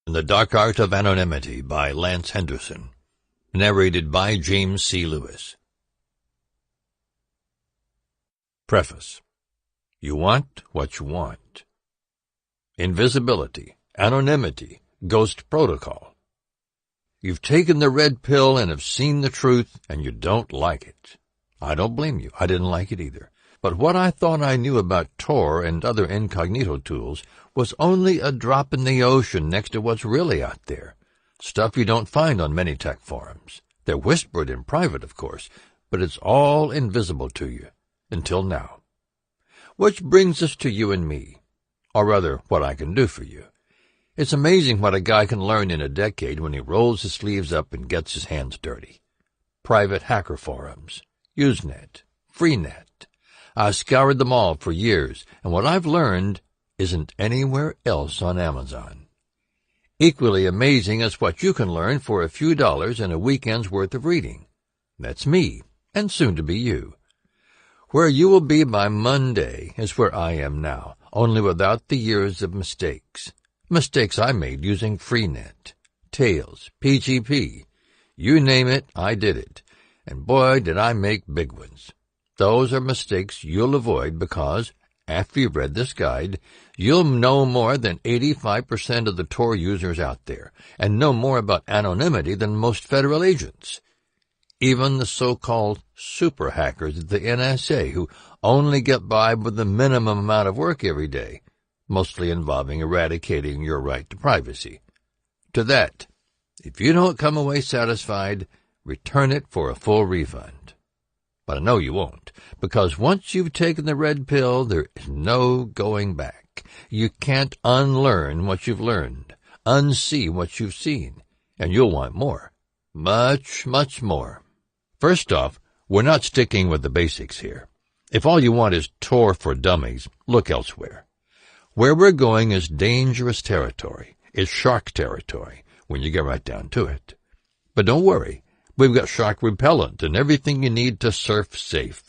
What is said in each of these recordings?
The Dark Art of Anonymity by Lance Henderson. Narrated by James C. Lewis. Preface. You want what you want. Invisibility, anonymity, ghost protocol. You've taken the red pill and have seen the truth, and you don't like it. I don't blame you. I didn't like it either. But what I thought I knew about Tor and other incognito tools was only a drop in the ocean next to what's really out there. Stuff you don't find on many tech forums. They're whispered in private, of course, but it's all invisible to you. Until now. Which brings us to you and me. Or rather, what I can do for you. It's amazing what a guy can learn in a decade when he rolls his sleeves up and gets his hands dirty. Private hacker forums. Usenet. Freenet. I scoured them all for years, and what I've learned isn't anywhere else on Amazon. Equally amazing is what you can learn for a few dollars and a weekend's worth of reading. That's me, and soon to be you. Where you will be by Monday is where I am now, only without the years of mistakes. Mistakes I made using Freenet, Tails, PGP. You name it, I did it. And boy, did I make big ones. Those are mistakes you'll avoid because, after you've read this guide, you'll know more than 85% of the Tor users out there, and know more about anonymity than most federal agents. Even the so-called super hackers at the NSA, who only get by with the minimum amount of work every day, mostly involving eradicating your right to privacy. To that, if you don't come away satisfied, return it for a full refund. But I know you won't, because once you've taken the red pill, there is no going back. You can't unlearn what you've learned, unsee what you've seen, and you'll want more. Much, much more. First off, we're not sticking with the basics here. If all you want is Tor for dummies, look elsewhere. Where we're going is dangerous territory. It's shark territory, when you get right down to it. But don't worry. We've got shark repellent and everything you need to surf safe.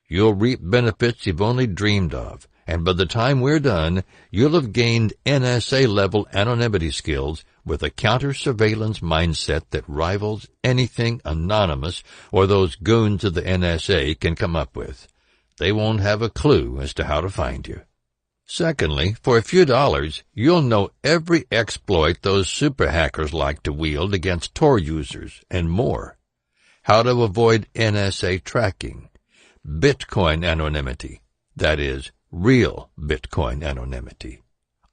You'll reap benefits you've only dreamed of, and by the time we're done, you'll have gained NSA-level anonymity skills with a counter-surveillance mindset that rivals anything anonymous or those goons of the NSA can come up with. They won't have a clue as to how to find you. Secondly, for a few dollars, you'll know every exploit those super hackers like to wield against Tor users, and more. How to avoid NSA tracking. Bitcoin anonymity. That is, real Bitcoin anonymity.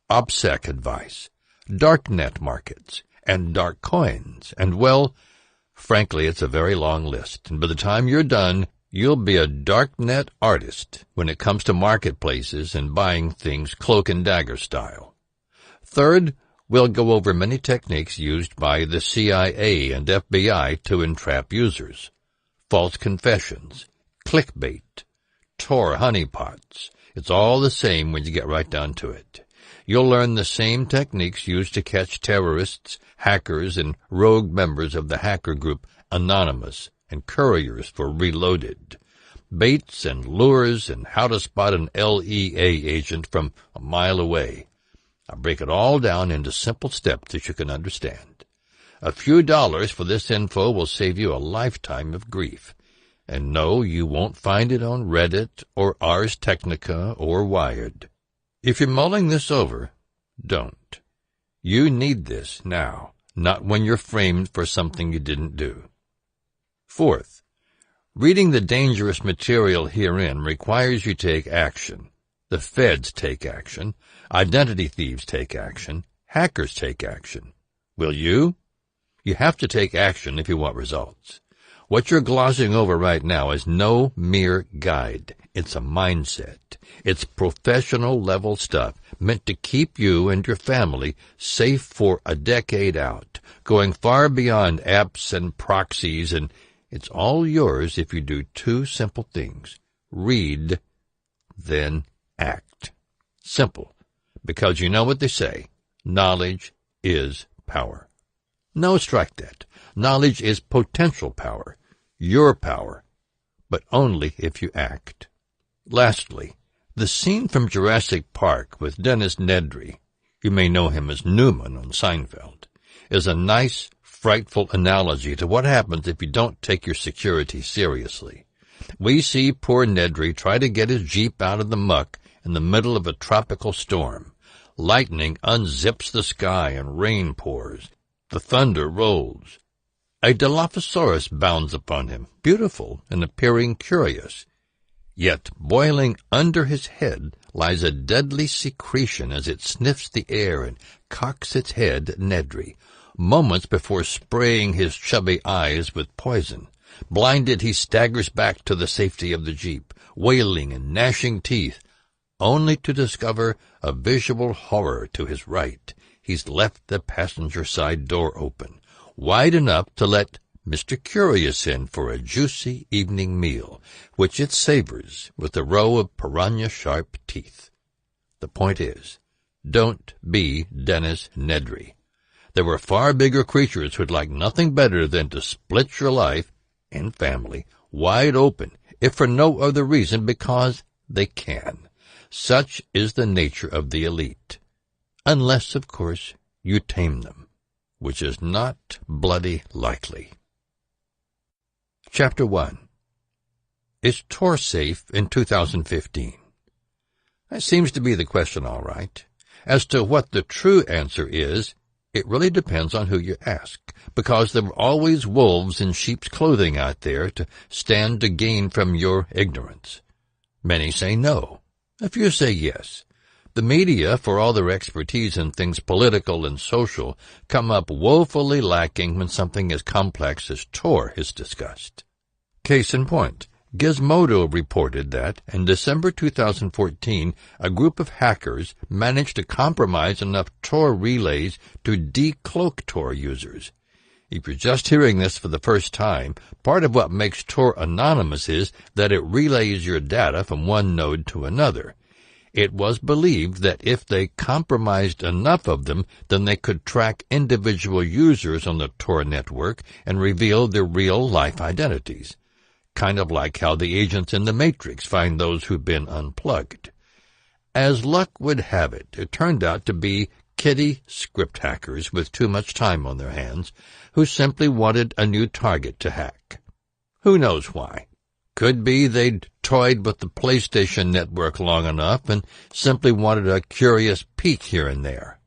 OPSEC advice. Darknet markets. And dark coins. And, well, frankly, it's a very long list, and by the time you're done, you'll be a darknet artist when it comes to marketplaces and buying things cloak and dagger style. Third, we'll go over many techniques used by the CIA and FBI to entrap users. False confessions, clickbait, Tor honeypots. It's all the same when you get right down to it. You'll learn the same techniques used to catch terrorists, hackers, and rogue members of the hacker group Anonymous, and couriers for Reloaded, baits and lures, and how to spot an LEA agent from a mile away. I break it all down into simple steps that you can understand. A few dollars for this info will save you a lifetime of grief. And no, you won't find it on Reddit or Ars Technica or Wired. If you're mulling this over, don't. You need this now, not when you're framed for something you didn't do. Fourth, reading the dangerous material herein requires you take action. The feds take action. Identity thieves take action. Hackers take action. Will you? You have to take action if you want results. What you're glossing over right now is no mere guide. It's a mindset. It's professional-level stuff meant to keep you and your family safe for a decade out, going far beyond apps and proxies, and it's all yours if you do two simple things. Read, then act. Simple, because you know what they say. Knowledge is power. No, strike that. Knowledge is potential power, your power, but only if you act. Lastly, the scene from Jurassic Park with Dennis Nedry, you may know him as Newman on Seinfeld, is a nice, frightful analogy to what happens if you don't take your security seriously. We see poor Nedry try to get his Jeep out of the muck in the middle of a tropical storm. Lightning unzips the sky and rain pours. The thunder rolls. A Dilophosaurus bounds upon him, beautiful and appearing curious. Yet boiling under his head lies a deadly secretion as it sniffs the air and cocks its head at Nedry, moments before spraying his chubby eyes with poison. Blinded, he staggers back to the safety of the Jeep, wailing and gnashing teeth, only to discover a visual horror to his right. He's left the passenger side door open, wide enough to let Mr. Curious in for a juicy evening meal, which it savors with a row of piranha-sharp teeth. The point is, don't be Dennis Nedry. There were far bigger creatures who'd like nothing better than to split your life and family wide open, if for no other reason because they can. Such is the nature of the elite. Unless, of course, you tame them, which is not bloody likely. Chapter 1. Is Tor safe in 2015? That seems to be the question, all right. As to what the true answer is, it really depends on who you ask, because there are always wolves in sheep's clothing out there to stand to gain from your ignorance. Many say no. A few say yes. The media, for all their expertise in things political and social, come up woefully lacking when something as complex as Tor is discussed. Case in point, Gizmodo reported that, in December 2014, a group of hackers managed to compromise enough Tor relays to decloak Tor users. If you're just hearing this for the first time, part of what makes Tor anonymous is that it relays your data from one node to another. It was believed that if they compromised enough of them, then they could track individual users on the Tor network and reveal their real-life identities. Kind of like how the agents in the Matrix find those who've been unplugged. As luck would have it, it turned out to be kiddie script hackers with too much time on their hands who simply wanted a new target to hack. Who knows why? Could be they'd toyed with the PlayStation network long enough and simply wanted a curious peek here and there.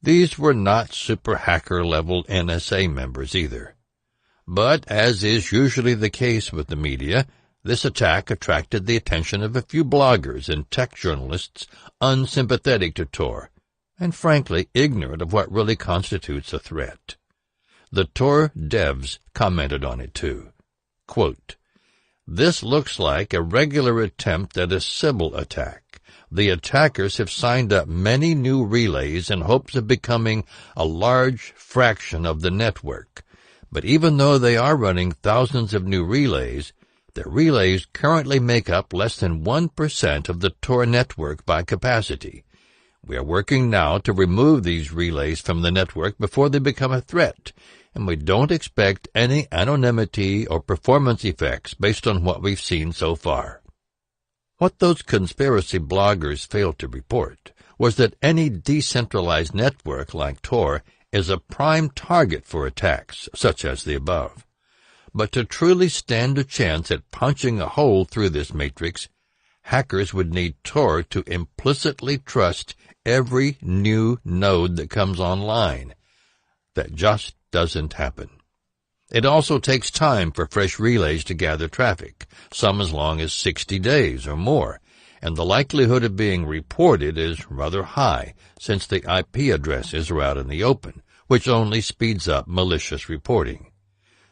These were not super hacker-level NSA members either. But, as is usually the case with the media, this attack attracted the attention of a few bloggers and tech journalists unsympathetic to Tor, and frankly ignorant of what really constitutes a threat. The Tor devs commented on it too. Quote, "This looks like a regular attempt at a Sybil attack. The attackers have signed up many new relays in hopes of becoming a large fraction of the network. But even though they are running thousands of new relays, the relays currently make up less than 1% of the Tor network by capacity. We are working now to remove these relays from the network before they become a threat, and we don't expect any anonymity or performance effects based on what we've seen so far." What those conspiracy bloggers failed to report was that any decentralized network like Tor is a prime target for attacks such as the above. But to truly stand a chance at punching a hole through this matrix, hackers would need Tor to implicitly trust every new node that comes online. That just doesn't happen. It also takes time for fresh relays to gather traffic, some as long as 60 days or more, and the likelihood of being reported is rather high since the IP addresses are out in the open, which only speeds up malicious reporting.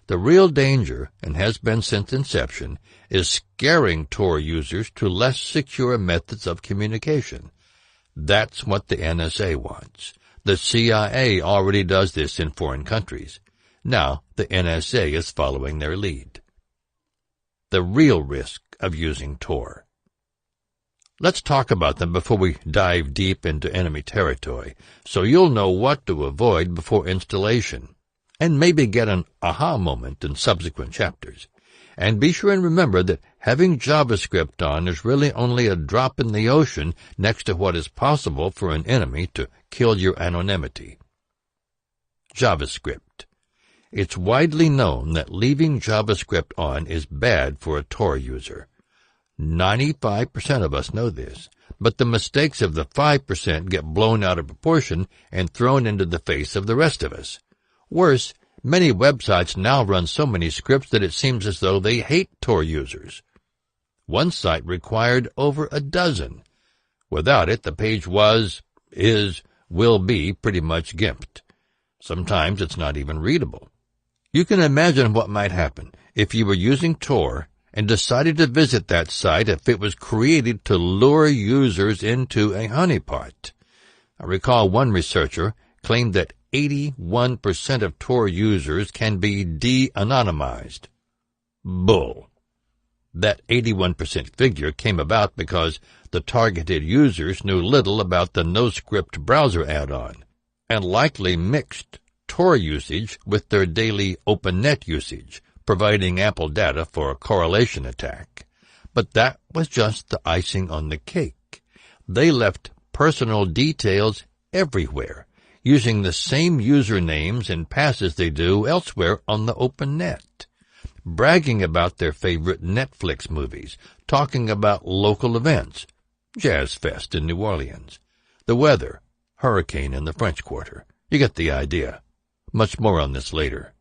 The real danger, and has been since inception, is scaring Tor users to less secure methods of communication. That's what the NSA wants. The CIA already does this in foreign countries. Now the NSA is following their lead. The real risk of using Tor. Let's talk about them before we dive deep into enemy territory, so you'll know what to avoid before installation, and maybe get an aha moment in subsequent chapters. And be sure and remember that having JavaScript on is really only a drop in the ocean next to what is possible for an enemy to kill your anonymity. JavaScript. It's widely known that leaving JavaScript on is bad for a Tor user. 95% of us know this, but the mistakes of the 5% get blown out of proportion and thrown into the face of the rest of us. Worse, many websites now run so many scripts that it seems as though they hate Tor users. One site required over a dozen. Without it, the page will be pretty much gimped. Sometimes it's not even readable. You can imagine what might happen if you were using Tor and decided to visit that site if it was created to lure users into a honeypot. I recall one researcher claimed that 81% of Tor users can be de-anonymized. Bull. That 81% figure came about because the targeted users knew little about the NoScript browser add-on, and likely mixed Tor usage with their daily OpenNet usage, providing ample data for a correlation attack. But that was just the icing on the cake. They left personal details everywhere, using the same usernames and passes they do elsewhere on the OpenNet, bragging about their favorite Netflix movies, talking about local events, Jazz Fest in New Orleans, the weather, hurricane in the French Quarter. You get the idea. Much more on this later.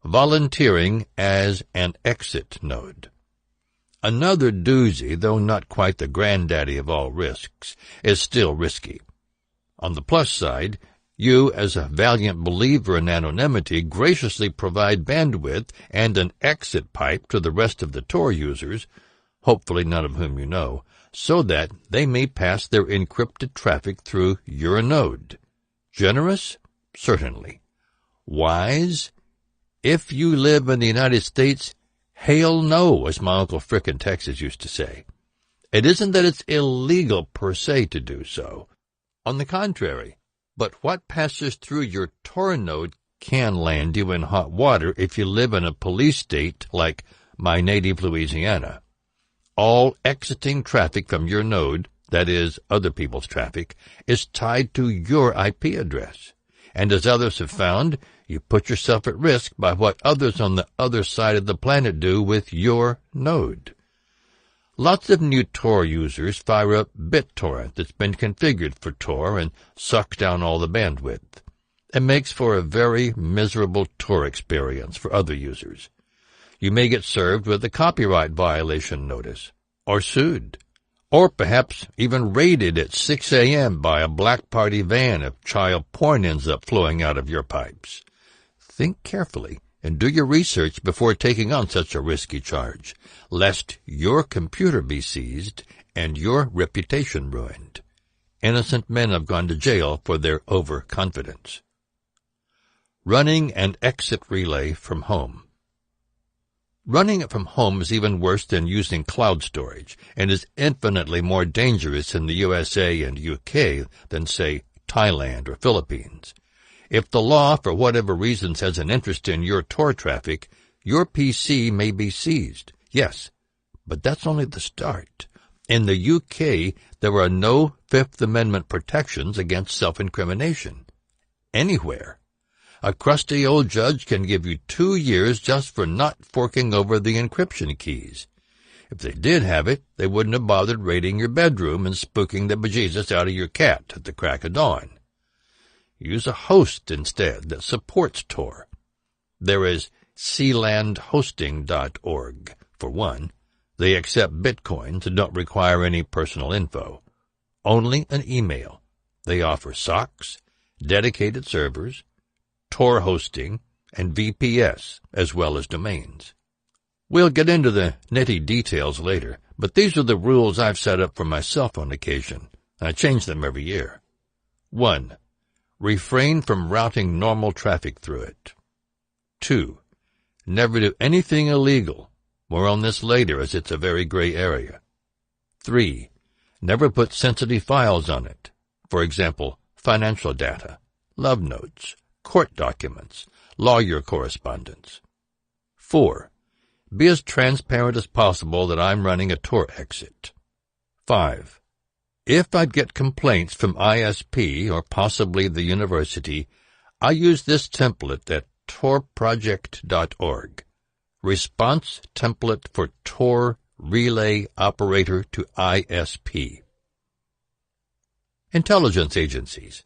Volunteering as an exit node. Another doozy, though not quite the granddaddy of all risks, is still risky. On the plus side, you, as a valiant believer in anonymity, graciously provide bandwidth and an exit pipe to the rest of the Tor users, hopefully none of whom you know, so that they may pass their encrypted traffic through your node. Generous? Certainly. Wise? If you live in the United States, hail no, as my Uncle Frick in Texas used to say. It isn't that it's illegal per se to do so. On the contrary, but what passes through your Tor node can land you in hot water if you live in a police state like my native Louisiana. All exiting traffic from your node, that is, other people's traffic, is tied to your IP address. And as others have found, you put yourself at risk by what others on the other side of the planet do with your node. Lots of new Tor users fire up BitTorrent that's been configured for Tor and suck down all the bandwidth. It makes for a very miserable Tor experience for other users. You may get served with a copyright violation notice, or sued, or perhaps even raided at 6 a.m. by a black party van if child porn ends up flowing out of your pipes. Think carefully and do your research before taking on such a risky charge, lest your computer be seized and your reputation ruined. Innocent men have gone to jail for their overconfidence. Running an exit relay from home. Running it from home is even worse than using cloud storage and is infinitely more dangerous in the USA and UK than, say, Thailand or Philippines. If the law, for whatever reasons, has an interest in your Tor traffic, your PC may be seized. Yes, but that's only the start. In the UK, there are no Fifth Amendment protections against self-incrimination. Anywhere. A crusty old judge can give you 2 years just for not forking over the encryption keys. If they did have it, they wouldn't have bothered raiding your bedroom and spooking the bejesus out of your cat at the crack of dawn. Use a host instead that supports Tor. There is sealandhosting.org, for one. They accept bitcoins and don't require any personal info. Only an email. They offer socks, dedicated servers, Tor hosting, and VPS, as well as domains. We'll get into the nitty details later, but these are the rules I've set up for myself on occasion. I change them every year. 1. Refrain from routing normal traffic through it. 2. Never do anything illegal. More on this later, as it's a very gray area. 3. Never put sensitive files on it. For example, financial data, love notes, court documents, lawyer correspondence. 4. Be as transparent as possible that I'm running a Tor exit. 5. If I get complaints from ISP or possibly the university, I use this template at torproject.org. Response template for Tor relay operator to ISP. Intelligence agencies.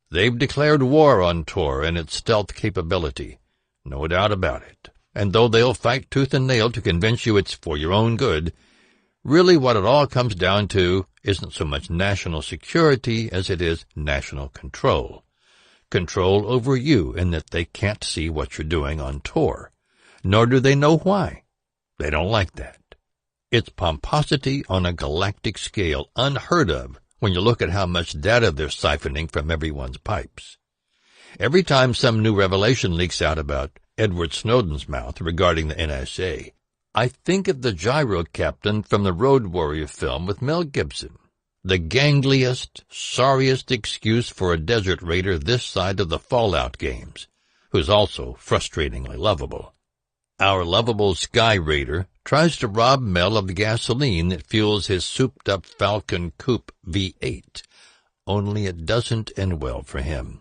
They've declared war on Tor and its stealth capability. No doubt about it. And though they'll fight tooth and nail to convince you it's for your own good, really what it all comes down to isn't so much national security as it is national control. Control over you in that they can't see what you're doing on Tor, nor do they know why. They don't like that. It's pomposity on a galactic scale, unheard of when you look at how much data they're siphoning from everyone's pipes. Every time some new revelation leaks out about Edward Snowden's mouth regarding the NSA, I think of the gyro captain from the Road Warrior film with Mel Gibson, the gangliest, sorriest excuse for a desert raider this side of the Fallout games, who's also frustratingly lovable. Our lovable Sky Raider tries to rob Mel of the gasoline that fuels his souped-up Falcon Coupe V8, only it doesn't end well for him.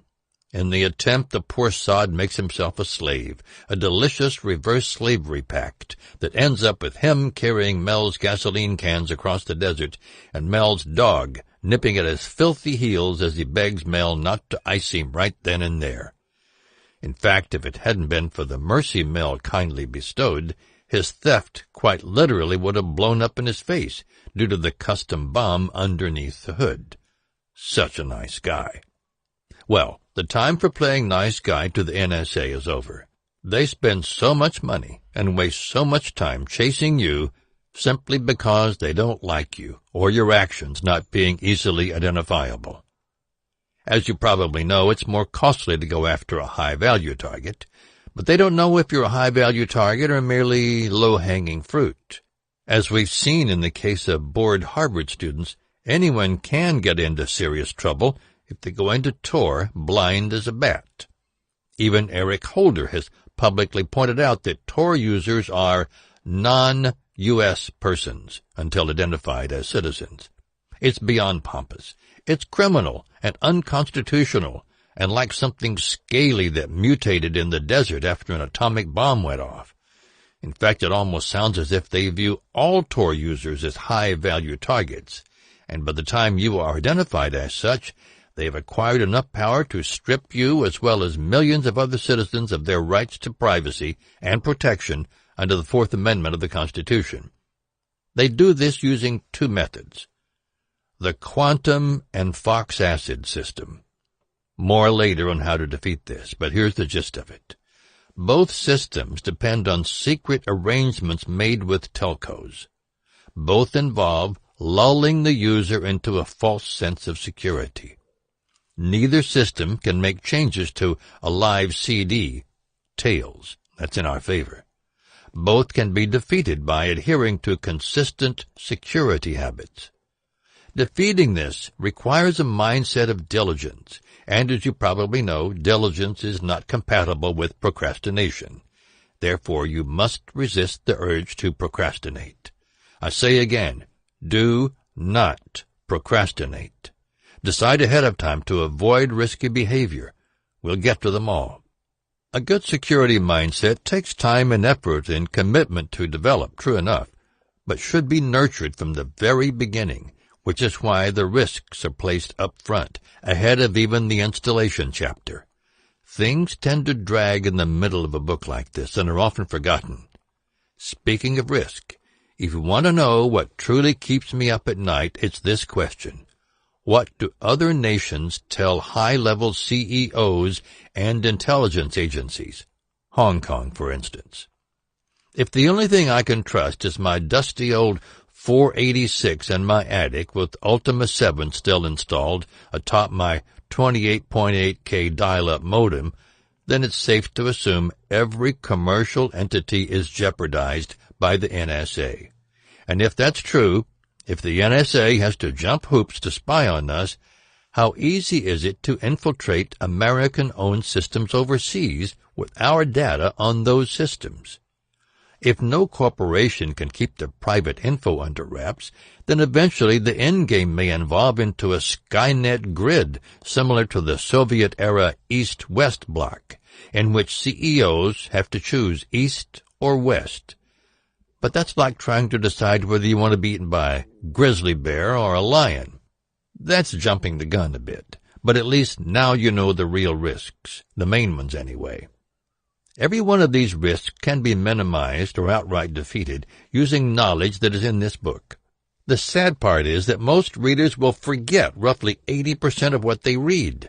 In the attempt, the poor sod makes himself a slave, a delicious reverse slavery pact that ends up with him carrying Mel's gasoline cans across the desert and Mel's dog nipping at his filthy heels as he begs Mel not to ice him right then and there. In fact, if it hadn't been for the mercy Mel kindly bestowed, his theft quite literally would have blown up in his face due to the custom bomb underneath the hood. Such a nice guy. Well, the time for playing nice guy to the NSA is over. They spend so much money and waste so much time chasing you simply because they don't like you or your actions not being easily identifiable. As you probably know, it's more costly to go after a high-value target, but they don't know if you're a high-value target or merely low-hanging fruit. As we've seen in the case of bored Harvard students, anyone can get into serious trouble if they go into Tor blind as a bat. Even Eric Holder has publicly pointed out that Tor users are non-U.S. persons until identified as citizens. It's beyond pompous. It's criminal and unconstitutional and like something scaly that mutated in the desert after an atomic bomb went off. In fact, it almost sounds as if they view all Tor users as high-value targets, and by the time you are identified as such, they have acquired enough power to strip you as well as millions of other citizens of their rights to privacy and protection under the Fourth Amendment of the Constitution. They do this using two methods: the quantum and Fox acid system. More later on how to defeat this, but here's the gist of it. Both systems depend on secret arrangements made with telcos. Both involve lulling the user into a false sense of security. Neither system can make changes to a live CD, tails, that's in our favor. Both can be defeated by adhering to consistent security habits. Defeating this requires a mindset of diligence, and as you probably know, diligence is not compatible with procrastination. Therefore, you must resist the urge to procrastinate. I say again, do not procrastinate. Decide ahead of time to avoid risky behavior. We'll get to them all. A good security mindset takes time and effort and commitment to develop, true enough, but should be nurtured from the very beginning, which is why the risks are placed up front, ahead of even the installation chapter. Things tend to drag in the middle of a book like this and are often forgotten. Speaking of risk, if you want to know what truly keeps me up at night, it's this question. What do other nations tell high-level CEOs and intelligence agencies? Hong Kong, for instance. If the only thing I can trust is my dusty old 486 in my attic with Ultima 7 still installed atop my 28.8K dial-up modem, then it's safe to assume every commercial entity is jeopardized by the NSA. And if that's true, if the NSA has to jump hoops to spy on us, how easy is it to infiltrate American-owned systems overseas with our data on those systems? If no corporation can keep their private info under wraps, then eventually the endgame may evolve into a Skynet grid similar to the Soviet-era East-West bloc, in which CEOs have to choose East or West. But that's like trying to decide whether you want to be eaten by a grizzly bear or a lion. That's jumping the gun a bit, but at least now you know the real risks, the main ones anyway. Every one of these risks can be minimized or outright defeated using knowledge that is in this book. The sad part is that most readers will forget roughly 80% of what they read.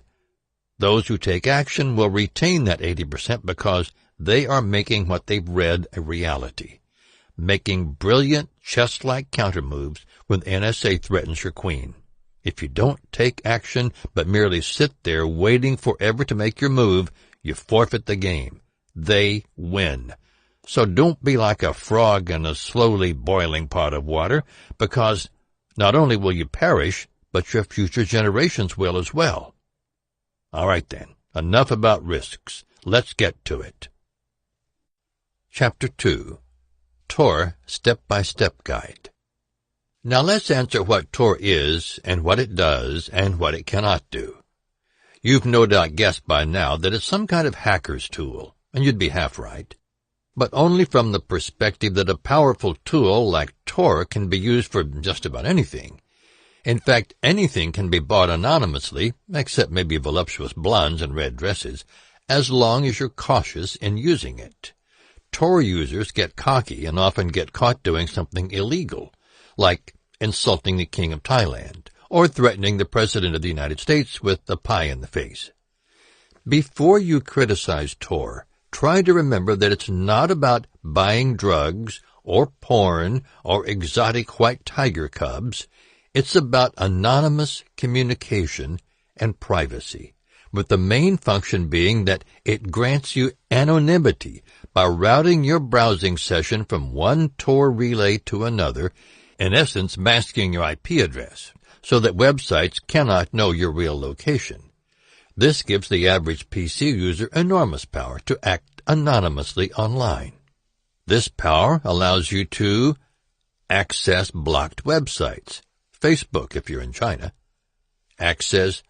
Those who take action will retain that 80% because they are making what they've read a reality, making brilliant chess-like countermoves when NSA threatens your queen. If you don't take action but merely sit there waiting forever to make your move, you forfeit the game. They win. So don't be like a frog in a slowly boiling pot of water, because not only will you perish, but your future generations will as well. All right then, enough about risks. Let's get to it. Chapter 2. Tor Step-by-Step Guide. Now let's answer what Tor is and what it does and what it cannot do. You've no doubt guessed by now that it's some kind of hacker's tool, and you'd be half right, but only from the perspective that a powerful tool like Tor can be used for just about anything. In fact, anything can be bought anonymously, except maybe voluptuous blondes in red dresses, as long as you're cautious in using it. Tor users get cocky and often get caught doing something illegal, like insulting the King of Thailand, or threatening the President of the United States with a pie in the face. Before you criticize Tor, try to remember that it's not about buying drugs or porn or exotic white tiger cubs. It's about anonymous communication and privacy, with the main function being that it grants you anonymity by routing your browsing session from one Tor relay to another, in essence masking your IP address, so that websites cannot know your real location. This gives the average PC user enormous power to act anonymously online. This power allows you to access blocked websites, Facebook if you're in China, access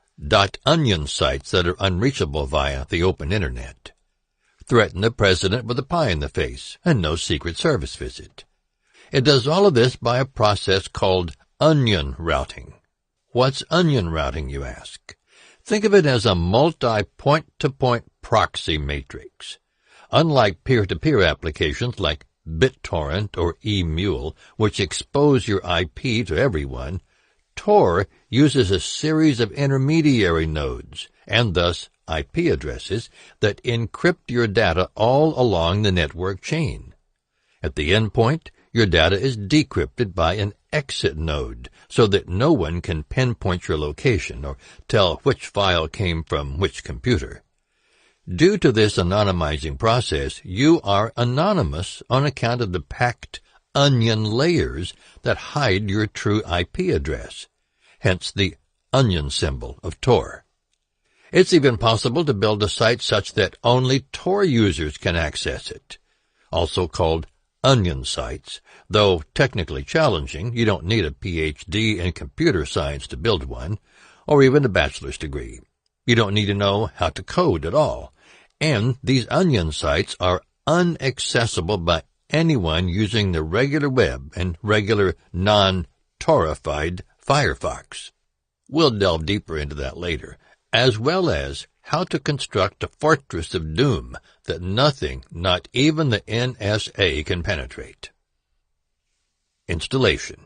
.onion sites that are unreachable via the open internet, threaten the president with a pie in the face and no Secret Service visit. It does all of this by a process called onion routing. What's onion routing, you ask? Think of it as a multi-point-to-point proxy matrix. Unlike peer-to-peer applications like BitTorrent or eMule, which expose your IP to everyone, Tor uses a series of intermediary nodes, and thus IP addresses, that encrypt your data all along the network chain. At the endpoint, your data is decrypted by an exit node, so that no one can pinpoint your location or tell which file came from which computer. Due to this anonymizing process, you are anonymous on account of the packed onion layers that hide your true IP address, hence the onion symbol of Tor. It's even possible to build a site such that only Tor users can access it, also called onion sites. Though technically challenging, you don't need a PhD in computer science to build one, or even a bachelor's degree. You don't need to know how to code at all. And these onion sites are inaccessible by anyone using the regular web and regular non-Torified Firefox. We'll delve deeper into that later, as well as how to construct a fortress of doom that nothing, not even the NSA, can penetrate. Installation.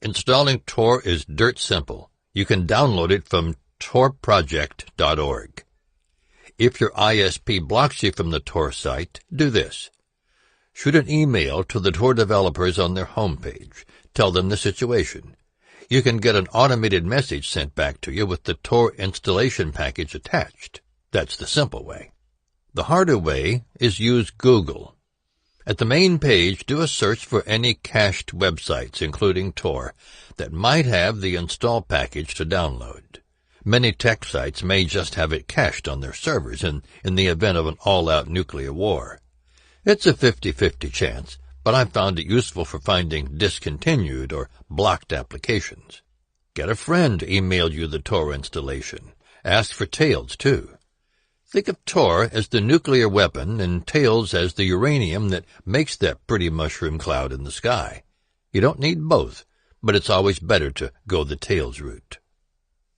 Installing Tor is dirt simple. You can download it from torproject.org. If your ISP blocks you from the Tor site, do this. Shoot an email to the Tor developers on their homepage. Tell them the situation. You can get an automated message sent back to you with the Tor installation package attached. That's the simple way. The harder way is use Google. At the main page, do a search for any cached websites, including Tor, that might have the install package to download. Many tech sites may just have it cached on their servers in the event of an all-out nuclear war. It's a 50-50 chance, but I've found it useful for finding discontinued or blocked applications. Get a friend to email you the Tor installation. Ask for tails, too. Think of Tor as the nuclear weapon and tails as the uranium that makes that pretty mushroom cloud in the sky. You don't need both, but it's always better to go the tails route.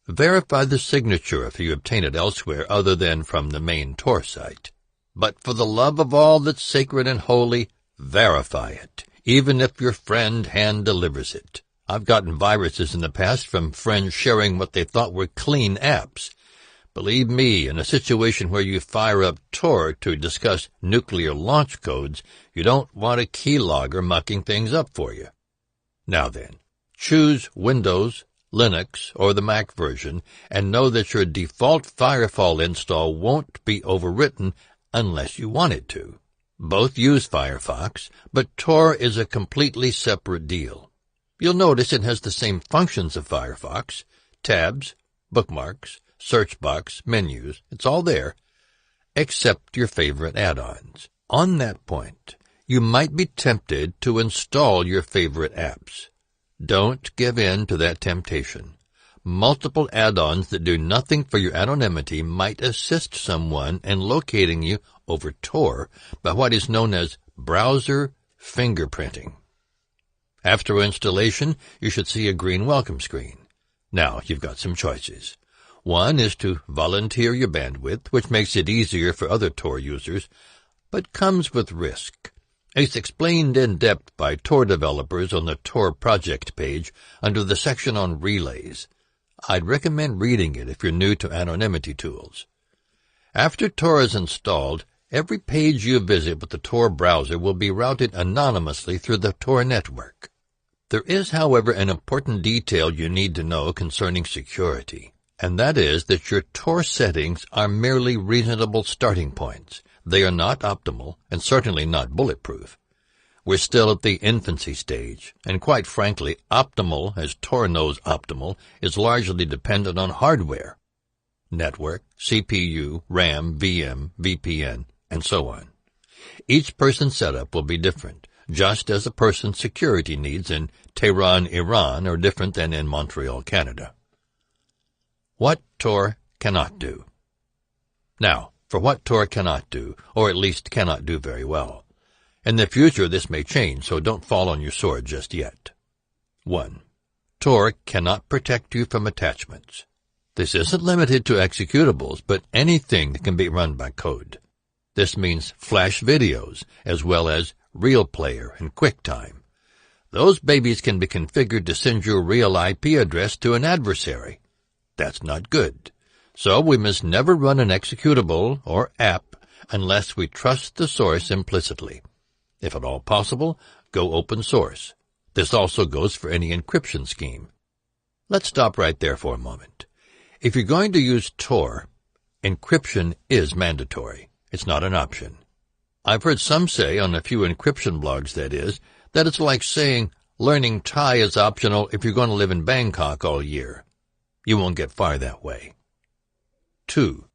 Verify the signature if you obtain it elsewhere other than from the main Tor site. But for the love of all that's sacred and holy, verify it, even if your friend hand delivers it. I've gotten viruses in the past from friends sharing what they thought were clean apps. Believe me, in a situation where you fire up Tor to discuss nuclear launch codes, you don't want a keylogger mucking things up for you. Now then, choose Windows, Linux, or the Mac version, and know that your default Firefall install won't be overwritten unless you want it to. Both use Firefox, but Tor is a completely separate deal. You'll notice it has the same functions of Firefox: tabs, bookmarks, search box, menus. It's all there, except your favorite add-ons. On that point, you might be tempted to install your favorite apps. Don't give in to that temptation. Multiple add-ons that do nothing for your anonymity might assist someone in locating you over Tor by what is known as browser fingerprinting. After installation, you should see a green welcome screen. Now, you've got some choices. One is to volunteer your bandwidth, which makes it easier for other Tor users, but comes with risk. It's explained in depth by Tor developers on the Tor project page under the section on relays. I'd recommend reading it if you're new to anonymity tools. After Tor is installed, every page you visit with the Tor browser will be routed anonymously through the Tor network. There is, however, an important detail you need to know concerning security, and that is that your Tor settings are merely reasonable starting points. They are not optimal, and certainly not bulletproof. We're still at the infancy stage, and quite frankly, optimal, as Tor knows optimal, is largely dependent on hardware. Network, CPU, RAM, VM, VPN, and so on. Each person's setup will be different, just as a person's security needs in Tehran, Iran are different than in Montreal, Canada. What Tor cannot do. Now, for what Tor cannot do, or at least cannot do very well. In the future, this may change, so don't fall on your sword just yet. 1. Tor cannot protect you from attachments. This isn't limited to executables, but anything that can be run by code. This means flash videos, as well as Real Player and QuickTime. Those babies can be configured to send your real IP address to an adversary. That's not good. So we must never run an executable or app unless we trust the source implicitly. If at all possible, go open source. This also goes for any encryption scheme. Let's stop right there for a moment. If you're going to use Tor, encryption is mandatory. It's not an option. I've heard some say, on a few encryption blogs that is, that it's like saying learning Thai is optional if you're going to live in Bangkok all year. You won't get far that way. 2.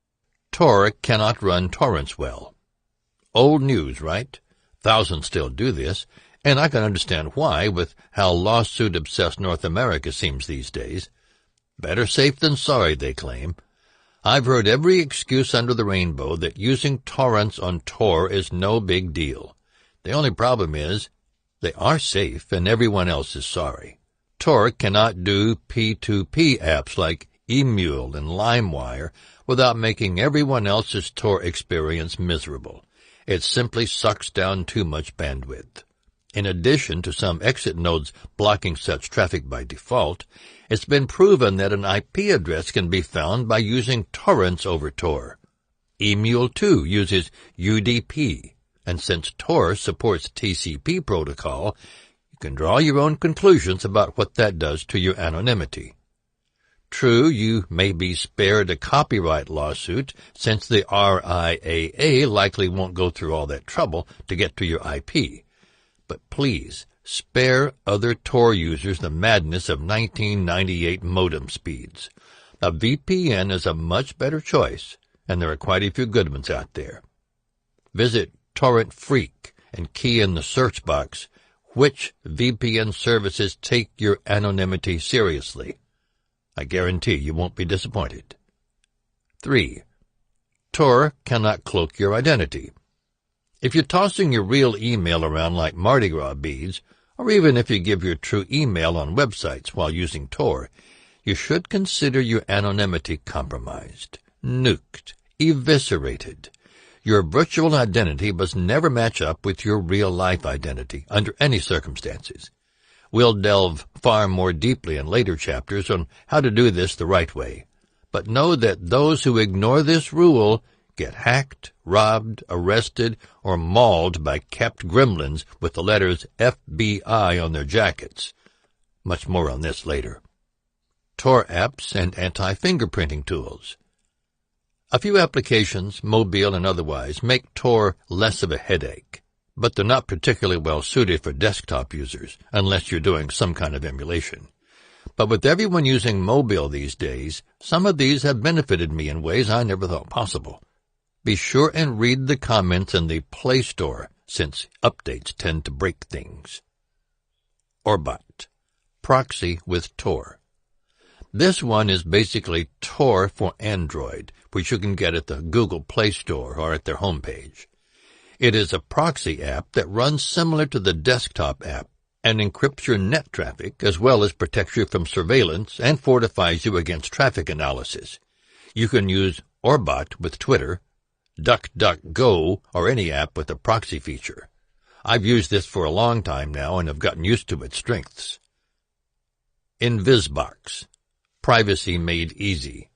Tor cannot run torrents well. Old news, right? Thousands still do this, and I can understand why with how lawsuit-obsessed North America seems these days. Better safe than sorry, they claim. I've heard every excuse under the rainbow that using torrents on Tor is no big deal. The only problem is they are safe and everyone else is sorry. Tor cannot do P2P apps like eMule and LimeWire without making everyone else's Tor experience miserable. It simply sucks down too much bandwidth. In addition to some exit nodes blocking such traffic by default, it's been proven that an IP address can be found by using torrents over Tor. eMule 2 uses UDP, and since Tor supports TCP protocol, you can draw your own conclusions about what that does to your anonymity. True, you may be spared a copyright lawsuit, since the RIAA likely won't go through all that trouble to get to your IP. But please, spare other Tor users the madness of 1998 modem speeds. A VPN is a much better choice, and there are quite a few good ones out there. Visit torrent freak and key in the search box which VPN services take your anonymity seriously. I guarantee you won't be disappointed. 3. Tor cannot cloak your identity. If you're tossing your real email around like Mardi Gras beads, or even if you give your true email on websites while using Tor, you should consider your anonymity compromised, nuked, eviscerated. Your virtual identity must never match up with your real-life identity under any circumstances. We'll delve far more deeply in later chapters on how to do this the right way. But know that those who ignore this rule get hacked, robbed, arrested, or mauled by capped gremlins with the letters FBI on their jackets. Much more on this later. Tor apps and anti-fingerprinting tools. A few applications, mobile and otherwise, make Tor less of a headache, but they're not particularly well suited for desktop users, unless you're doing some kind of emulation. But with everyone using mobile these days, some of these have benefited me in ways I never thought possible. Be sure and read the comments in the Play Store, since updates tend to break things. Orbot, proxy with Tor. This one is basically Tor for Android, which you can get at the Google Play Store or at their homepage. It is a proxy app that runs similar to the desktop app and encrypts your net traffic as well as protects you from surveillance and fortifies you against traffic analysis. You can use Orbot with Twitter, DuckDuckGo, or any app with a proxy feature. I've used this for a long time now and have gotten used to its strengths. InvisBox, privacy made easy.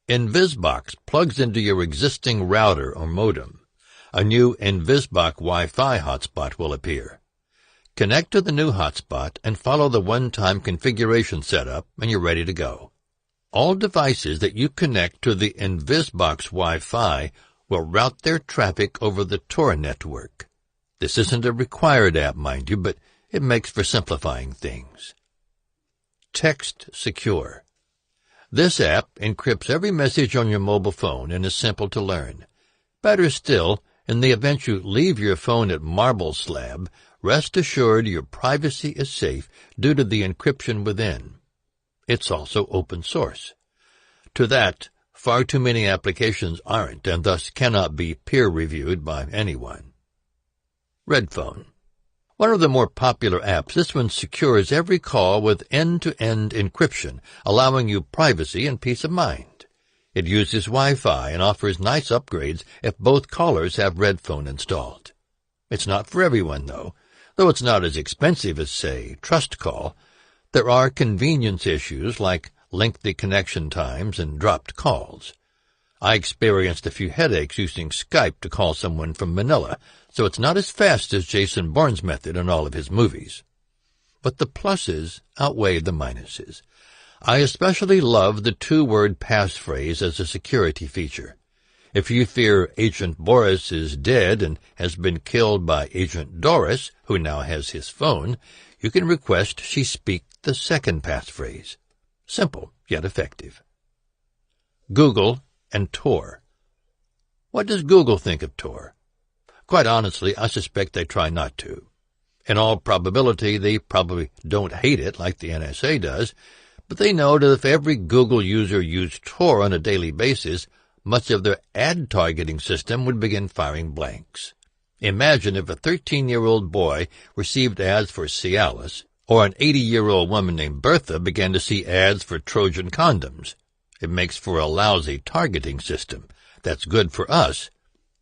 InvisBox plugs into your existing router or modem. A new InvisBox Wi-Fi hotspot will appear. Connect to the new hotspot and follow the one-time configuration setup, and you're ready to go. All devices that you connect to the InvisBox Wi-Fi will route their traffic over the Tor network. This isn't a required app, mind you, but it makes for simplifying things. Text Secure. This app encrypts every message on your mobile phone and is simple to learn. Better still, in the event you leave your phone at Marble Slab, rest assured your privacy is safe due to the encryption within. It's also open source. To that, far too many applications aren't and thus cannot be peer-reviewed by anyone. Redphone. One of the more popular apps, this one secures every call with end-to-end encryption, allowing you privacy and peace of mind. It uses Wi-Fi and offers nice upgrades if both callers have Redphone installed. It's not for everyone, though it's not as expensive as, say, TrustCall. There are convenience issues like lengthy connection times and dropped calls. I experienced a few headaches using Skype to call someone from Manila, so it's not as fast as Jason Bourne's method in all of his movies. But the pluses outweigh the minuses. I especially love the two-word passphrase as a security feature. If you fear Agent Boris is dead and has been killed by Agent Doris, who now has his phone, you can request she speak the second passphrase. Simple, yet effective. Google and Tor. What does Google think of Tor? Quite honestly, I suspect they try not to. In all probability, they probably don't hate it like the NSA does, but they know that if every Google user used Tor on a daily basis, much of their ad targeting system would begin firing blanks. Imagine if a 13-year-old boy received ads for Cialis, or an 80-year-old woman named Bertha began to see ads for Trojan condoms. It makes for a lousy targeting system. That's good for us,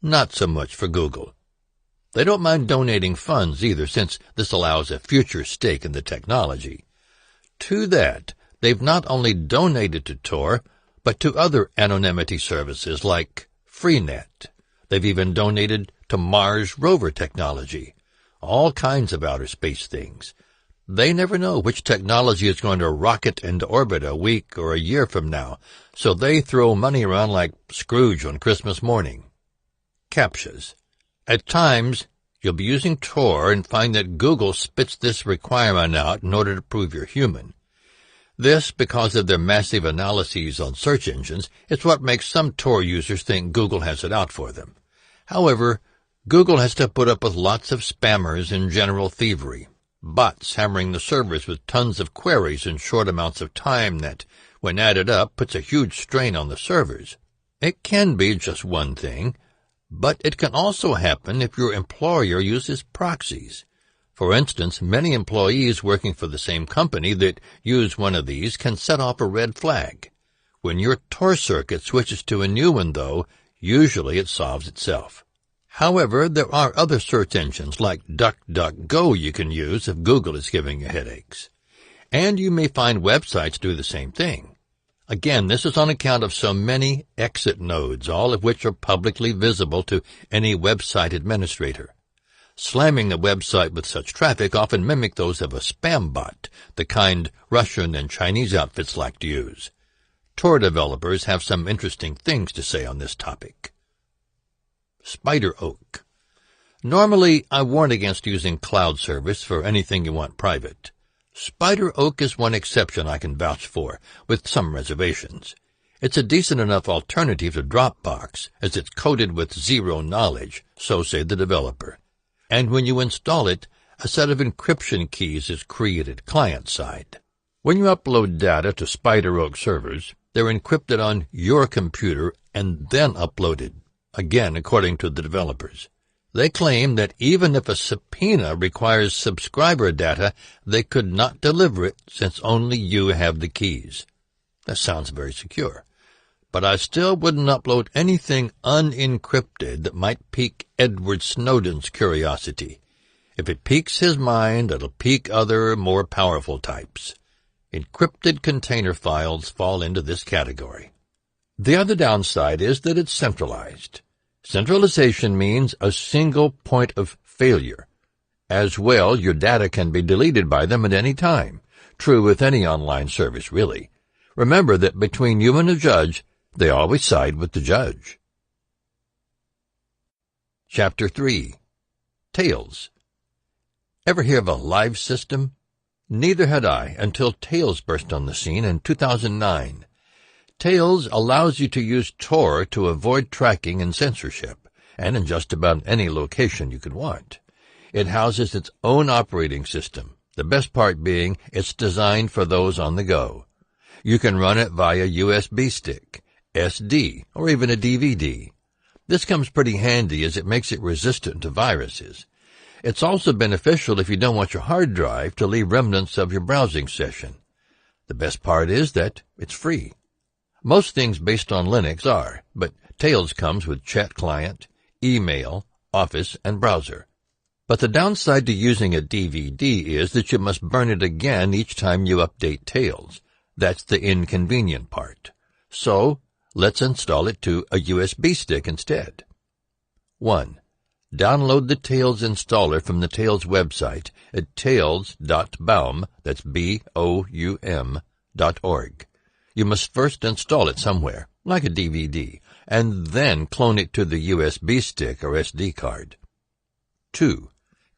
not so much for Google. They don't mind donating funds either, since this allows a future stake in the technology. To that, they've not only donated to Tor, but to other anonymity services like Freenet. They've even donated to Mars rover technology, all kinds of outer space things. They never know which technology is going to rocket into orbit a week or a year from now, so they throw money around like Scrooge on Christmas morning. CAPTCHAs. At times, you'll be using Tor and find that Google spits this requirement out in order to prove you're human. This, because of their massive analyses on search engines, is what makes some Tor users think Google has it out for them. However, Google has to put up with lots of spammers and general thievery, bots hammering the servers with tons of queries in short amounts of time that, when added up, puts a huge strain on the servers. It can be just one thing, but it can also happen if your employer uses proxies. For instance, many employees working for the same company that use one of these can set off a red flag. When your Tor circuit switches to a new one, though, usually it solves itself. However, there are other search engines like DuckDuckGo you can use if Google is giving you headaches. And you may find websites do the same thing. Again, this is on account of so many exit nodes, all of which are publicly visible to any website administrator. Slamming the website with such traffic often mimic those of a spam bot, the kind Russian and Chinese outfits like to use. Tor developers have some interesting things to say on this topic. Spider Oak. Normally, I warn against using cloud service for anything you want private. Spider Oak is one exception I can vouch for, with some reservations. It's a decent enough alternative to Dropbox, as it's coded with zero knowledge, so say the developer. And when you install it, a set of encryption keys is created client-side. When you upload data to Spider Oak servers, they're encrypted on your computer and then uploaded, again according to the developers. They claim that even if a subpoena requires subscriber data, they could not deliver it since only you have the keys. That sounds very secure. But I still wouldn't upload anything unencrypted that might pique Edward Snowden's curiosity. If it piques his mind, it'll pique other, more powerful types. Encrypted container files fall into this category. The other downside is that it's centralized. Centralization means a single point of failure. As well, your data can be deleted by them at any time. True with any online service, really. Remember that between you and a judge, they always side with the judge. Chapter 3. Tails. Ever hear of a live system? Neither had I until Tails burst on the scene in 2009. Tails allows you to use Tor to avoid tracking and censorship, and in just about any location you could want. It houses its own operating system, the best part being it's designed for those on the go. You can run it via USB stick, SD, or even a DVD. This comes pretty handy as it makes it resistant to viruses. It's also beneficial if you don't want your hard drive to leave remnants of your browsing session. The best part is that it's free. Most things based on Linux are, but Tails comes with chat client, email, Office, and browser. But the downside to using a DVD is that you must burn it again each time you update Tails. That's the inconvenient part. So, let's install it to a USB stick instead. 1. Download the Tails installer from the Tails website at tails.baum, that's BOUM.org. You must first install it somewhere, like a DVD, and then clone it to the USB stick or SD card. 2.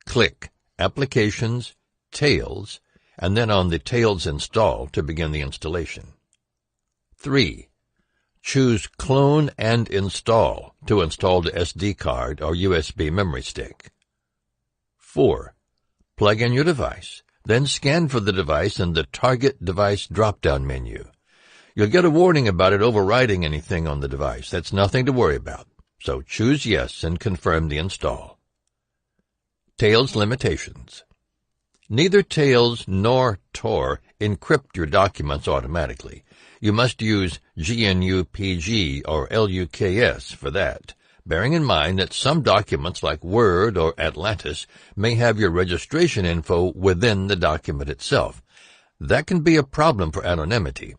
Click Applications, Tails, and then on the Tails install to begin the installation. 3. Choose Clone and Install to install the SD card or USB memory stick. 4. Plug in your device, then scan for the device in the Target Device drop-down menu. You'll get a warning about it overriding anything on the device. That's nothing to worry about. So choose Yes and confirm the install. Tails limitations. Neither Tails nor Tor encrypt your documents automatically. You must use GNU-PG or LUKS for that, bearing in mind that some documents like Word or Atlantis may have your registration info within the document itself. That can be a problem for anonymity.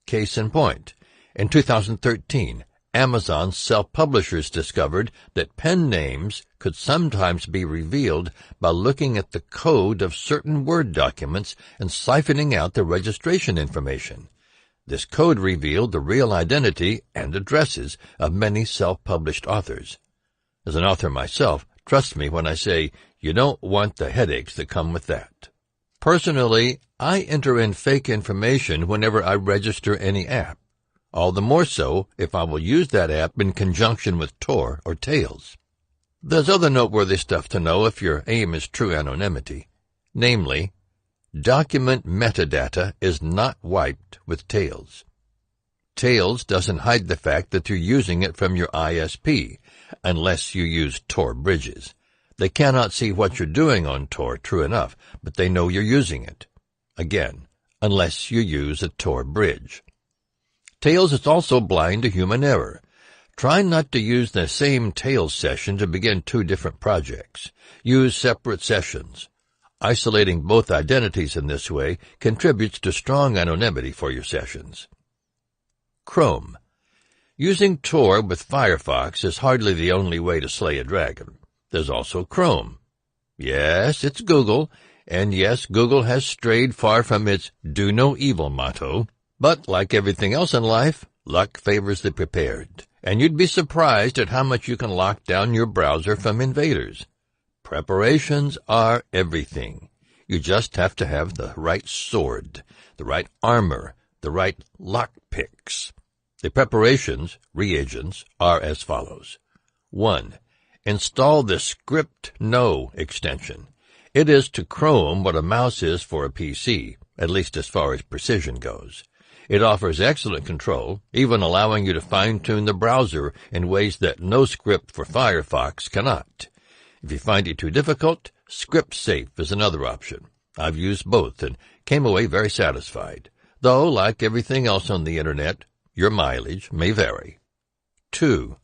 Case in point, in 2013, Amazon self-publishers discovered that pen names could sometimes be revealed by looking at the code of certain Word documents and siphoning out the registration information. This code revealed the real identity and addresses of many self-published authors. As an author myself, trust me when I say you don't want the headaches that come with that. Personally, I enter in fake information whenever I register any app. All the more so if I will use that app in conjunction with Tor or Tails. There's other noteworthy stuff to know if your aim is true anonymity. Namely, document metadata is not wiped with Tails. Tails doesn't hide the fact that you're using it from your ISP, unless you use Tor bridges. They cannot see what you're doing on Tor, true enough, but they know you're using it. Again, unless you use a Tor bridge. Tails is also blind to human error. Try not to use the same Tails session to begin two different projects. Use separate sessions. Isolating both identities in this way contributes to strong anonymity for your sessions. Chrome. Using Tor with Firefox is hardly the only way to slay a dragon. There's also Chrome. Yes, it's Google, and yes, Google has strayed far from its do no evil motto, but like everything else in life, luck favors the prepared, and you'd be surprised at how much you can lock down your browser from invaders. Preparations are everything. You just have to have the right sword, the right armor, the right lockpicks. The preparations, reagents, are as follows. 1. Install the Script No extension. It is to Chrome what a mouse is for a PC, at least as far as precision goes. It offers excellent control, even allowing you to fine-tune the browser in ways that no script for Firefox cannot. If you find it too difficult, ScriptSafe is another option. I've used both and came away very satisfied, though, like everything else on the Internet, your mileage may vary. 2.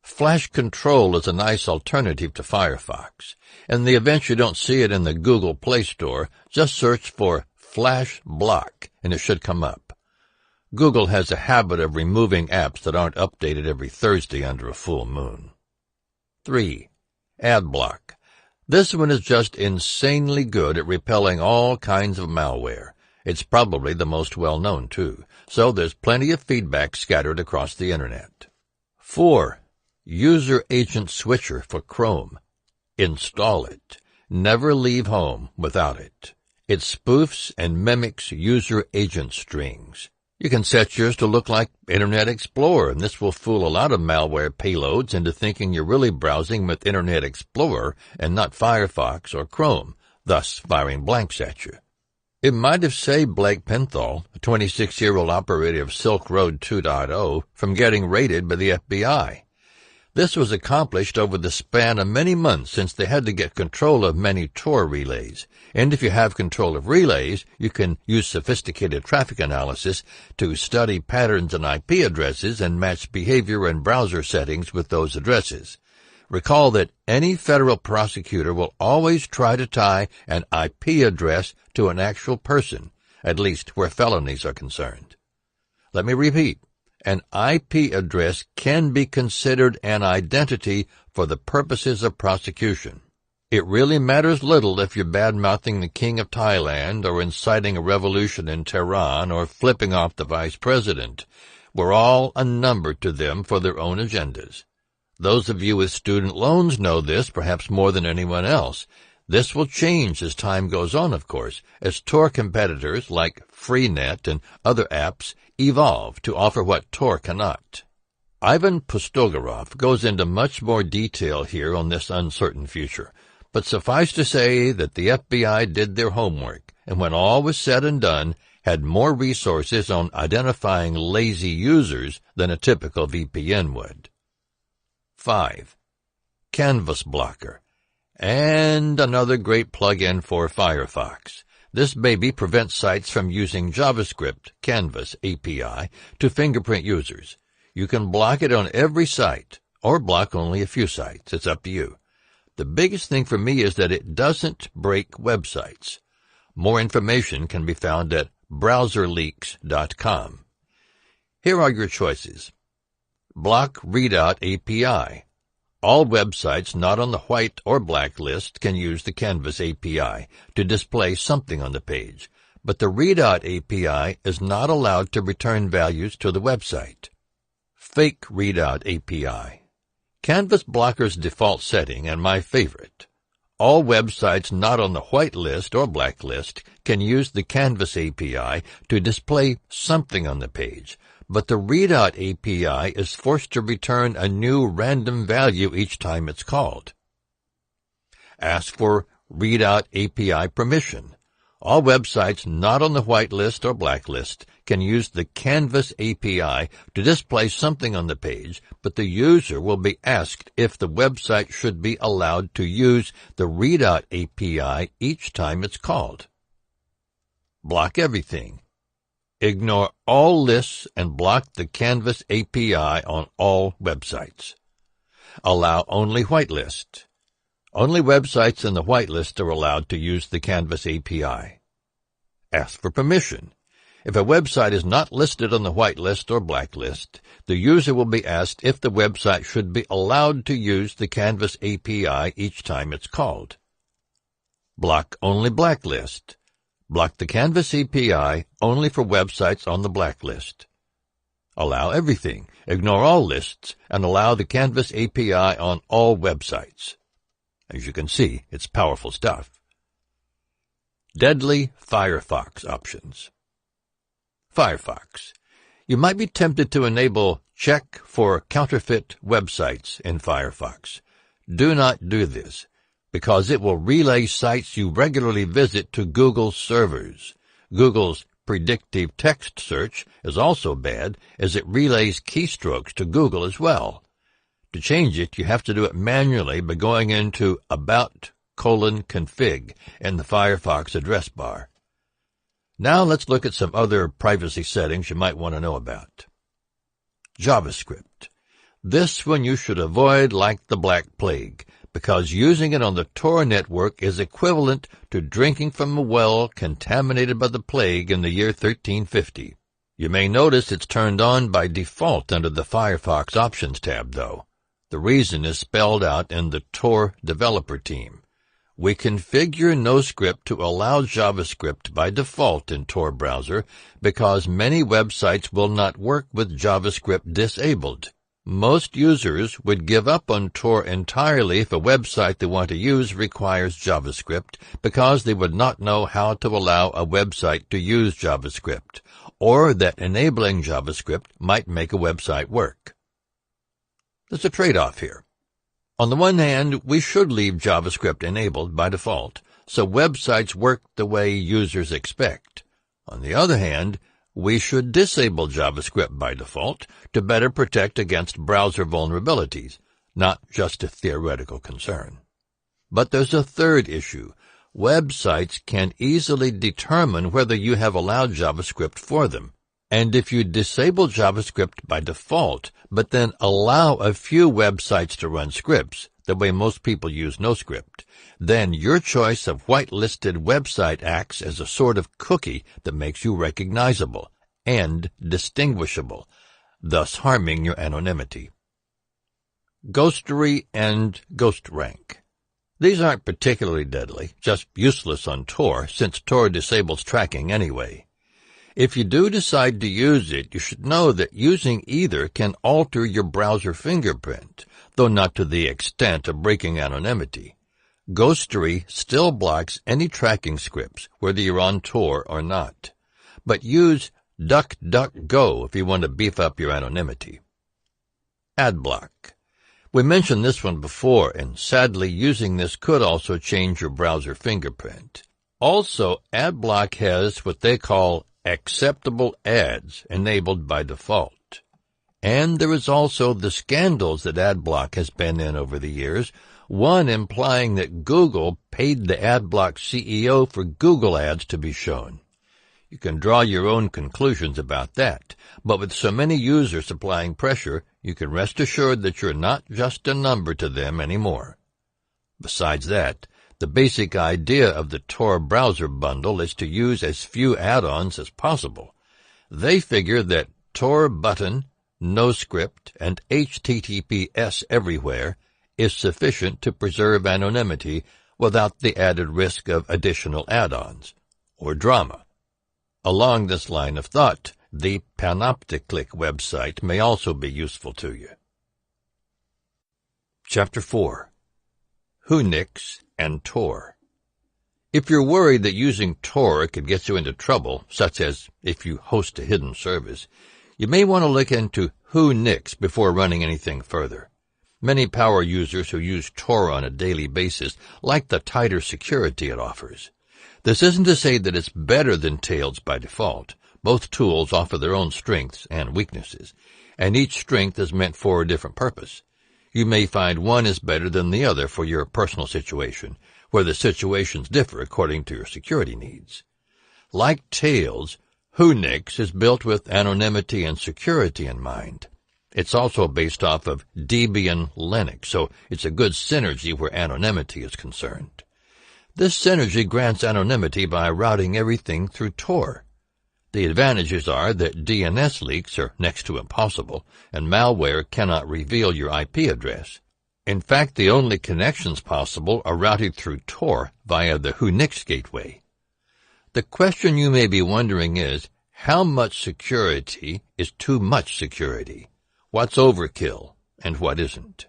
Flash Control is a nice alternative to Firefox. In the event you don't see it in the Google Play Store, just search for Flash Block and it should come up. Google has a habit of removing apps that aren't updated every Thursday under a full moon. 3. AdBlock. This one is just insanely good at repelling all kinds of malware. It's probably the most well-known, too, so there's plenty of feedback scattered across the Internet. 4. User Agent Switcher for Chrome. Install it. Never leave home without it. It spoofs and mimics user agent strings. You can set yours to look like Internet Explorer, and this will fool a lot of malware payloads into thinking you're really browsing with Internet Explorer and not Firefox or Chrome, thus firing blanks at you. It might have saved Blake Penthall, a 26-year-old operator of Silk Road 2.0, from getting raided by the FBI. This was accomplished over the span of many months since they had to get control of many Tor relays. And if you have control of relays, you can use sophisticated traffic analysis to study patterns in IP addresses and match behavior and browser settings with those addresses. Recall that any federal prosecutor will always try to tie an IP address to an actual person, at least where felonies are concerned. Let me repeat. An IP address can be considered an identity for the purposes of prosecution. It really matters little if you're bad-mouthing the King of Thailand or inciting a revolution in Tehran or flipping off the vice president. We're all a number to them for their own agendas. Those of you with student loans know this perhaps more than anyone else. This will change as time goes on, of course, as Tor competitors like Freenet and other apps evolve to offer what Tor cannot. Ivan Pustogorov goes into much more detail here on this uncertain future, but suffice to say that the FBI did their homework, and when all was said and done, had more resources on identifying lazy users than a typical VPN would. 5. Canvas Blocker. And another great plug-in for Firefox. This baby prevents sites from using JavaScript Canvas API to fingerprint users. You can block it on every site, or block only a few sites. It's up to you. The biggest thing for me is that it doesn't break websites. More information can be found at browserleaks.com. Here are your choices. Block Readout API. All websites not on the white or black list can use the Canvas API to display something on the page, but the Readout API is not allowed to return values to the website. Fake Readout API. Canvas Blocker's default setting and my favorite. All websites not on the white list or black list can use the Canvas API to display something on the page, but the Readout API is forced to return a new random value each time it's called. Ask for Readout API permission. All websites not on the whitelist or blacklist can use the Canvas API to display something on the page, but the user will be asked if the website should be allowed to use the Readout API each time it's called. Block everything. Ignore all lists and block the Canvas API on all websites. Allow only whitelist. Only websites in the whitelist are allowed to use the Canvas API. Ask for permission. If a website is not listed on the whitelist or blacklist, the user will be asked if the website should be allowed to use the Canvas API each time it's called. Block only blacklist. Block the Canvas API only for websites on the blacklist. Allow everything. Ignore all lists and allow the Canvas API on all websites. As you can see, it's powerful stuff. Deadly Firefox options. Firefox. You might be tempted to enable Check for Counterfeit Websites in Firefox. Do not do this, because it will relay sites you regularly visit to Google's servers. Google's predictive text search is also bad, as it relays keystrokes to Google as well. To change it, you have to do it manually by going into About:config in the Firefox address bar. Now let's look at some other privacy settings you might want to know about. JavaScript. This one you should avoid like the Black Plague, because using it on the Tor network is equivalent to drinking from a well contaminated by the plague in the year 1350. You may notice it's turned on by default under the Firefox Options tab, though. The reason is spelled out in the Tor developer team. We configure NoScript to allow JavaScript by default in Tor browser because many websites will not work with JavaScript disabled. Most users would give up on Tor entirely if a website they want to use requires JavaScript because they would not know how to allow a website to use JavaScript, or that enabling JavaScript might make a website work. There's a trade-off here. On the one hand, we should leave JavaScript enabled by default, so websites work the way users expect. On the other hand, we should disable JavaScript by default to better protect against browser vulnerabilities, not just a theoretical concern. But there's a third issue. Websites can easily determine whether you have allowed JavaScript for them. And if you disable JavaScript by default, but then allow a few websites to run scripts, the way most people use NoScript, then your choice of whitelisted website acts as a sort of cookie that makes you recognizable and distinguishable, thus harming your anonymity. Ghostery and GhostRank. These aren't particularly deadly, just useless on Tor, since Tor disables tracking anyway. If you do decide to use it, you should know that using either can alter your browser fingerprint, though not to the extent of breaking anonymity. Ghostery still blocks any tracking scripts, whether you're on Tor or not. But use DuckDuckGo if you want to beef up your anonymity. Adblock. We mentioned this one before, and sadly using this could also change your browser fingerprint. Also, Adblock has what they call acceptable ads enabled by default. And there is also the scandals that Adblock has been in over the years, one implying that Google paid the Adblock CEO for Google ads to be shown. You can draw your own conclusions about that, but with so many users applying pressure, you can rest assured that you're not just a number to them anymore. Besides that, the basic idea of the Tor browser bundle is to use as few add-ons as possible. They figure that Tor button, NoScript, and HTTPS everywhere is sufficient to preserve anonymity without the added risk of additional add-ons or drama. Along this line of thought, the Panopticlick website may also be useful to you. Chapter 4. Whonix and Tor. If you're worried that using Tor could get you into trouble, such as if you host a hidden service, you may want to look into Whonix before running anything further. Many power users who use Tor on a daily basis like the tighter security it offers. This isn't to say that it's better than Tails by default. Both tools offer their own strengths and weaknesses, and each strength is meant for a different purpose. You may find one is better than the other for your personal situation, where the situations differ according to your security needs. Like Tails, Whonix is built with anonymity and security in mind. It's also based off of Debian Linux, so it's a good synergy where anonymity is concerned. This synergy grants anonymity by routing everything through Tor. The advantages are that DNS leaks are next to impossible, and malware cannot reveal your IP address. In fact, the only connections possible are routed through Tor via the Whonix gateway. The question you may be wondering is, how much security is too much security? What's overkill and what isn't?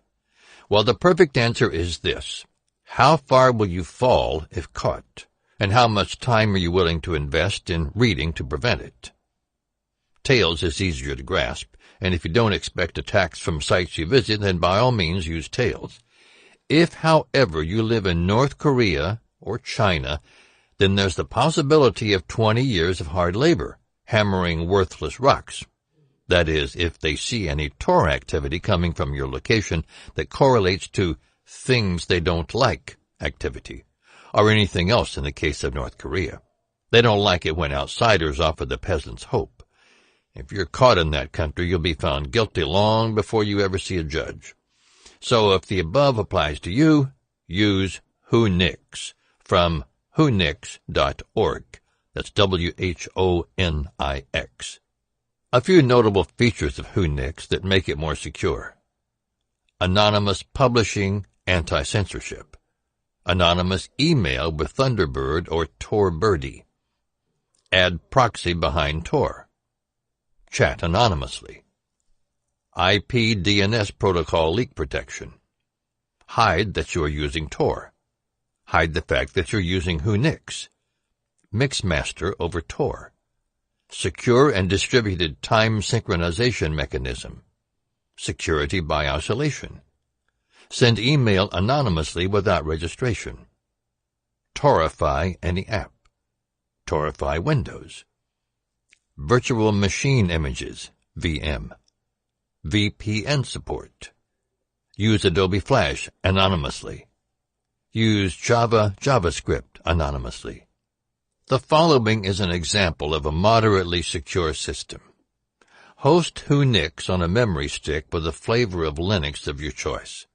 Well, the perfect answer is this. How far will you fall if caught? And how much time are you willing to invest in reading to prevent it? Tails is easier to grasp, and if you don't expect attacks from sites you visit, then by all means use Tails. If, however, you live in North Korea or China, then there's the possibility of 20 years of hard labor, hammering worthless rocks. That is, if they see any Tor activity coming from your location that correlates to things they don't like activity, or anything else in the case of North Korea. They don't like it when outsiders offer the peasants hope. If you're caught in that country, you'll be found guilty long before you ever see a judge. So if the above applies to you, use Whonix from whonix.org. That's WHONIX. A few notable features of Whonix that make it more secure. Anonymous publishing, anti-censorship. Anonymous email with Thunderbird or Tor Birdie. Add proxy behind Tor. Chat anonymously. IP DNS protocol leak protection. Hide that you are using Tor. Hide the fact that you're using Whonix. Mixmaster over Tor. Secure and distributed time synchronization mechanism. Security by isolation. Send email anonymously without registration. Torify any app. Torify Windows. Virtual Machine Images, VM. VPN support. Use Adobe Flash anonymously. Use JavaScript anonymously. The following is an example of a moderately secure system. Host Whonix on a memory stick with a flavor of Linux of your choice.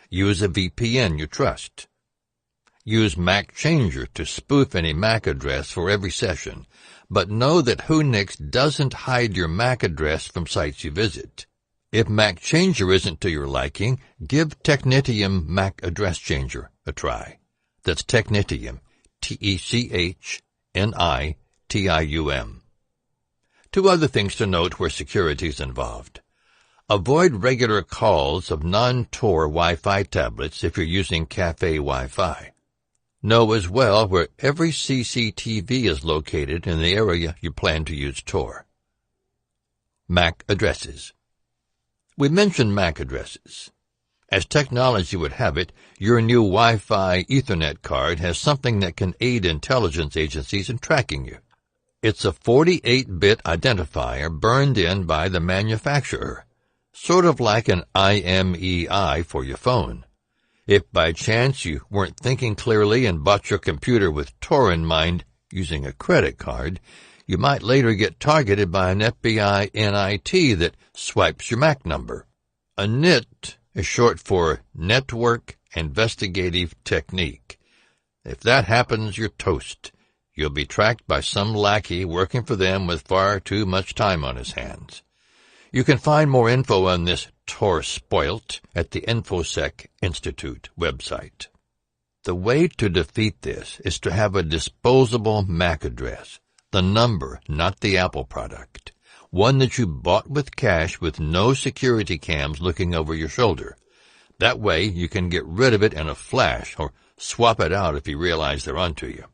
Use a VPN you trust. Use Mac Changer to spoof any Mac address for every session, but know that Whonix doesn't hide your Mac address from sites you visit. If Mac Changer isn't to your liking, give Technitium Mac Address Changer a try. That's Technitium, Technitium. Two other things to note where security is involved. Avoid regular calls of non-Tor Wi-Fi tablets if you're using cafe Wi-Fi. Know as well where every CCTV is located in the area you plan to use Tor. MAC addresses. We mentioned MAC addresses. As technology would have it, your new Wi-Fi Ethernet card has something that can aid intelligence agencies in tracking you. It's a 48-bit identifier burned in by the manufacturer, sort of like an IMEI for your phone. If by chance you weren't thinking clearly and bought your computer with Tor in mind using a credit card, you might later get targeted by an FBI NIT that swipes your MAC number. A NIT is short for Network Investigative Technique. If that happens, you're toast. You'll be tracked by some lackey working for them with far too much time on his hands. You can find more info on this Tor spoilt at the InfoSec Institute website. The way to defeat this is to have a disposable MAC address, the number, not the Apple product, one that you bought with cash with no security cams looking over your shoulder. That way you can get rid of it in a flash or swap it out if you realize they're onto you.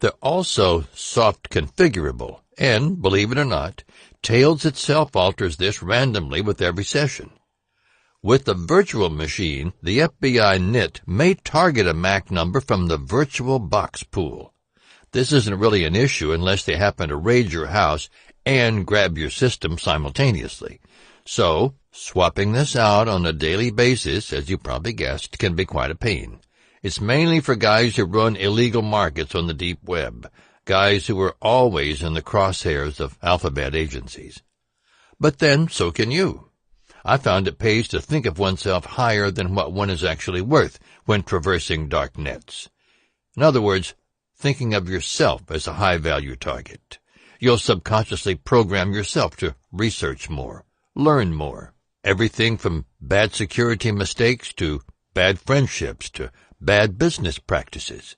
They're also soft configurable, and, believe it or not, Tails itself alters this randomly with every session. With the virtual machine, the FBI NIT may target a MAC number from the virtual box pool. This isn't really an issue unless they happen to raid your house and grab your system simultaneously. So, swapping this out on a daily basis, as you probably guessed, can be quite a pain. It's mainly for guys who run illegal markets on the deep web, guys who are always in the crosshairs of alphabet agencies. But then, so can you. I found it pays to think of oneself higher than what one is actually worth when traversing dark nets. In other words, thinking of yourself as a high-value target. You'll subconsciously program yourself to research more, learn more. Everything from bad security mistakes to bad friendships to bad business practices.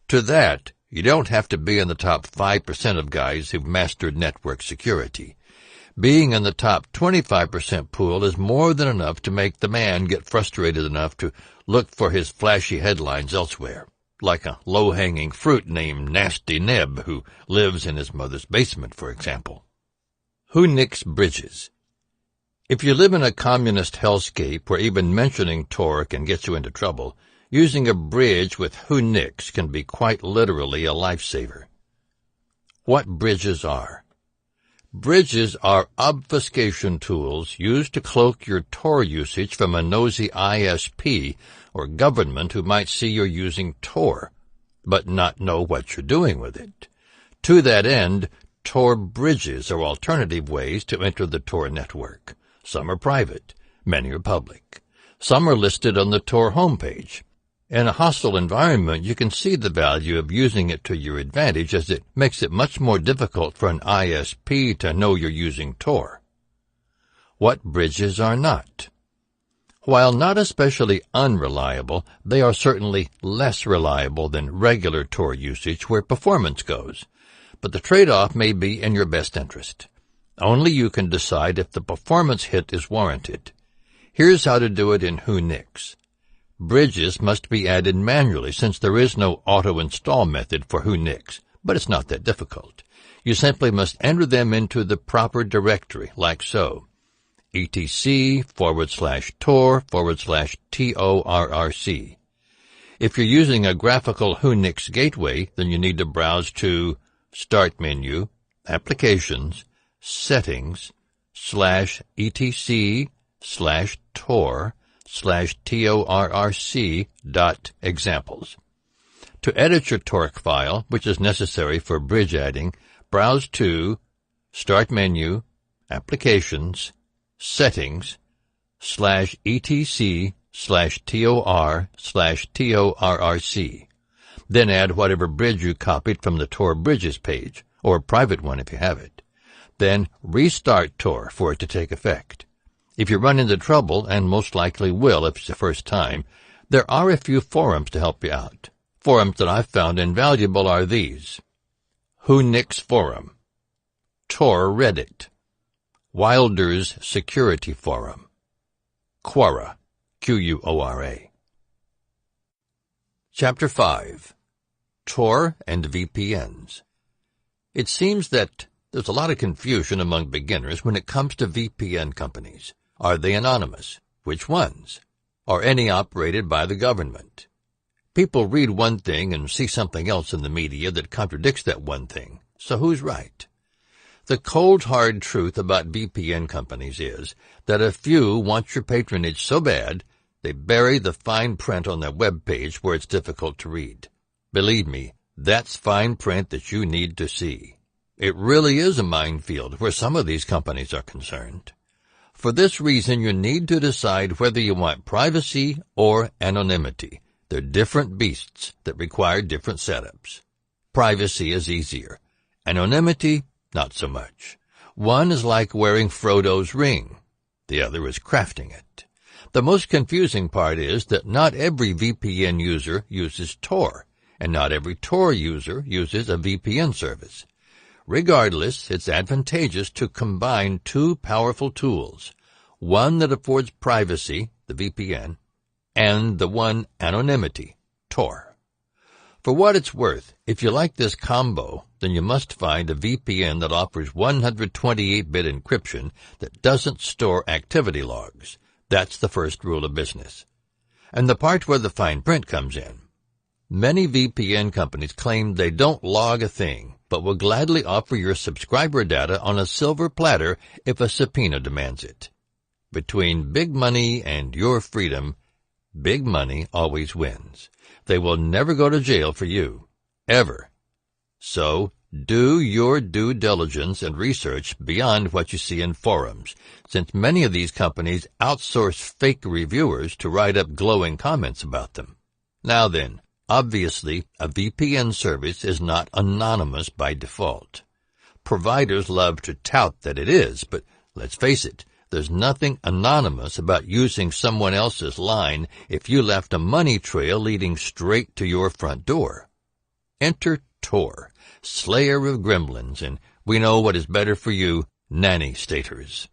To that, you don't have to be in the top 5% of guys who've mastered network security. Being in the top 25% pool is more than enough to make the man get frustrated enough to look for his flashy headlines elsewhere, like a low-hanging fruit named Nasty Neb who lives in his mother's basement, for example. Who nicks bridges? If you live in a communist hellscape where even mentioning Tor can get you into trouble, using a bridge with who nicks can be quite literally a lifesaver. What bridges are? Bridges are obfuscation tools used to cloak your Tor usage from a nosy ISP or government who might see you're using Tor, but not know what you're doing with it. To that end, Tor bridges are alternative ways to enter the Tor network. Some are private, many are public. Some are listed on the Tor homepage. In a hostile environment, you can see the value of using it to your advantage as it makes it much more difficult for an ISP to know you're using Tor. What bridges are not? While not especially unreliable, they are certainly less reliable than regular Tor usage where performance goes. But the trade-off may be in your best interest. Only you can decide if the performance hit is warranted. Here's how to do it in Whonicks. Bridges must be added manually since there is no auto-install method for Whonicks, but it's not that difficult. You simply must enter them into the proper directory, like so. etc/tor/torrc. If you're using a graphical Whonicks gateway, then you need to browse to Start Menu, Applications, Settings, /etc/tor/torc.examples. To edit your torque file, which is necessary for bridge adding, browse to Start Menu, Applications, Settings, /etc/tor/torc. Then add whatever bridge you copied from the Tor Bridges page, or a private one if you have it. Then restart Tor for it to take effect. If you run into trouble, and most likely will if it's the first time, there are a few forums to help you out. Forums that I've found invaluable are these: Whonicks Forum, Tor Reddit, Wilder's Security Forum, Quora, Quora. Chapter 5. Tor and VPNs. It seems that there's a lot of confusion among beginners when it comes to VPN companies. Are they anonymous? Which ones? Are any operated by the government? People read one thing and see something else in the media that contradicts that one thing. So who's right? The cold, hard truth about VPN companies is that a few want your patronage so bad they bury the fine print on their web page where it's difficult to read. Believe me, that's fine print that you need to see. It really is a minefield where some of these companies are concerned. For this reason, you need to decide whether you want privacy or anonymity. They're different beasts that require different setups. Privacy is easier. Anonymity, not so much. One is like wearing Frodo's ring. The other is crafting it. The most confusing part is that not every VPN user uses Tor, and not every Tor user uses a VPN service. Regardless, it's advantageous to combine two powerful tools, one that affords privacy, the VPN, and the one anonymity, Tor. For what it's worth, if you like this combo, then you must find a VPN that offers 128-bit encryption that doesn't store activity logs. That's the first rule of business. And the part where the fine print comes in. Many VPN companies claim they don't log a thing, but will gladly offer your subscriber data on a silver platter if a subpoena demands it. Between big money and your freedom, big money always wins. They will never go to jail for you. Ever. So, do your due diligence and research beyond what you see in forums, since many of these companies outsource fake reviewers to write up glowing comments about them. Now then, obviously, a VPN service is not anonymous by default. Providers love to tout that it is, but let's face it, there's nothing anonymous about using someone else's line if you left a money trail leading straight to your front door. Enter Tor, slayer of gremlins, and we know what is better for you, nanny staters.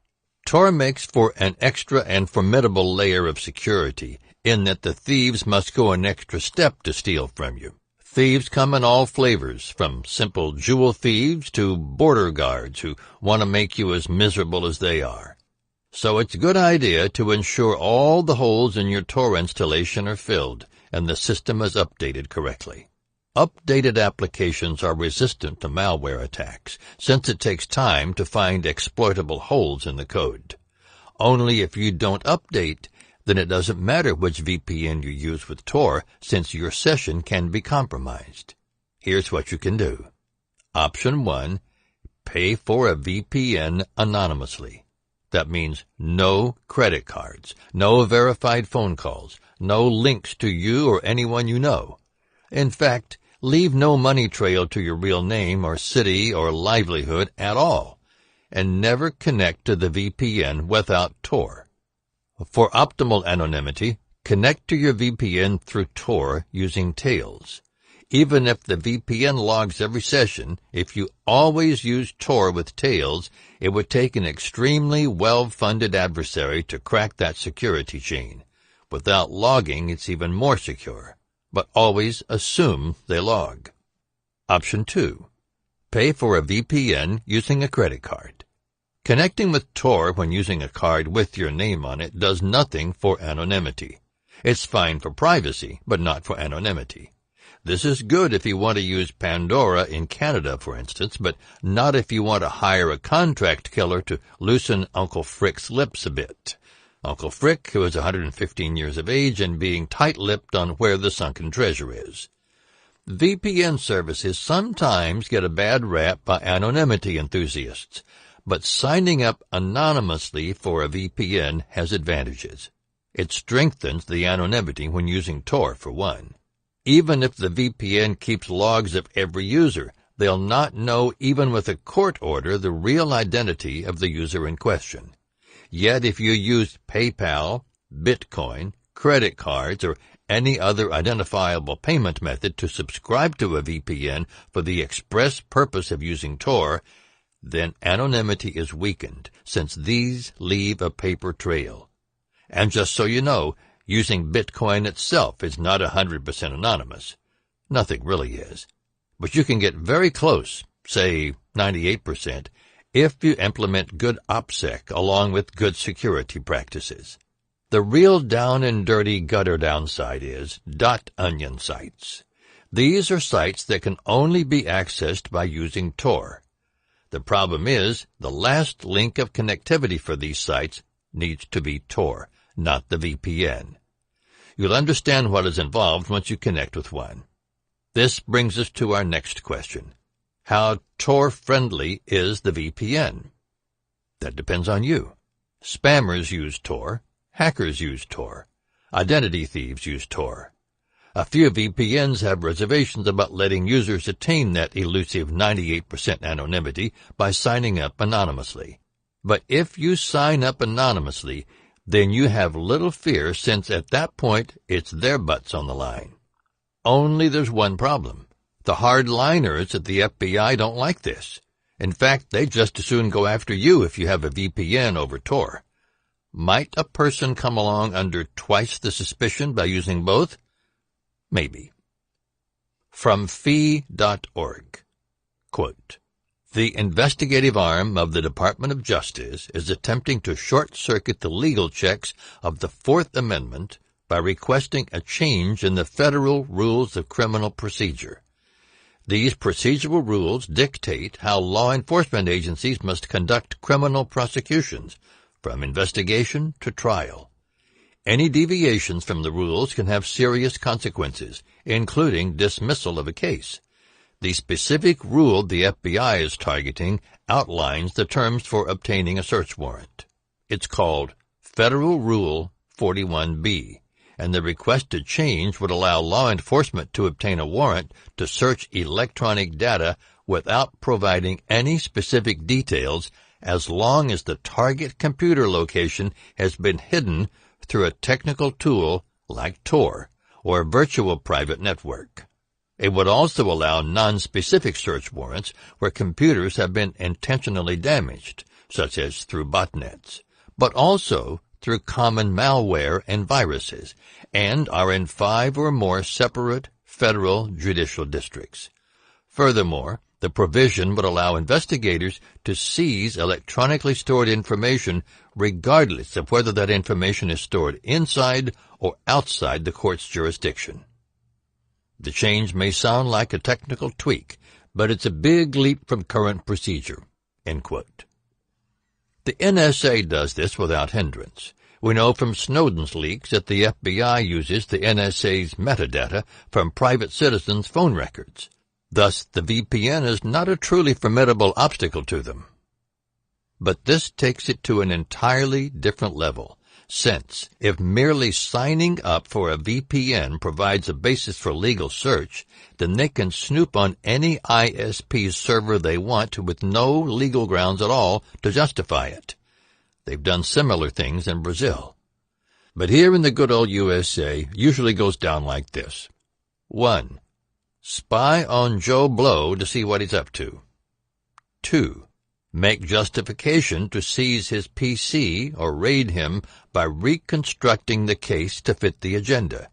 Tor makes for an extra and formidable layer of security, in that the thieves must go an extra step to steal from you. Thieves come in all flavors, from simple jewel thieves to border guards who want to make you as miserable as they are. So it's a good idea to ensure all the holes in your Tor installation are filled and the system is updated correctly. Updated applications are resistant to malware attacks, since it takes time to find exploitable holes in the code. Only if you don't update, then it doesn't matter which VPN you use with Tor, since your session can be compromised. Here's what you can do. Option 1, pay for a VPN anonymously. That means no credit cards, no verified phone calls, no links to you or anyone you know. In fact, leave no money trail to your real name or city or livelihood at all, and never connect to the VPN without Tor. For optimal anonymity, connect to your VPN through Tor using Tails. Even if the VPN logs every session, if you always use Tor with Tails, it would take an extremely well-funded adversary to crack that security chain. Without logging, it's even more secure. But always assume they log. Option 2. Pay for a VPN using a credit card. Connecting with Tor when using a card with your name on it does nothing for anonymity. It's fine for privacy, but not for anonymity. This is good if you want to use Pandora in Canada, for instance, but not if you want to hire a contract killer to loosen Uncle Frick's lips a bit. Uncle Frick, who is 115 years of age and being tight-lipped on where the sunken treasure is. VPN services sometimes get a bad rap by anonymity enthusiasts, but signing up anonymously for a VPN has advantages. It strengthens the anonymity when using Tor, for one. Even if the VPN keeps logs of every user, they'll not know, even with a court order, the real identity of the user in question. Yet if you use PayPal, Bitcoin, credit cards, or any other identifiable payment method to subscribe to a VPN for the express purpose of using Tor, then anonymity is weakened, since these leave a paper trail. And just so you know, using Bitcoin itself is not 100% anonymous. Nothing really is. But you can get very close, say 98%, if you implement good OPSEC along with good security practices. The real down and dirty gutter downside is .onion sites. These are sites that can only be accessed by using Tor. The problem is the last link of connectivity for these sites needs to be Tor, not the VPN. You'll understand what is involved once you connect with one. This brings us to our next question. How Tor-friendly is the VPN? That depends on you. Spammers use Tor. Hackers use Tor. Identity thieves use Tor. A few VPNs have reservations about letting users attain that elusive 98% anonymity by signing up anonymously. But if you sign up anonymously, then you have little fear, since at that point it's their butts on the line. Only there's one problem. The hardliners at the FBI don't like this. In fact, they'd just as soon go after you if you have a VPN over Tor. Might a person come along under twice the suspicion by using both? Maybe. From fee.org. Quote, The investigative arm of the Department of Justice is attempting to short-circuit the legal checks of the Fourth Amendment by requesting a change in the federal rules of criminal procedure. These procedural rules dictate how law enforcement agencies must conduct criminal prosecutions, from investigation to trial. Any deviations from the rules can have serious consequences, including dismissal of a case. The specific rule the FBI is targeting outlines the terms for obtaining a search warrant. It's called Federal Rule 41B, and the requested change would allow law enforcement to obtain a warrant to search electronic data without providing any specific details as long as the target computer location has been hidden through a technical tool like Tor or virtual private network. It would also allow non-specific search warrants where computers have been intentionally damaged, such as through botnets, but also through common malware and viruses, and are in 5 or more separate federal judicial districts. Furthermore, the provision would allow investigators to seize electronically stored information regardless of whether that information is stored inside or outside the court's jurisdiction. The change may sound like a technical tweak, but it's a big leap from current procedure." End quote. The NSA does this without hindrance. We know from Snowden's leaks that the FBI uses the NSA's metadata from private citizens' phone records. Thus, the VPN is not a truly formidable obstacle to them. But this takes it to an entirely different level, since if merely signing up for a VPN provides a basis for legal search, then they can snoop on any ISP server they want with no legal grounds at all to justify it. They've done similar things in Brazil. But here in the good old USA usually goes down like this. 1. Spy on Joe Blow to see what he's up to. 2. Make justification to seize his PC or raid him by reconstructing the case to fit the agenda.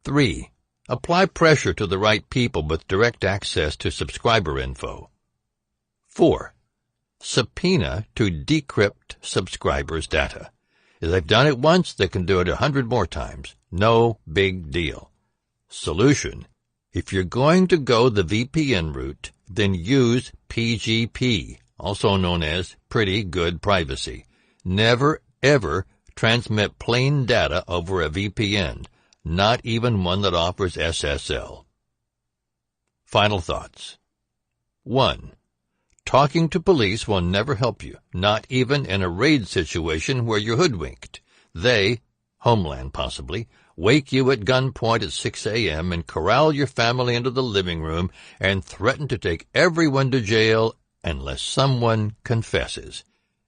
3. Apply pressure to the right people with direct access to subscriber info. 4. Subpoena to decrypt subscribers' data. If they've done it once, they can do it 100 more times. No big deal. Solution: if you're going to go the VPN route, then use PGP, also known as Pretty Good Privacy. Never, ever transmit plain data over a VPN, not even one that offers SSL. Final thoughts. 1. Talking to police will never help you, not even in a raid situation where you're hoodwinked. They, Homeland possibly, wake you at gunpoint at 6 a.m. and corral your family into the living room and threaten to take everyone to jail unless someone confesses.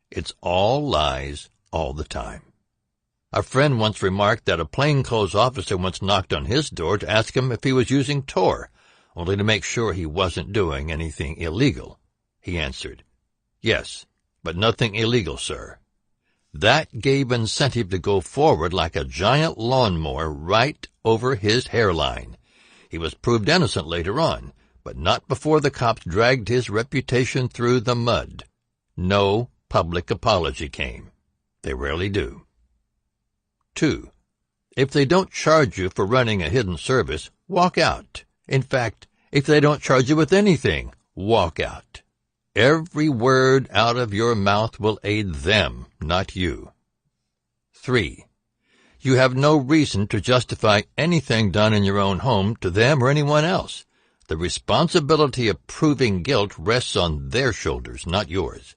It's all lies all the time. A friend once remarked that a plainclothes officer once knocked on his door to ask him if he was using Tor, only to make sure he wasn't doing anything illegal. He answered, "Yes, but nothing illegal, sir." That gave incentive to go forward like a giant lawnmower right over his hairline. He was proved innocent later on, but not before the cops dragged his reputation through the mud. No public apology came. They rarely do. 2. If they don't charge you for running a hidden service, walk out. In fact, if they don't charge you with anything, walk out. Every word out of your mouth will aid them, not you. 3. You have no reason to justify anything done in your own home to them or anyone else. The responsibility of proving guilt rests on their shoulders, not yours.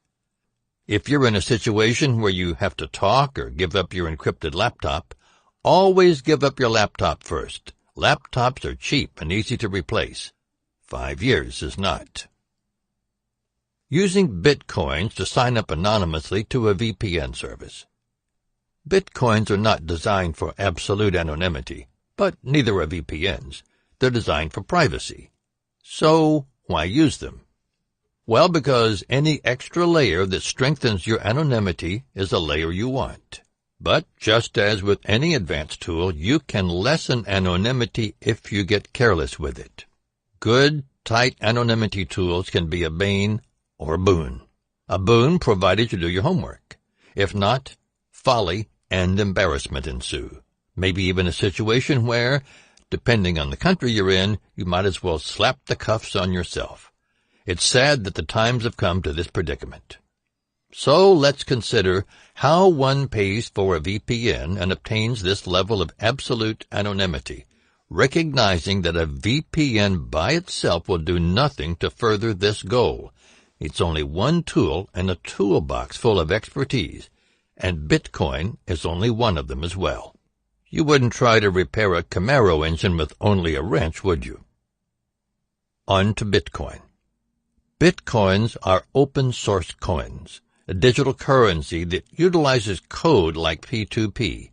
If you're in a situation where you have to talk or give up your encrypted laptop, always give up your laptop first. Laptops are cheap and easy to replace. 5 years is not. Using Bitcoins to sign up anonymously to a VPN service. Bitcoins are not designed for absolute anonymity, but neither are VPNs. They're designed for privacy. So, why use them? Well, because any extra layer that strengthens your anonymity is a layer you want. But just as with any advanced tool, you can lessen anonymity if you get careless with it. Good, tight anonymity tools can be a bane or a boon. A boon provided you do your homework. If not, folly and embarrassment ensue. Maybe even a situation where, depending on the country you're in, you might as well slap the cuffs on yourself. It's sad that the times have come to this predicament. So let's consider how one pays for a VPN and obtains this level of absolute anonymity, recognizing that a VPN by itself will do nothing to further this goal. It's only one tool in a toolbox full of expertise, and Bitcoin is only one of them as well. You wouldn't try to repair a Camaro engine with only a wrench, would you? On to Bitcoin. Bitcoins are open-source coins, a digital currency that utilizes code like P2P.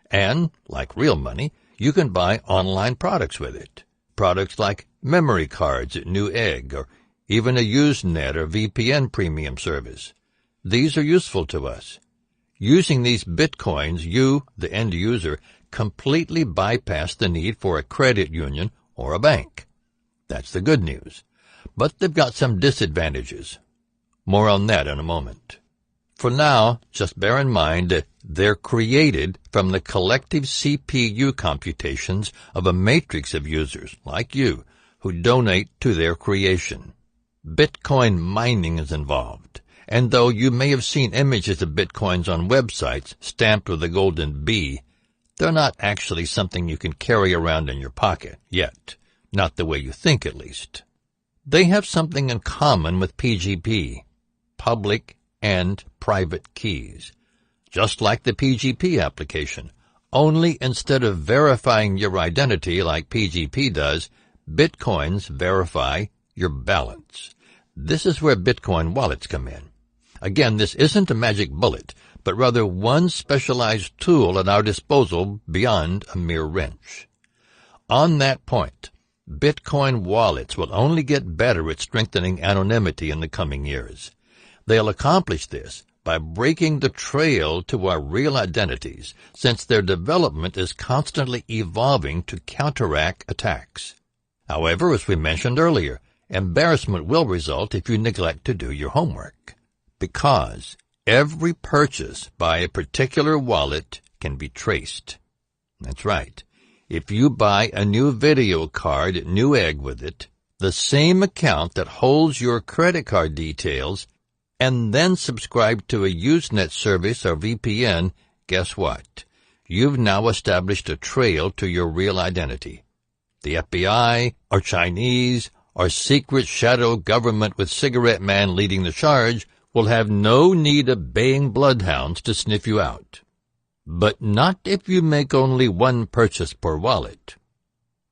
And, like real money, you can buy online products with it. Products like memory cards at Newegg, or even a Usenet or VPN premium service. These are useful to us. Using these Bitcoins, you, the end user, completely bypass the need for a credit union or a bank. That's the good news. But they've got some disadvantages. More on that in a moment. For now, just bear in mind that they're created from the collective CPU computations of a matrix of users, like you, who donate to their creation. Bitcoin mining is involved, and though you may have seen images of Bitcoins on websites stamped with a golden B, they're not actually something you can carry around in your pocket, yet. Not the way you think, at least. They have something in common with PGP, public and private keys. Just like the PGP application, only instead of verifying your identity like PGP does, Bitcoins verify your balance. This is where Bitcoin wallets come in. Again, this isn't a magic bullet, but rather one specialized tool at our disposal beyond a mere wrench. On that point, Bitcoin wallets will only get better at strengthening anonymity in the coming years. They'll accomplish this by breaking the trail to our real identities, since their development is constantly evolving to counteract attacks. However, as we mentioned earlier, embarrassment will result if you neglect to do your homework, because every purchase by a particular wallet can be traced. That's right. If you buy a new video card at Newegg with it, the same account that holds your credit card details, and then subscribe to a Usenet service or VPN, guess what? You've now established a trail to your real identity. The FBI, or Chinese, or secret shadow government with Cigarette Man leading the charge will have no need of baying bloodhounds to sniff you out. But not if you make only one purchase per wallet.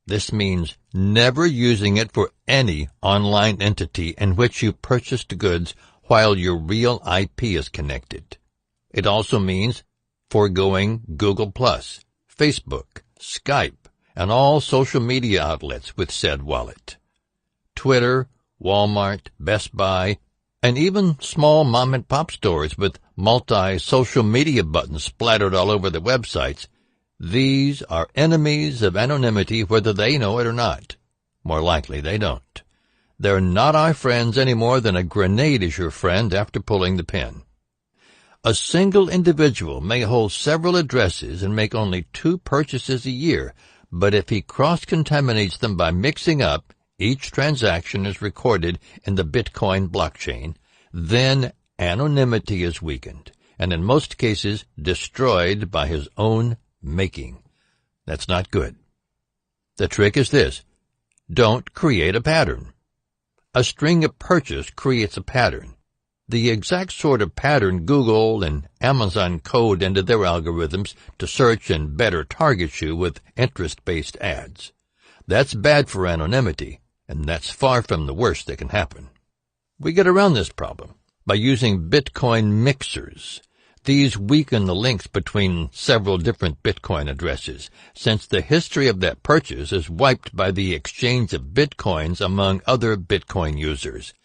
This means never using it for any online entity in which you purchased goods while your real IP is connected. It also means foregoing Google+, Facebook, Skype, and all social media outlets with said wallet. Twitter, Walmart, Best Buy, and even small mom-and-pop stores with multi-social media buttons splattered all over the websites. These are enemies of anonymity whether they know it or not. More likely they don't. They're not our friends any more than a grenade is your friend after pulling the pin. A single individual may hold several addresses and make only 2 purchases a year, but if he cross-contaminates them by mixing up, each transaction is recorded in the Bitcoin blockchain, then anonymity is weakened, and in most cases destroyed by his own making. That's not good. The trick is this: don't create a pattern. A string of purchase creates a pattern. The exact sort of pattern Google and Amazon code into their algorithms to search and better target you with interest-based ads. That's bad for anonymity, and that's far from the worst that can happen. We get around this problem by using Bitcoin mixers. These weaken the links between several different Bitcoin addresses, since the history of that purchase is wiped by the exchange of Bitcoins among other Bitcoin users.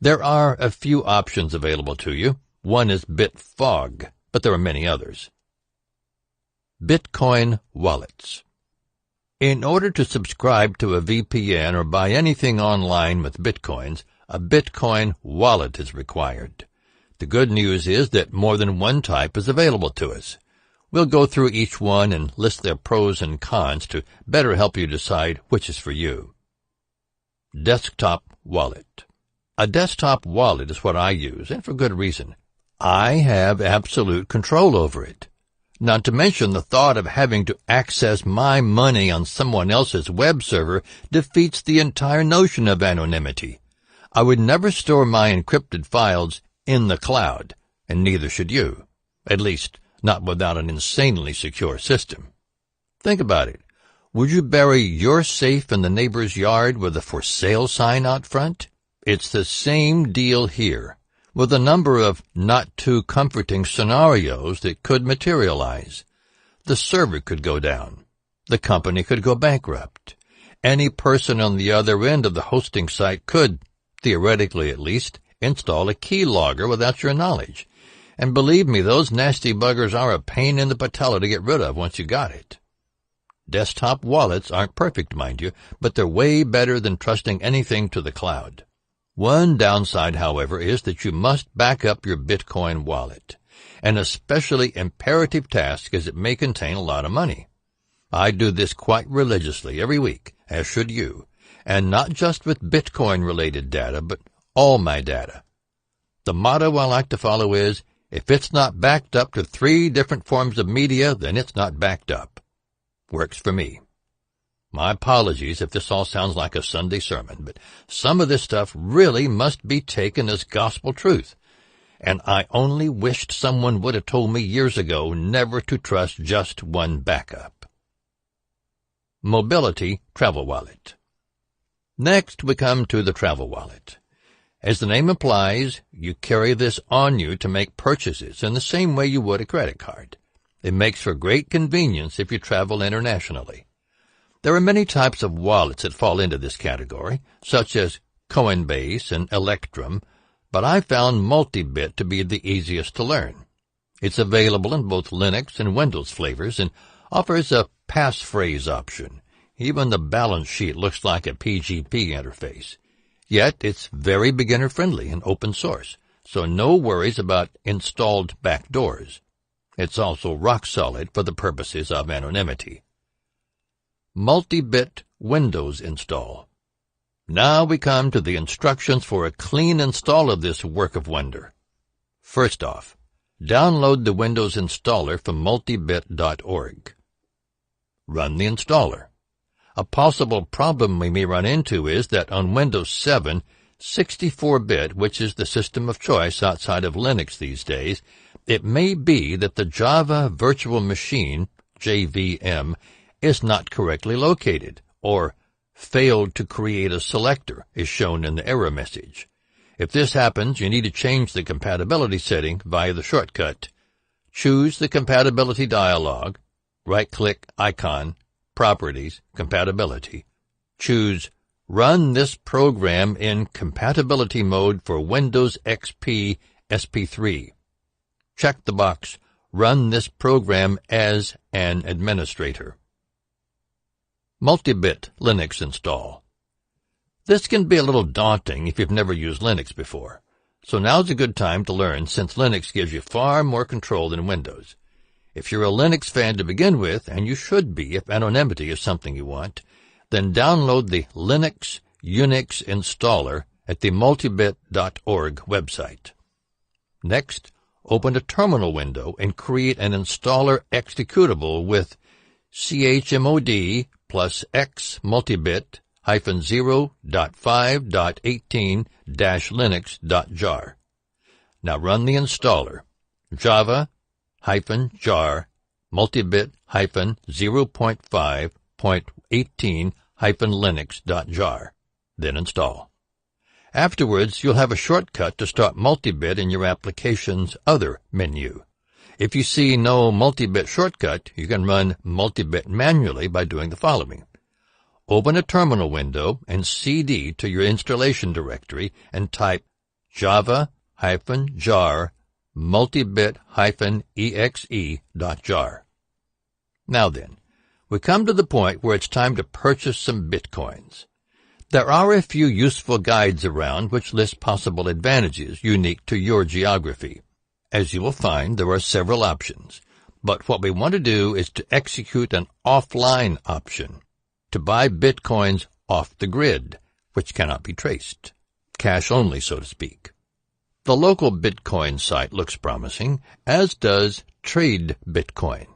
There are a few options available to you. One is Bitfog, but there are many others. Bitcoin wallets. In order to subscribe to a VPN or buy anything online with Bitcoins, a Bitcoin wallet is required. The good news is that more than one type is available to us. We'll go through each one and list their pros and cons to better help you decide which is for you. Desktop wallet. A desktop wallet is what I use, and for good reason. I have absolute control over it. Not to mention the thought of having to access my money on someone else's web server defeats the entire notion of anonymity. I would never store my encrypted files in the cloud, and neither should you. At least, not without an insanely secure system. Think about it. Would you bury your safe in the neighbor's yard with a for sale sign out front? It's the same deal here, with a number of not too comforting scenarios that could materialize. The server could go down. The company could go bankrupt. Any person on the other end of the hosting site could, theoretically at least, install a keylogger without your knowledge. And believe me, those nasty buggers are a pain in the patella to get rid of once you got it. Desktop wallets aren't perfect, mind you, but they're way better than trusting anything to the cloud. One downside, however, is that you must back up your Bitcoin wallet, an especially imperative task as it may contain a lot of money. I do this quite religiously every week, as should you, and not just with Bitcoin-related data, but all my data. The motto I like to follow is, if it's not backed up to 3 different forms of media, then it's not backed up. Works for me. My apologies if this all sounds like a Sunday sermon, but some of this stuff really must be taken as gospel truth. And I only wished someone would have told me years ago never to trust just one backup. Mobility travel wallet. Next, we come to the travel wallet. As the name implies, you carry this on you to make purchases in the same way you would a credit card. It makes for great convenience if you travel internationally. There are many types of wallets that fall into this category, such as Coinbase and Electrum, but I found Multibit to be the easiest to learn. It's available in both Linux and Windows flavors and offers a passphrase option. Even the balance sheet looks like a PGP interface. Yet it's very beginner-friendly and open source, so no worries about installed backdoors. It's also rock-solid for the purposes of anonymity. Multibit Windows install. Now we come to the instructions for a clean install of this work of wonder. First off, download the Windows installer from multibit.org. Run the installer. A possible problem we may run into is that on Windows 7, 64-bit, which is the system of choice outside of Linux these days, it may be that the Java Virtual Machine, JVM, is not correctly located, or failed to create a selector, is shown in the error message. If this happens, you need to change the compatibility setting via the shortcut. Choose the compatibility dialog, right-click icon, Properties, Compatibility. Choose Run this program in compatibility mode for Windows XP SP3. Check the box Run this program as an administrator. Multibit Linux install. This can be a little daunting if you've never used Linux before, so now's a good time to learn since Linux gives you far more control than Windows. If you're a Linux fan to begin with, and you should be if anonymity is something you want, then download the Linux Unix installer at the multibit.org website. Next, open a terminal window and create an installer executable with chmod plus x multibit -0.5.18-linux.jar. Now run the installer. Java -jar multibit -0.5.18-linux.jar. Then install. Afterwards, you'll have a shortcut to start Multibit in your application's other menu. If you see no Multibit shortcut, you can run Multibit manually by doing the following. Open a terminal window and cd to your installation directory and type java-jar multibit-exe.jar. Now then, we come to the point where it's time to purchase some bitcoins. There are a few useful guides around which list possible advantages unique to your geography. As you will find, there are several options, but what we want to do is to execute an offline option, to buy bitcoins off the grid, which cannot be traced. Cash only, so to speak. The local Bitcoin site looks promising, as does Trade Bitcoin.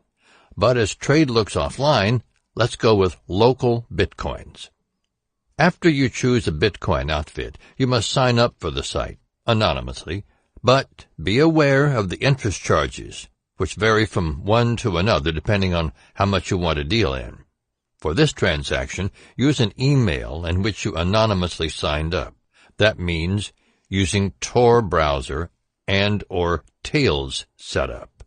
But as trade looks offline, let's go with local Bitcoins. After you choose a Bitcoin outfit, you must sign up for the site anonymously, but be aware of the interest charges, which vary from one to another depending on how much you want to deal in. For this transaction, use an email in which you anonymously signed up. That means using Tor browser and or Tails setup.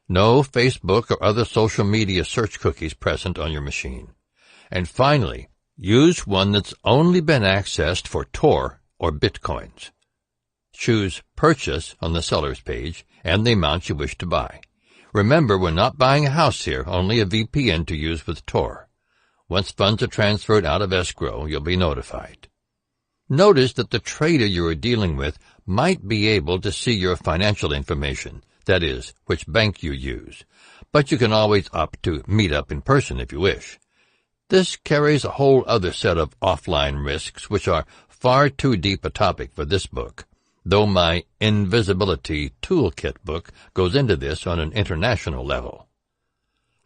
No Facebook or other social media search cookies present on your machine. And finally, use one that's only been accessed for Tor or Bitcoins. Choose Purchase on the seller's page and the amount you wish to buy. Remember, we're not buying a house here, only a VPN to use with Tor. Once funds are transferred out of escrow, you'll be notified. Notice that the trader you are dealing with might be able to see your financial information, that is, which bank you use, but you can always opt to meet up in person if you wish. This carries a whole other set of offline risks which are far too deep a topic for this book, though my Invisibility Toolkit book goes into this on an international level.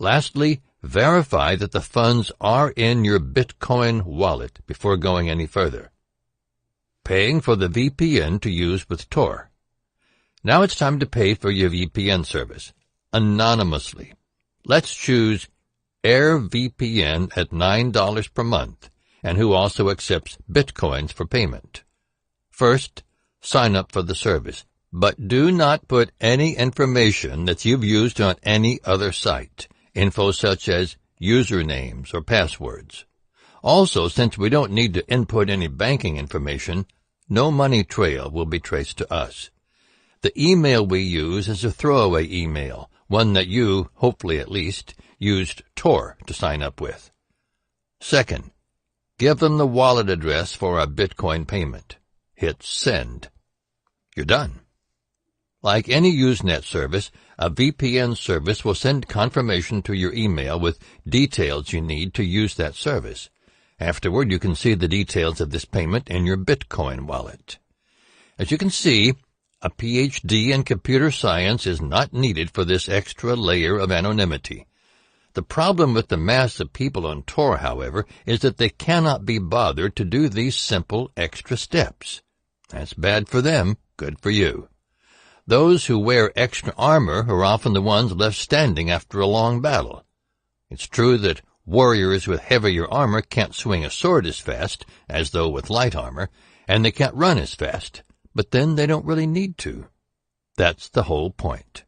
Lastly, verify that the funds are in your Bitcoin wallet before going any further. Paying for the VPN to use with Tor. Now it's time to pay for your VPN service, anonymously. Let's choose AirVPN at $9 per month, and who also accepts Bitcoins for payment. First, sign up for the service, but do not put any information that you've used on any other site, info such as usernames or passwords. Also, since we don't need to input any banking information, no money trail will be traced to us. The email we use is a throwaway email, one that you, hopefully at least, used Tor to sign up with. Second, give them the wallet address for a Bitcoin payment. Hit Send. You're done. Like any Usenet service, a VPN service will send confirmation to your email with details you need to use that service. Afterward, you can see the details of this payment in your Bitcoin wallet. As you can see, a PhD in computer science is not needed for this extra layer of anonymity. The problem with the mass of people on Tor, however, is that they cannot be bothered to do these simple extra steps. That's bad for them, good for you. Those who wear extra armor are often the ones left standing after a long battle. It's true that warriors with heavier armor can't swing a sword as fast as though with light armor, and they can't run as fast, but then they don't really need to. That's the whole point.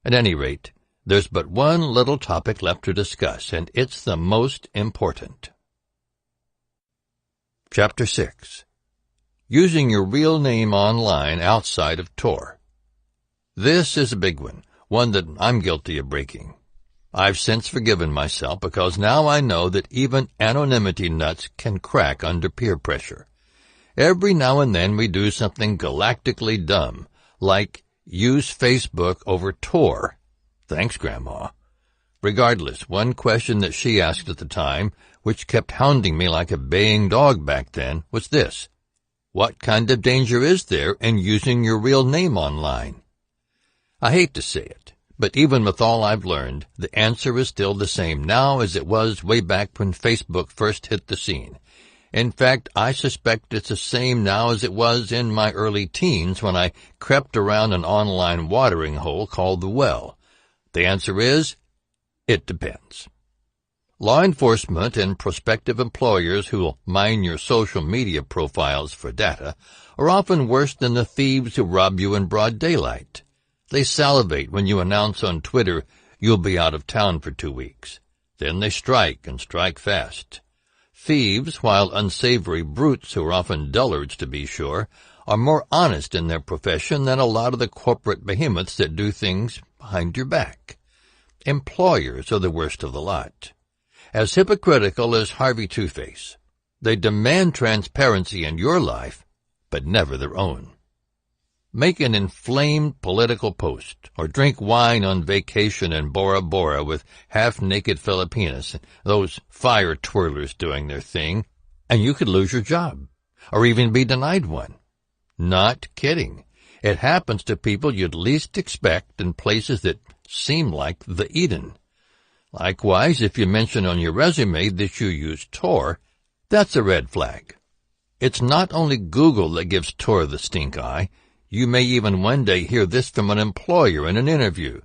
At any rate, there's but one little topic left to discuss, and it's the most important. Chapter 6. Using your real name online outside of Tor. This is a big one that I'm guilty of breaking. I've since forgiven myself because now I know that even anonymity nuts can crack under peer pressure. Every now and then we do something galactically dumb, like use Facebook over Tor. Thanks, Grandma. Regardless, one question that she asked at the time, which kept hounding me like a baying dog back then, was this: what kind of danger is there in using your real name online? I hate to say it, but even with all I've learned, the answer is still the same now as it was way back when Facebook first hit the scene. In fact, I suspect it's the same now as it was in my early teens when I crept around an online watering hole called the well. The answer is, it depends. Law enforcement and prospective employers who will mine your social media profiles for data are often worse than the thieves who rob you in broad daylight. They salivate when you announce on Twitter you'll be out of town for 2 weeks. Then they strike, and strike fast. Thieves, while unsavory brutes who are often dullards to be sure, are more honest in their profession than a lot of the corporate behemoths that do things behind your back. Employers are the worst of the lot. As hypocritical as Harvey Two-Face. They demand transparency in your life, but never their own. Make an inflamed political post, or drink wine on vacation in Bora Bora with half-naked Filipinas, those fire twirlers doing their thing, and you could lose your job, or even be denied one. Not kidding. It happens to people you'd least expect in places that seem like the Eden. Likewise, if you mention on your resume that you use Tor, that's a red flag. It's not only Google that gives Tor the stink eye. You may even one day hear this from an employer in an interview.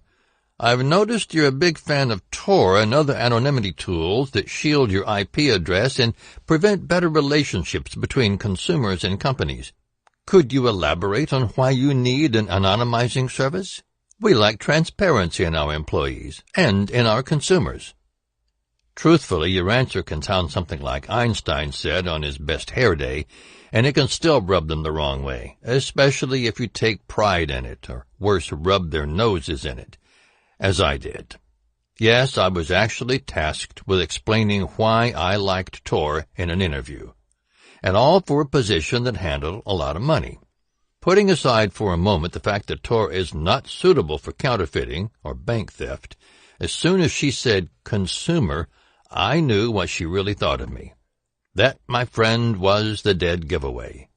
I've noticed you're a big fan of Tor and other anonymity tools that shield your IP address and prevent better relationships between consumers and companies. Could you elaborate on why you need an anonymizing service? We like transparency in our employees and in our consumers. Truthfully, your answer can sound something like Einstein said on his best hair day, and it can still rub them the wrong way, especially if you take pride in it, or worse, rub their noses in it, as I did. Yes, I was actually tasked with explaining why I liked Tor in an interview, and all for a position that handled a lot of money. Putting aside for a moment the fact that Tor is not suitable for counterfeiting or bank theft, as soon as she said consumer, I knew what she really thought of me. That, my friend, was the dead giveaway.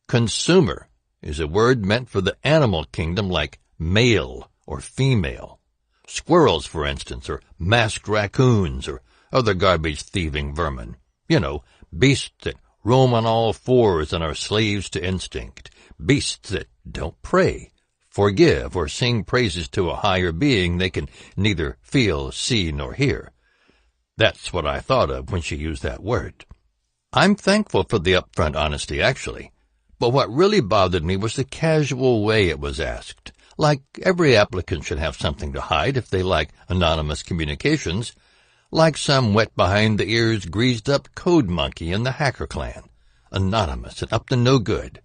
Consumer is a word meant for the animal kingdom like male or female. Squirrels, for instance, or masked raccoons, or other garbage-thieving vermin. You know, beasts that roam on all fours and are slaves to instinct. Beasts that don't pray, forgive, or sing praises to a higher being they can neither feel, see, nor hear. That's what I thought of when she used that word. I'm thankful for the upfront honesty, actually. But what really bothered me was the casual way it was asked. Like every applicant should have something to hide if they like anonymous communications. Like some wet-behind-the-ears, greased-up code monkey in the hacker clan. Anonymous and up to no good.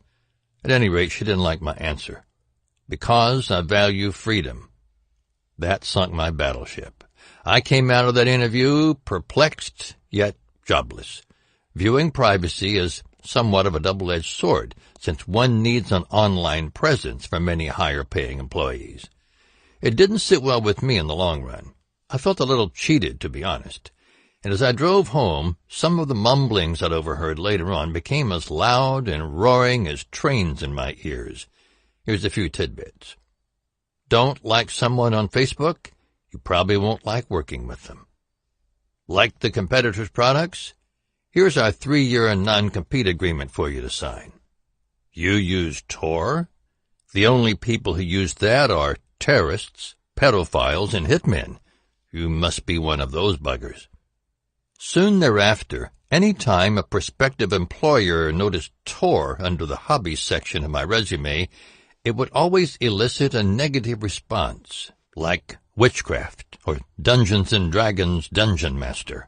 At any rate, she didn't like my answer. Because I value freedom. That sunk my battleship. I came out of that interview perplexed, yet jobless, viewing privacy as somewhat of a double-edged sword, since one needs an online presence for many higher-paying employees. It didn't sit well with me in the long run. I felt a little cheated, to be honest. And as I drove home, some of the mumblings I'd overheard later on became as loud and roaring as trains in my ears. Here's a few tidbits. Don't like someone on Facebook? You probably won't like working with them. Like the competitor's products? Here's our 3-year non-compete agreement for you to sign. You use Tor? The only people who use that are terrorists, pedophiles, and hitmen. You must be one of those buggers. Soon thereafter, any time a prospective employer noticed Tor under the hobbies section of my resume, it would always elicit a negative response, like witchcraft or Dungeons and Dragons Dungeon Master.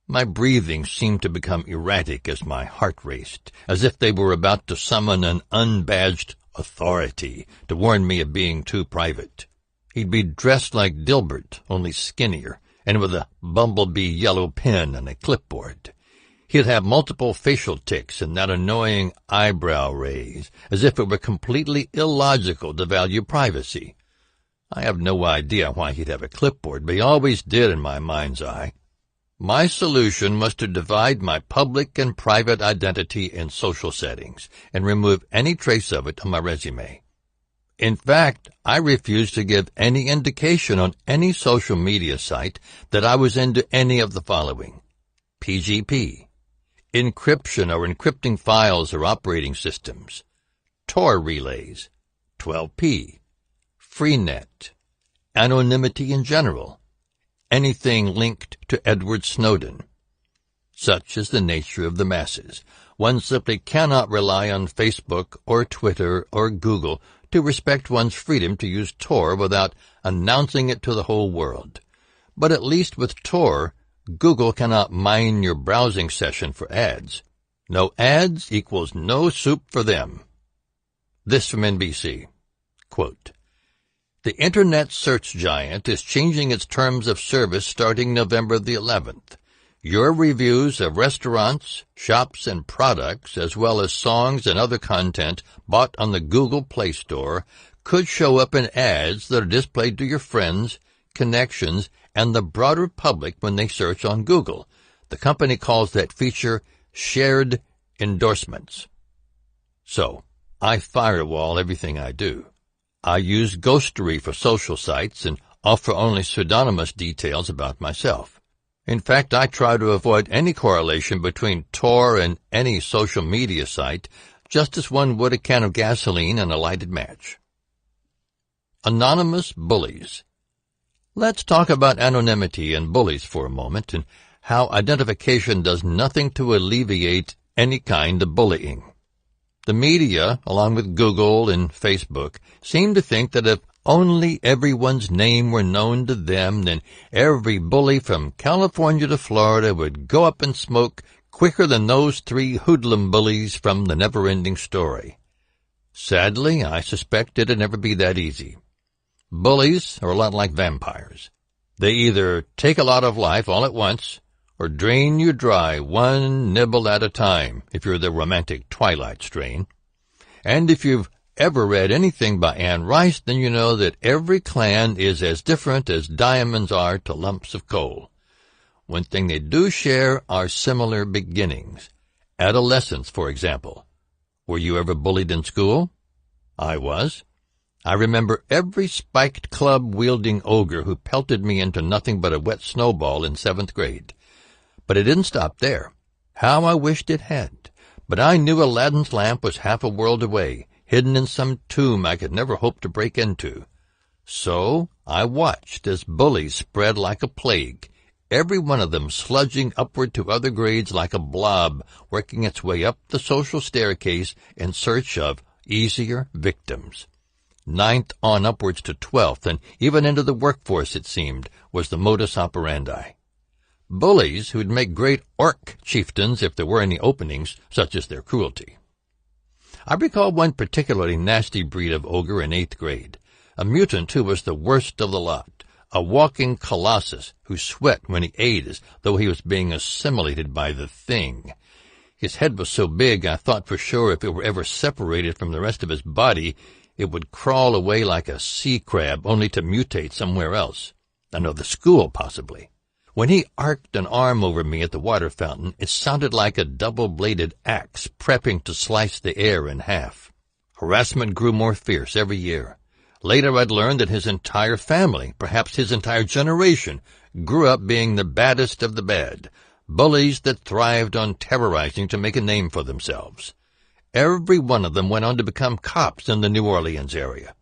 My breathing seemed to become erratic as my heart raced, as if they were about to summon an unbadged authority to warn me of being too private. He'd be dressed like Dilbert, only skinnier, and with a bumblebee yellow pen and a clipboard. He'd have multiple facial tics and that annoying eyebrow raise, as if it were completely illogical to value privacy. I have no idea why he'd have a clipboard, but he always did in my mind's eye. My solution was to divide my public and private identity in social settings and remove any trace of it on my resume. In fact, I refused to give any indication on any social media site that I was into any of the following: PGP, encryption or encrypting files or operating systems, Tor relays, 12P, Freenet, anonymity in general, anything linked to Edward Snowden. Such is the nature of the masses. One simply cannot rely on Facebook or Twitter or Google to respect one's freedom to use Tor without announcing it to the whole world. But at least with Tor, Google cannot mine your browsing session for ads. No ads equals no soup for them. This from NBC. Quote, the Internet search giant is changing its terms of service starting November the 11th. Your reviews of restaurants, shops, and products, as well as songs and other content bought on the Google Play Store, could show up in ads that are displayed to your friends, connections, and the broader public when they search on Google. The company calls that feature shared endorsements. So, I firewall everything I do. I use ghostery for social sites and offer only pseudonymous details about myself. In fact, I try to avoid any correlation between Tor and any social media site, just as one would a can of gasoline and a lighted match. Anonymous bullies. Let's talk about anonymity and bullies for a moment, and how identification does nothing to alleviate any kind of bullying. The media, along with Google and Facebook, seem to think that if only everyone's name were known to them, then every bully from California to Florida would go up in smoke quicker than those 3 hoodlum bullies from the never-ending story. Sadly, I suspect it'd never be that easy. Bullies are a lot like vampires. They either take a lot of life all at once, or drain you dry one nibble at a time, if you're the romantic Twilight strain. And if you've ever read anything by Anne Rice, then you know that every clan is as different as diamonds are to lumps of coal. One thing they do share are similar beginnings. Adolescence, for example. Were you ever bullied in school? I was. I remember every spiked club-wielding ogre who pelted me into nothing but a wet snowball in 7th grade. But it didn't stop there. How I wished it had. But I knew Aladdin's lamp was half a world away, hidden in some tomb I could never hope to break into. So I watched as bullies spread like a plague, every one of them sludging upward to other grades like a blob, working its way up the social staircase in search of easier victims. 9th on upwards to 12th, and even into the workforce, it seemed, was the modus operandi. Bullies who'd make great orc chieftains if there were any openings, such as their cruelty. I recall one particularly nasty breed of ogre in 8th grade, a mutant who was the worst of the lot, a walking colossus who sweat when he ate as though he was being assimilated by the thing. His head was so big I thought for sure if it were ever separated from the rest of his body, it would crawl away like a sea crab, only to mutate somewhere else. Another school, possibly. When he arced an arm over me at the water fountain, it sounded like a double-bladed axe prepping to slice the air in half. Harassment grew more fierce every year. Later I'd learned that his entire family, perhaps his entire generation, grew up being the baddest of the bad, bullies that thrived on terrorizing to make a name for themselves. Every one of them went on to become cops in the New Orleans area.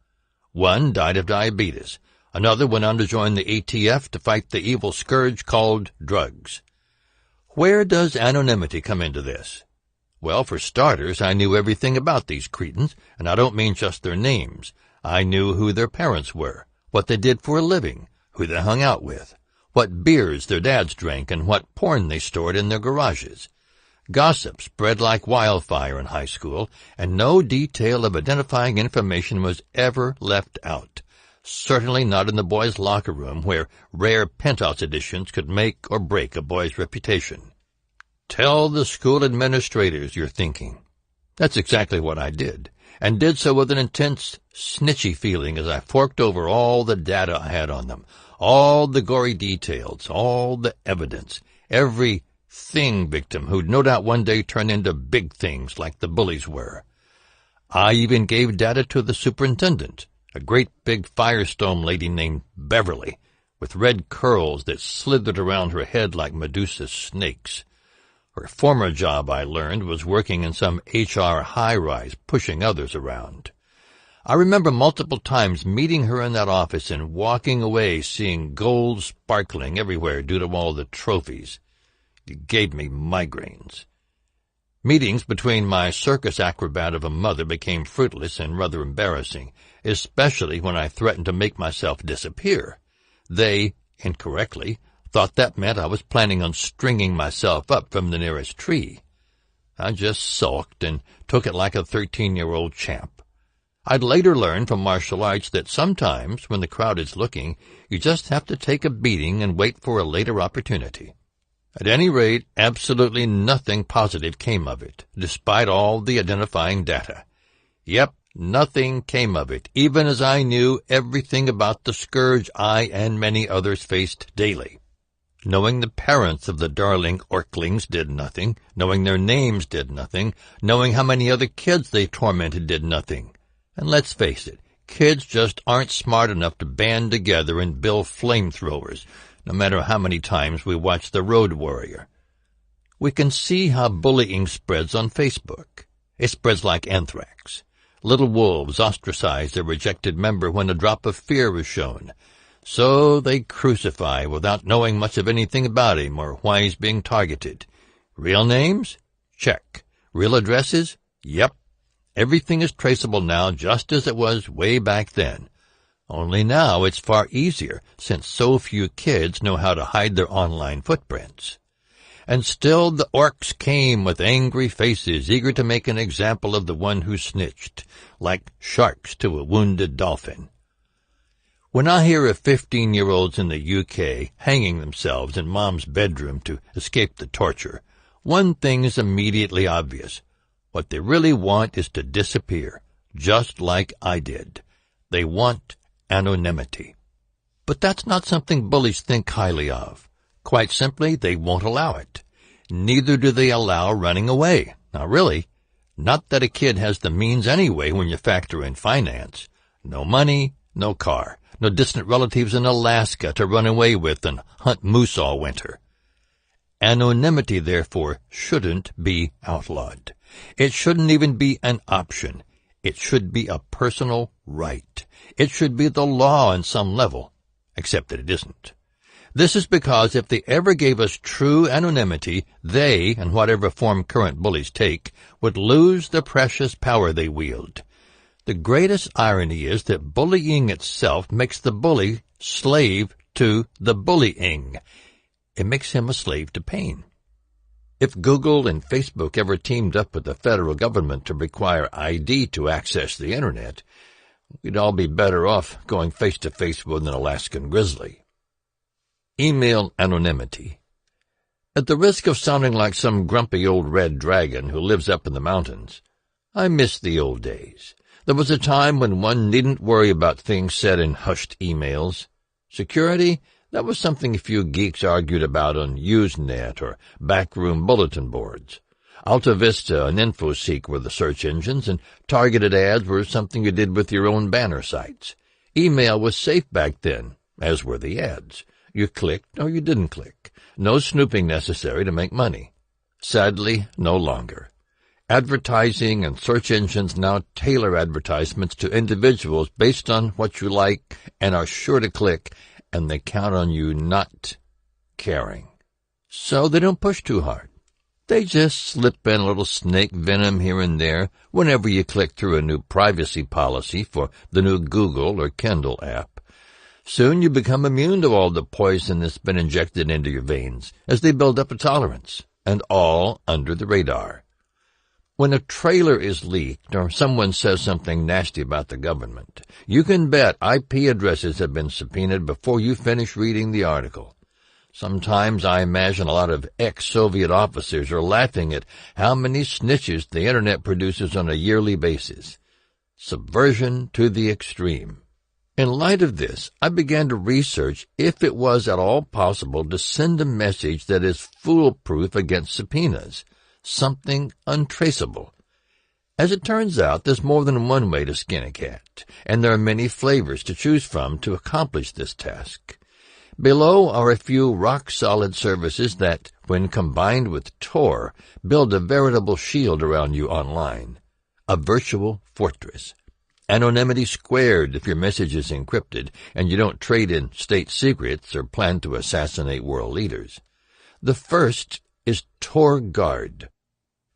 One died of diabetes. Another went on to join the ATF to fight the evil scourge called drugs. Where does anonymity come into this? Well, for starters, I knew everything about these cretins, and I don't mean just their names. I knew who their parents were, what they did for a living, who they hung out with, what beers their dads drank, and what porn they stored in their garages. Gossip spread like wildfire in high school, and no detail of identifying information was ever left out. Certainly not in the boys' locker room, where rare penthouse editions could make or break a boy's reputation. Tell the school administrators, you're thinking. That's exactly what I did, and did so with an intense, snitchy feeling as I forked over all the data I had on them, all the gory details, all the evidence, every thing victim who'd no doubt one day turn into big things like the bullies were. I even gave data to the superintendent, a great big firestorm lady named Beverly, with red curls that slithered around her head like Medusa's snakes. Her former job, I learned, was working in some HR high-rise, pushing others around. I remember multiple times meeting her in that office and walking away seeing gold sparkling everywhere due to all the trophies. It gave me migraines. Meetings between my circus acrobat of a mother became fruitless and rather embarrassing, especially when I threatened to make myself disappear. They, incorrectly, thought that meant I was planning on stringing myself up from the nearest tree. I just sulked and took it like a 13-year-old champ. I'd later learned from martial arts that sometimes, when the crowd is looking, you just have to take a beating and wait for a later opportunity. At any rate, absolutely nothing positive came of it, despite all the identifying data. Yep, nothing came of it, even as I knew everything about the scourge I and many others faced daily. Knowing the parents of the darling Orklings did nothing, knowing their names did nothing, knowing how many other kids they tormented did nothing. And let's face it, kids just aren't smart enough to band together and build flamethrowers, no matter how many times we watch The Road Warrior. We can see how bullying spreads on Facebook. It spreads like anthrax. Little wolves ostracize a rejected member when a drop of fear is shown. So they crucify without knowing much of anything about him or why he's being targeted. Real names? Check. Real addresses? Yep. Everything is traceable now just as it was way back then. Only now it's far easier since so few kids know how to hide their online footprints. And still the orcs came with angry faces, eager to make an example of the one who snitched, like sharks to a wounded dolphin. When I hear of 15-year-olds in the UK hanging themselves in mom's bedroom to escape the torture, one thing is immediately obvious. What they really want is to disappear, just like I did. They want anonymity. But that's not something bullies think highly of. Quite simply, they won't allow it. Neither do they allow running away. Now really, not that a kid has the means anyway when you factor in finance. No money, no car, no distant relatives in Alaska to run away with and hunt moose all winter. Anonymity, therefore, shouldn't be outlawed. It shouldn't even be an option. It should be a personal right. It should be the law on some level, except that it isn't. This is because if they ever gave us true anonymity, they, and whatever form current bullies take, would lose the precious power they wield. The greatest irony is that bullying itself makes the bully slave to the bullying. It makes him a slave to pain. If Google and Facebook ever teamed up with the federal government to require ID to access the Internet, we'd all be better off going face-to-face with an Alaskan grizzly. Email anonymity. At the risk of sounding like some grumpy old red dragon who lives up in the mountains, I miss the old days. There was a time when one needn't worry about things said in hushed emails. Security? That was something a few geeks argued about on Usenet or backroom bulletin boards. Alta Vista and InfoSeek were the search engines, and targeted ads were something you did with your own banner sites. Email was safe back then, as were the ads. You clicked or you didn't click. No snooping necessary to make money. Sadly, no longer. Advertising and search engines now tailor advertisements to individuals based on what you like and are sure to click, and they count on you not caring. So they don't push too hard. They just slip in a little snake venom here and there whenever you click through a new privacy policy for the new Google or Kindle app. Soon you become immune to all the poison that's been injected into your veins as they build up a tolerance, and all under the radar. When a trailer is leaked or someone says something nasty about the government, you can bet IP addresses have been subpoenaed before you finish reading the article. Sometimes I imagine a lot of ex-Soviet officers are laughing at how many snitches the Internet produces on a yearly basis. Subversion to the extreme. In light of this, I began to research if it was at all possible to send a message that is foolproof against subpoenas. Something untraceable. As it turns out, there's more than one way to skin a cat, and there are many flavors to choose from to accomplish this task. Below are a few rock-solid services that, when combined with Tor, build a veritable shield around you online. A virtual fortress. Anonymity squared if your message is encrypted and you don't trade in state secrets or plan to assassinate world leaders. The first is Tor Guard.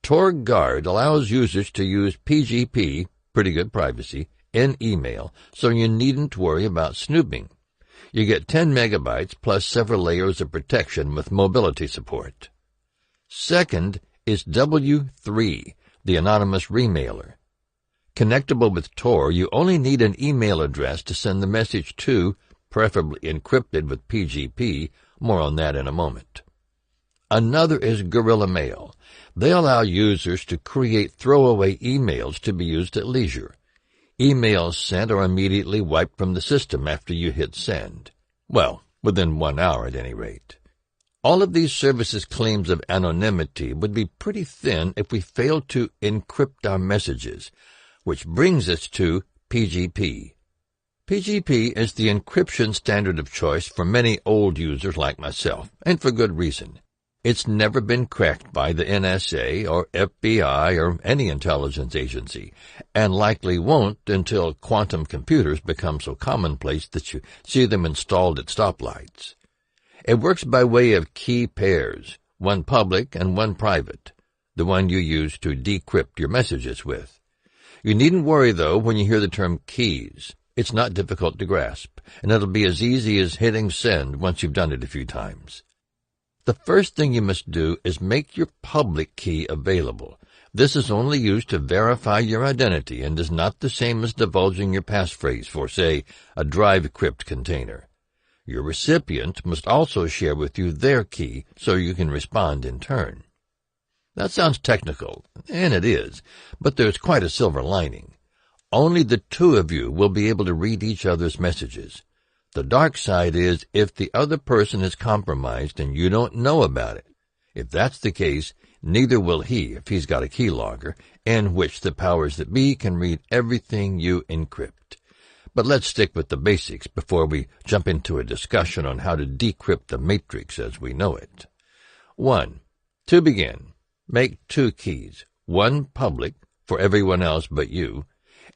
Tor Guard allows users to use PGP, pretty good privacy, in email, so you needn't worry about snooping. You get 10 megabytes plus several layers of protection with mobility support. Second is W3, the anonymous remailer. Connectable with Tor, you only need an email address to send the message to, preferably encrypted with PGP, more on that in a moment. Another is guerrilla mail. They allow users to create throwaway emails to be used at leisure. Emails sent are immediately wiped from the system after you hit send. Well, within 1 hour at any rate. All of these services' claims of anonymity would be pretty thin if we failed to encrypt our messages, which brings us to PGP. PGP is the encryption standard of choice for many old users like myself, and for good reason. It's never been cracked by the NSA or FBI or any intelligence agency, and likely won't until quantum computers become so commonplace that you see them installed at stoplights. It works by way of key pairs, one public and one private, the one you use to decrypt your messages with. You needn't worry, though, when you hear the term keys. It's not difficult to grasp, and it'll be as easy as hitting send once you've done it a few times. The first thing you must do is make your public key available. This is only used to verify your identity and is not the same as divulging your passphrase for, say, a drive crypt container. Your recipient must also share with you their key so you can respond in turn. That sounds technical, and it is, but there's quite a silver lining. Only the two of you will be able to read each other's messages. The dark side is if the other person is compromised and you don't know about it. If that's the case, neither will he if he's got a keylogger, in which the powers that be can read everything you encrypt. But let's stick with the basics before we jump into a discussion on how to decrypt the matrix as we know it. 1. To begin, make 2 keys, one public for everyone else but you,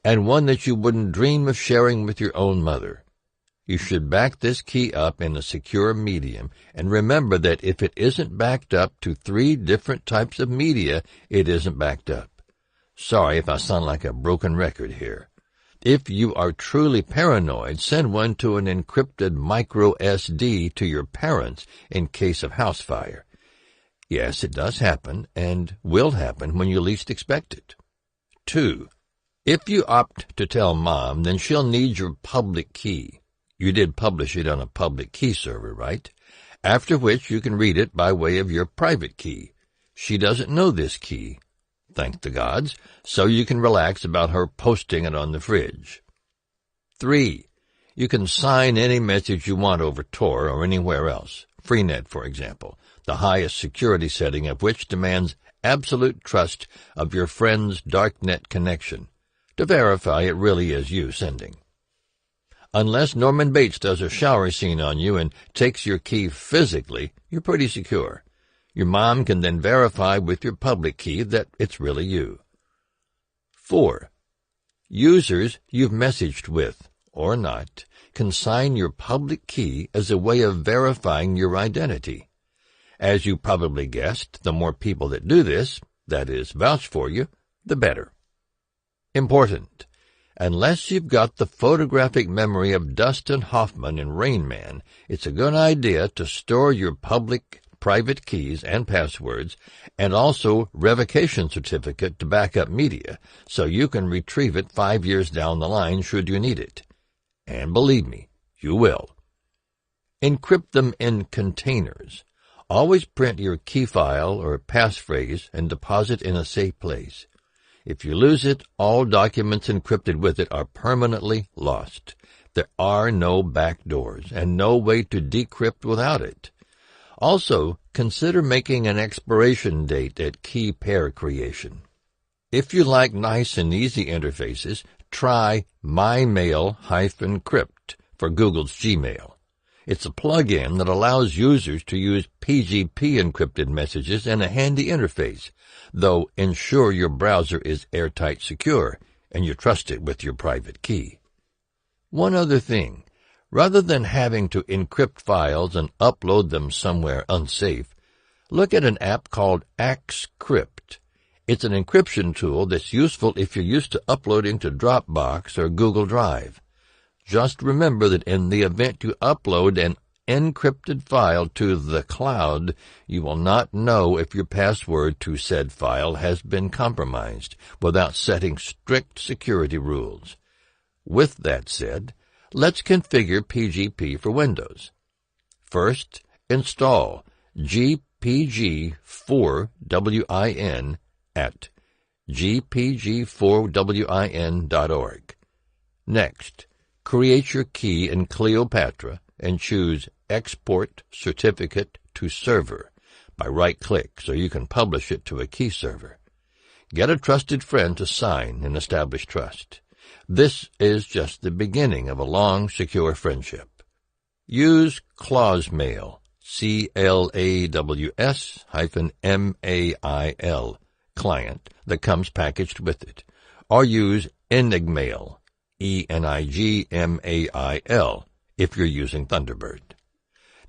and one that you wouldn't dream of sharing with your own mother. You should back this key up in a secure medium, and remember that if it isn't backed up to 3 different types of media, it isn't backed up. Sorry if I sound like a broken record here. If you are truly paranoid, send one to an encrypted micro SD to your parents in case of house fire. Yes, it does happen, and will happen when you least expect it. 2. If you opt to tell Mom, then she'll need your public key. You did publish it on a public key server, right? After which you can read it by way of your private key. She doesn't know this key, thank the gods, so you can relax about her posting it on the fridge. 3. You can sign any message you want over Tor or anywhere else, Freenet, for example, the highest security setting of which demands absolute trust of your friend's darknet connection to verify it really is you sending. Unless Norman Bates does a shower scene on you and takes your key physically, you're pretty secure. Your mom can then verify with your public key that it's really you. 4. Users you've messaged with, or not, can sign your public key as a way of verifying your identity. As you probably guessed, the more people that do this, that is, vouch for you, the better. Important. Unless you've got the photographic memory of Dustin Hoffman in Rain Man, it's a good idea to store your public private keys and passwords, and also revocation certificate to back up media, so you can retrieve it 5 years down the line should you need it. And believe me, you will. Encrypt them in containers. Always print your key file or passphrase and deposit in a safe place. If you lose it, all documents encrypted with it are permanently lost. There are no back doors and no way to decrypt without it. Also, consider making an expiration date at key pair creation. If you like nice and easy interfaces, try MyMail-Crypt for Google's Gmail. It's a plug-in that allows users to use PGP encrypted messages in a handy interface, though ensure your browser is airtight secure and you trust it with your private key. One other thing. Rather than having to encrypt files and upload them somewhere unsafe, look at an app called AxeCrypt. It's an encryption tool that's useful if you're used to uploading to Dropbox or Google Drive. Just remember that in the event you upload an encrypted file to the cloud, you will not know if your password to said file has been compromised without setting strict security rules. With that said, let's configure PGP for Windows. First, install GPG gpg4win at gpg4win.org. Next, create your key in Cleopatra and choose Export Certificate to Server by right-click so you can publish it to a key server. Get a trusted friend to sign and establish trust. This is just the beginning of a long, secure friendship. Use ClawsMail, CLAWS-MAIL client that comes packaged with it, or use Enigmail, ENIGMAIL, if you're using Thunderbird.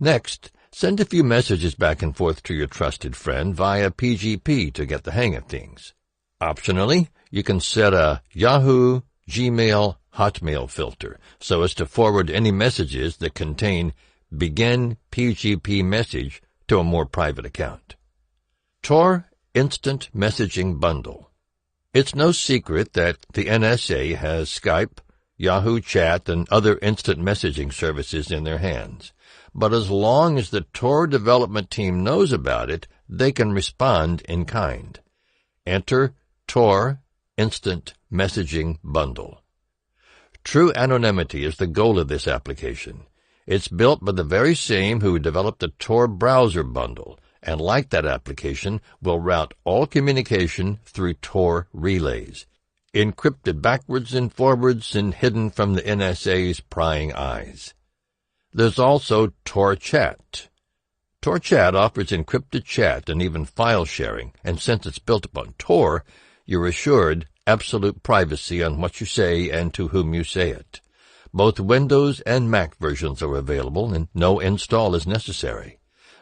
Next, send a few messages back and forth to your trusted friend via PGP to get the hang of things. Optionally, you can set a Yahoo, Gmail, Hotmail filter so as to forward any messages that contain Begin PGP message to a more private account. Tor Instant Messaging Bundle. It's no secret that the NSA has Skype, Yahoo Chat, and other instant messaging services in their hands. But as long as the Tor development team knows about it, they can respond in kind. Enter Tor Instant Messaging Bundle. True anonymity is the goal of this application. It's built by the very same who developed the Tor browser bundle, and like that application, will route all communication through Tor relays, encrypted backwards and forwards and hidden from the NSA's prying eyes. There's also Tor Chat. Tor Chat offers encrypted chat and even file sharing, and since it's built upon Tor, you're assured absolute privacy on what you say and to whom you say it. Both Windows and Mac versions are available, and no install is necessary.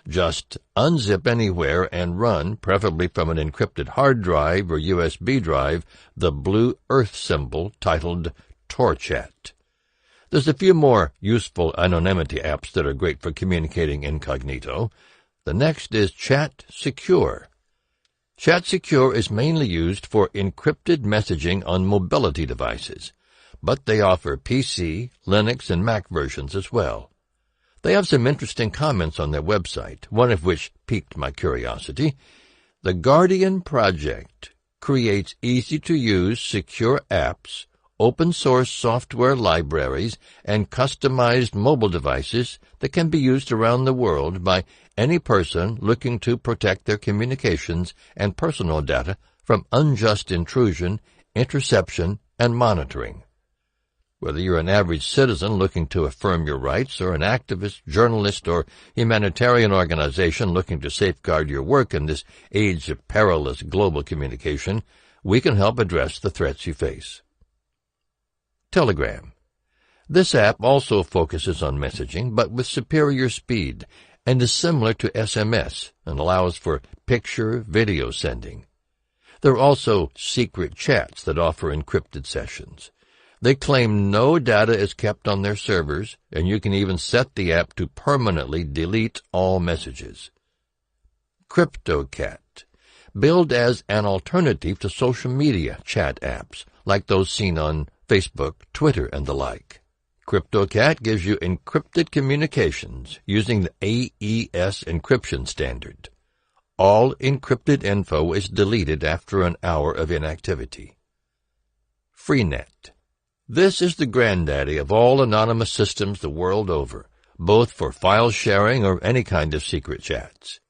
Just unzip anywhere and run, preferably from an encrypted hard drive or USB drive, the blue Earth symbol titled Tor Chat. There's a few more useful anonymity apps that are great for communicating incognito. The next is Chat Secure. Chat Secure is mainly used for encrypted messaging on mobility devices, but they offer PC, Linux, and Mac versions as well. They have some interesting comments on their website, one of which piqued my curiosity. The Guardian Project creates easy-to-use secure apps, open-source software libraries, and customized mobile devices that can be used around the world by any person looking to protect their communications and personal data from unjust intrusion, interception, and monitoring. Whether you're an average citizen looking to affirm your rights or an activist, journalist, or humanitarian organization looking to safeguard your work in this age of perilous global communication, we can help address the threats you face. Telegram. This app also focuses on messaging, but with superior speed, and is similar to SMS and allows for picture, video sending. There are also secret chats that offer encrypted sessions. They claim no data is kept on their servers, and you can even set the app to permanently delete all messages. CryptoCat. Billed as an alternative to social media chat apps, like those seen on Facebook, Twitter, and the like. CryptoCat gives you encrypted communications using the AES encryption standard. All encrypted info is deleted after an hour of inactivity. Freenet. This is the granddaddy of all anonymous systems the world over, both for file sharing or any kind of secret chats.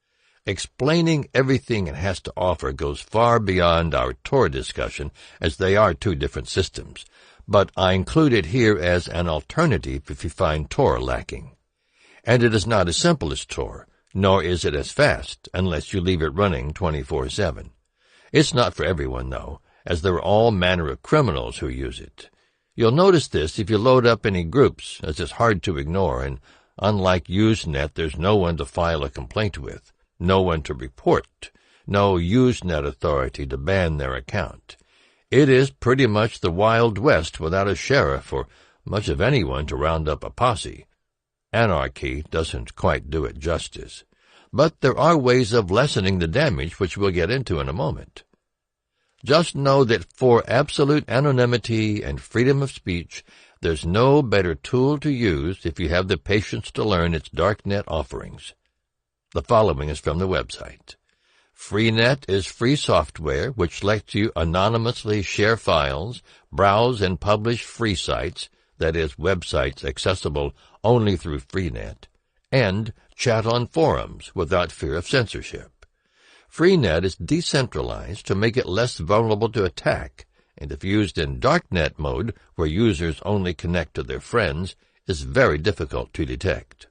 Explaining everything it has to offer goes far beyond our Tor discussion, as they are two different systems, but I include it here as an alternative if you find Tor lacking. And it is not as simple as Tor, nor is it as fast unless you leave it running 24/7. It's not for everyone, though, as there are all manner of criminals who use it. You'll notice this if you load up any groups, as it's hard to ignore, and unlike Usenet, there's no one to file a complaint with, no one to report, no Usenet authority to ban their account. It is pretty much the Wild West without a sheriff or much of anyone to round up a posse. Anarchy doesn't quite do it justice, but there are ways of lessening the damage which we'll get into in a moment. Just know that for absolute anonymity and freedom of speech, there's no better tool to use if you have the patience to learn its darknet offerings. The following is from the website. Freenet is free software which lets you anonymously share files, browse and publish free sites, that is, websites accessible only through Freenet, and chat on forums without fear of censorship. Freenet is decentralized to make it less vulnerable to attack, and if used in darknet mode, where users only connect to their friends, is very difficult to detect.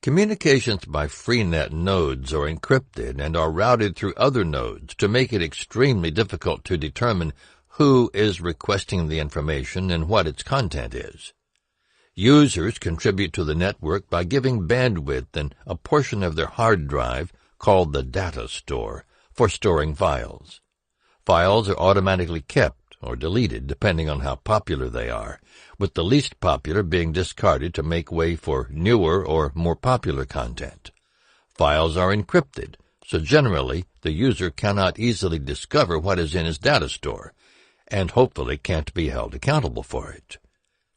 Communications by Freenet nodes are encrypted and are routed through other nodes to make it extremely difficult to determine who is requesting the information and what its content is. Users contribute to the network by giving bandwidth and a portion of their hard drive, called the data store, for storing files. Files are automatically kept or deleted depending on how popular they are, with the least popular being discarded to make way for newer or more popular content. Files are encrypted, so generally the user cannot easily discover what is in his data store, and hopefully can't be held accountable for it.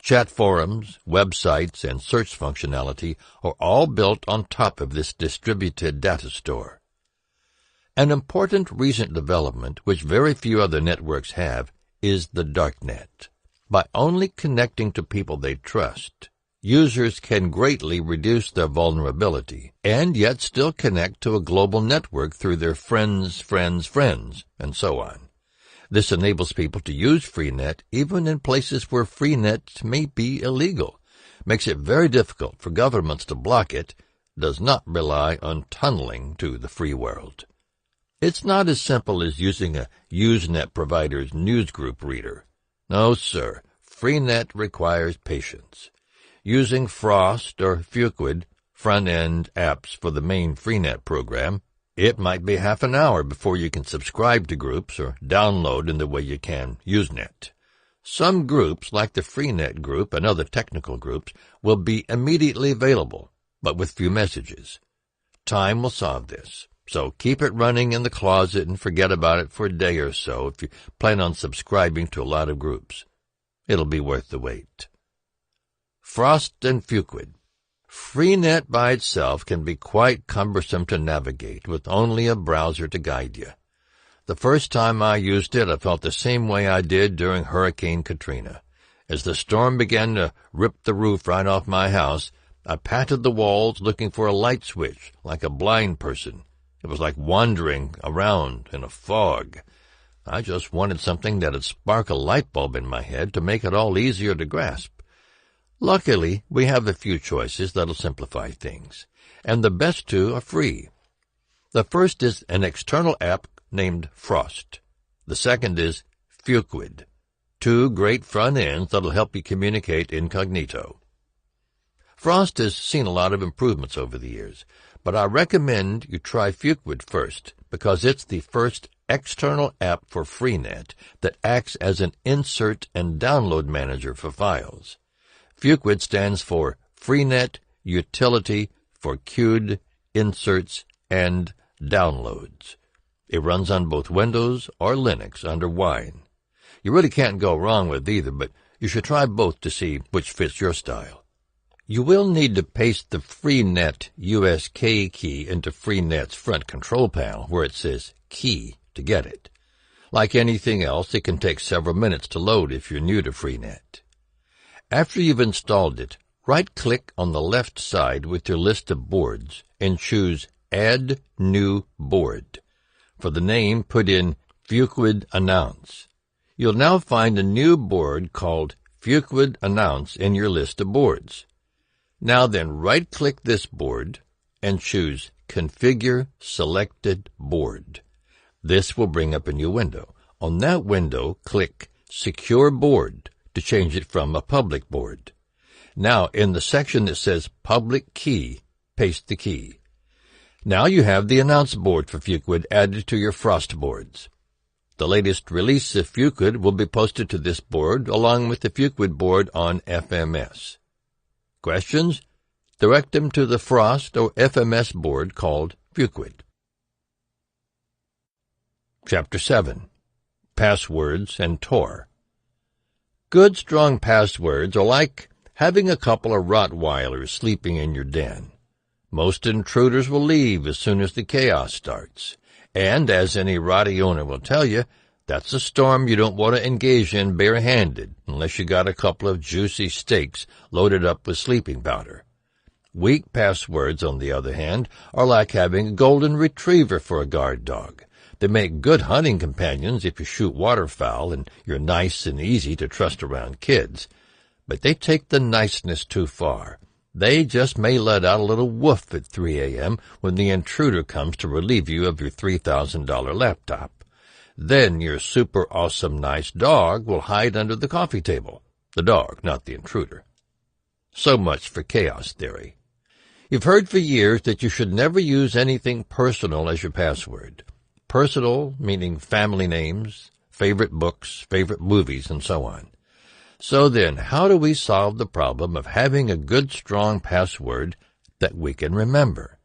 Chat forums, websites, and search functionality are all built on top of this distributed data store. An important recent development, which very few other networks have, is the darknet. By only connecting to people they trust, users can greatly reduce their vulnerability and yet still connect to a global network through their friends, and so on. This enables people to use Freenet even in places where Freenet may be illegal, makes it very difficult for governments to block it, does not rely on tunneling to the free world. It's not as simple as using a Usenet provider's newsgroup reader. No, sir. Freenet requires patience. Using Frost or Fuquid front-end apps for the main Freenet program, it might be half an hour before you can subscribe to groups or download in the way you can Usenet. Some groups, like the Freenet group and other technical groups, will be immediately available, but with few messages. Time will solve this. So keep it running in the closet and forget about it for a day or so if you plan on subscribing to a lot of groups. It'll be worth the wait. Frost and Fuquid. Freenet by itself can be quite cumbersome to navigate with only a browser to guide you. The first time I used it, I felt the same way I did during Hurricane Katrina. As the storm began to rip the roof right off my house, I patted the walls looking for a light switch like a blind person. It was like wandering around in a fog. I just wanted something that'd spark a light bulb in my head to make it all easier to grasp. Luckily, we have a few choices that'll simplify things, and the best two are free. The first is an external app named Frost. The second is Fuquid, two great front ends that'll help you communicate incognito. Frost has seen a lot of improvements over the years, but I recommend you try Fuquid first because it's the first external app for Freenet that acts as an insert and download manager for files. Fuquid stands for Freenet Utility for Queued Inserts and Downloads. It runs on both Windows or Linux under Wine. You really can't go wrong with either, but you should try both to see which fits your style. You will need to paste the Freenet USK key into Freenet's front control panel where it says Key to get it. Like anything else, it can take several minutes to load if you're new to Freenet. After you've installed it, right-click on the left side with your list of boards and choose Add New Board. For the name, put in Fuquid Announce. You'll now find a new board called Fuquid Announce in your list of boards. Now then, right-click this board and choose Configure Selected Board. This will bring up a new window. On that window, click Secure Board to change it from a public board. Now, in the section that says Public Key, paste the key. Now you have the Announce board for Fuquid added to your Frost boards. The latest release of Fuquid will be posted to this board along with the Fuquid board on FMS. Questions? Direct them to the Frost or FMS board called Fuquid. Chapter 7. Passwords and Tor. Good, strong passwords are like having a couple of Rottweilers sleeping in your den. Most intruders will leave as soon as the chaos starts. And, as any roddy owner will tell you, that's a storm you don't want to engage in barehanded unless you got a couple of juicy steaks loaded up with sleeping powder. Weak passwords, on the other hand, are like having a golden retriever for a guard dog. They make good hunting companions if you shoot waterfowl and you're nice and easy to trust around kids. But they take the niceness too far. They just may let out a little woof at 3 a.m. when the intruder comes to relieve you of your $3,000 laptop. Then your super awesome nice dog will hide under the coffee table. The dog, not the intruder. So much for chaos theory. You've heard for years that you should never use anything personal as your password. Personal meaning family names, favorite books, favorite movies, and so on. So then, how do we solve the problem of having a good, strong password that we can remember?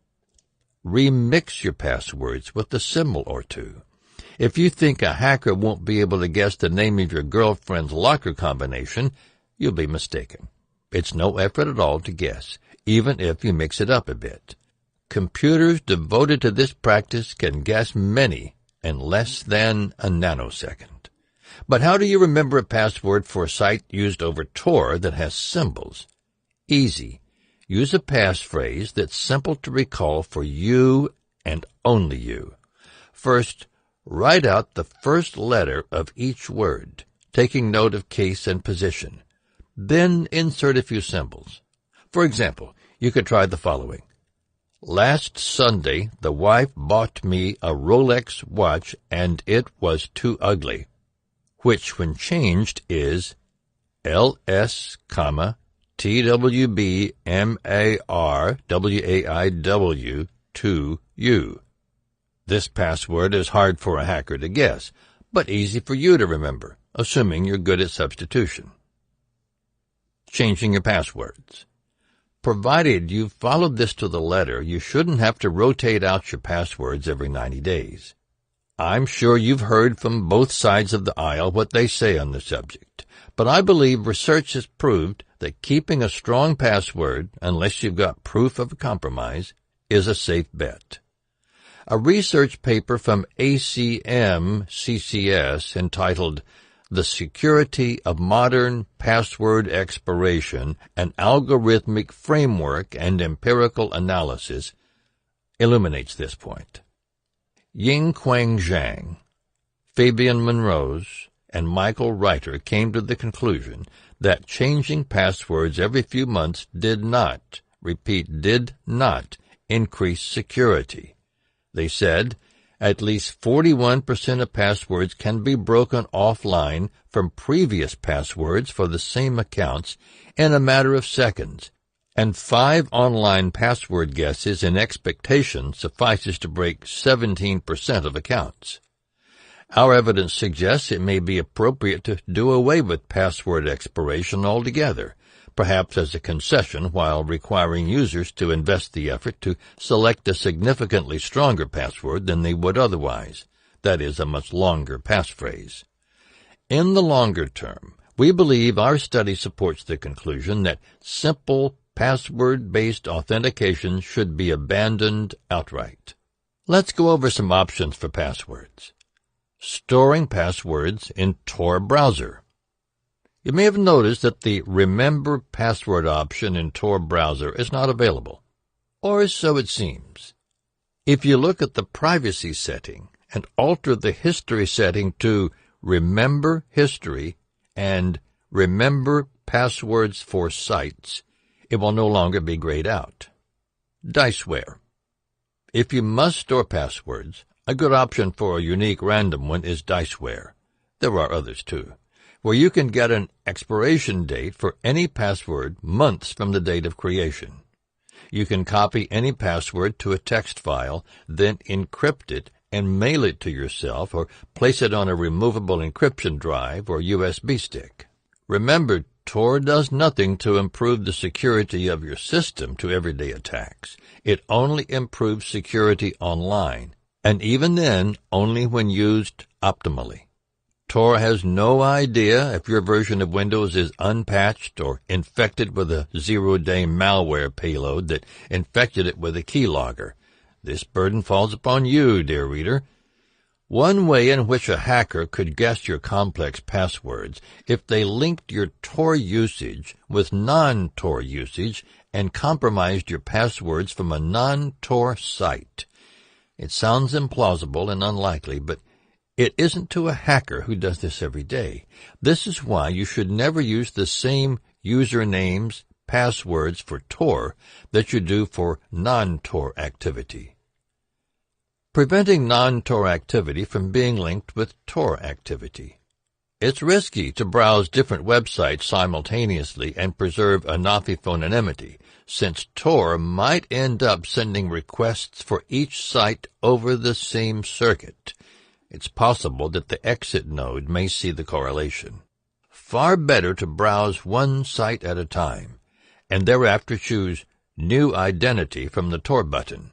Remix your passwords with a symbol or two. If you think a hacker won't be able to guess the name of your girlfriend's locker combination, you'll be mistaken. It's no effort at all to guess, even if you mix it up a bit. Computers devoted to this practice can guess many in less than a nanosecond. But how do you remember a password for a site used over Tor that has symbols? Easy. Use a passphrase that's simple to recall for you and only you. First, write out the first letter of each word, taking note of case and position. Then insert a few symbols. For example, you could try the following. Last Sunday, the wife bought me a Rolex watch and it was too ugly, which when changed is LS, TWBMARWAIW to you. This password is hard for a hacker to guess, but easy for you to remember, assuming you're good at substitution. Changing your passwords. Provided you've followed this to the letter, you shouldn't have to rotate out your passwords every 90 days. I'm sure you've heard from both sides of the aisle what they say on the subject, but I believe research has proved that keeping a strong password, unless you've got proof of a compromise, is a safe bet. A research paper from ACM-CCS entitled The Security of Modern Password Expiration, an Algorithmic Framework and Empirical Analysis illuminates this point. Yingquang Zhang, Fabian Monrose, and Michael Reiter came to the conclusion that changing passwords every few months did not increase security. They said, at least 41% of passwords can be broken offline from previous passwords for the same accounts in a matter of seconds, and 5 online password guesses in expectation suffices to break 17% of accounts. Our evidence suggests it may be appropriate to do away with password expiration altogether, perhaps as a concession while requiring users to invest the effort to select a significantly stronger password than they would otherwise, that is, a much longer passphrase. In the longer term, we believe our study supports the conclusion that simple password-based authentication should be abandoned outright. Let's go over some options for passwords. Storing passwords in Tor browser. You may have noticed that the Remember Password option in Tor browser is not available, or so it seems. If you look at the privacy setting and alter the history setting to Remember History and Remember Passwords for Sites, it will no longer be grayed out. Diceware. If you must store passwords, a good option for a unique random one is Diceware. There are others too, where you can get an expiration date for any password months from the date of creation. You can copy any password to a text file, then encrypt it and mail it to yourself or place it on a removable encryption drive or USB stick. Remember, Tor does nothing to improve the security of your system to everyday attacks. It only improves security online, and even then, only when used optimally. Tor has no idea if your version of Windows is unpatched or infected with a zero-day malware payload that infected it with a keylogger. This burden falls upon you, dear reader. One way in which a hacker could guess your complex passwords if they linked your Tor usage with non-Tor usage and compromised your passwords from a non-Tor site. It sounds implausible and unlikely, but it isn't to a hacker who does this every day. This is why you should never use the same usernames, passwords for Tor that you do for non-Tor activity. Preventing non-Tor activity from being linked with Tor activity. It's risky to browse different websites simultaneously and preserve anonymity, since Tor might end up sending requests for each site over the same circuit. It's possible that the exit node may see the correlation. Far better to browse one site at a time, and thereafter choose New Identity from the Tor button.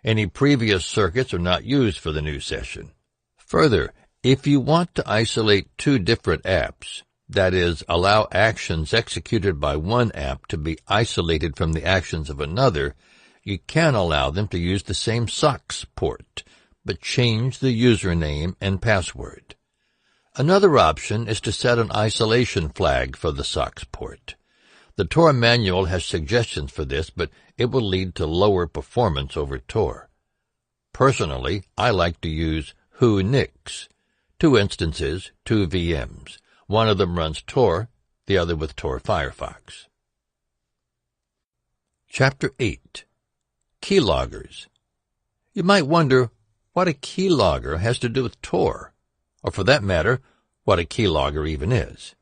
Any previous circuits are not used for the new session. Further, if you want to isolate two different apps, that is, allow actions executed by one app to be isolated from the actions of another, you can allow them to use the same SOCKS port, but change the username and password. Another option is to set an isolation flag for the SOCKS port. The Tor manual has suggestions for this, but it will lead to lower performance over Tor. Personally, I like to use who-nix. 2 instances, 2 VMs. One of them runs Tor, the other with Tor Firefox. Chapter 8. Keyloggers. You might wonder what a keylogger has to do with Tor, or for that matter, what a keylogger even is.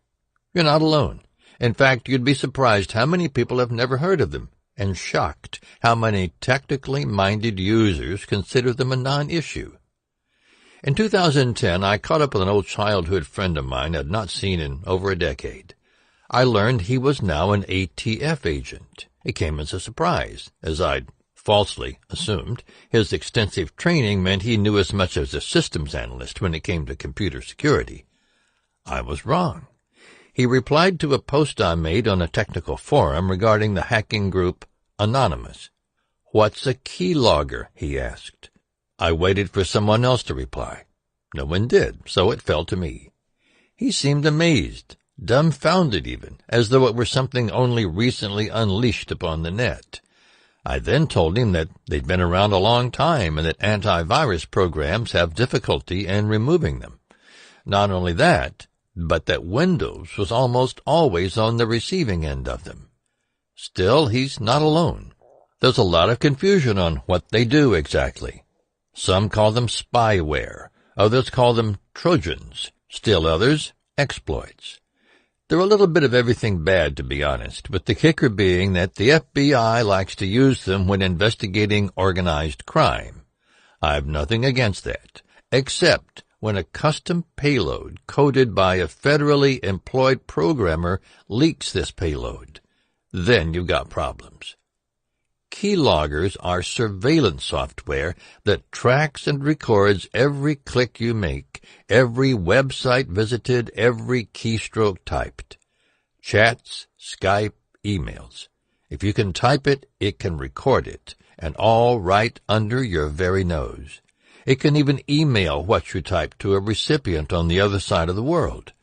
You're not alone. In fact, you'd be surprised how many people have never heard of them, and shocked how many technically minded users consider them a non-issue. In 2010, I caught up with an old childhood friend of mine I had not seen in over a decade. I learned he was now an ATF agent. It came as a surprise, as I'd falsely assumed. His extensive training meant he knew as much as a systems analyst when it came to computer security. I was wrong. He replied to a post I made on a technical forum regarding the hacking group Anonymous. "What's a keylogger?" he asked. I waited for someone else to reply. No one did, so it fell to me. He seemed amazed, dumbfounded even, as though it were something only recently unleashed upon the net. I then told him that they'd been around a long time and that antivirus programs have difficulty in removing them. Not only that, but that Windows was almost always on the receiving end of them. Still, he's not alone. There's a lot of confusion on what they do exactly. Some call them spyware, others call them Trojans, still others, exploits. They're a little bit of everything bad, to be honest, with the kicker being that the FBI likes to use them when investigating organized crime. I've nothing against that, except when a custom payload coded by a federally employed programmer leaks this payload. Then you've got problems. Keyloggers are surveillance software that tracks and records every click you make, every website visited, every keystroke typed. Chats, Skype, emails. If you can type it, it can record it, and all right under your very nose. It can even email what you type to a recipient on the other side of the world.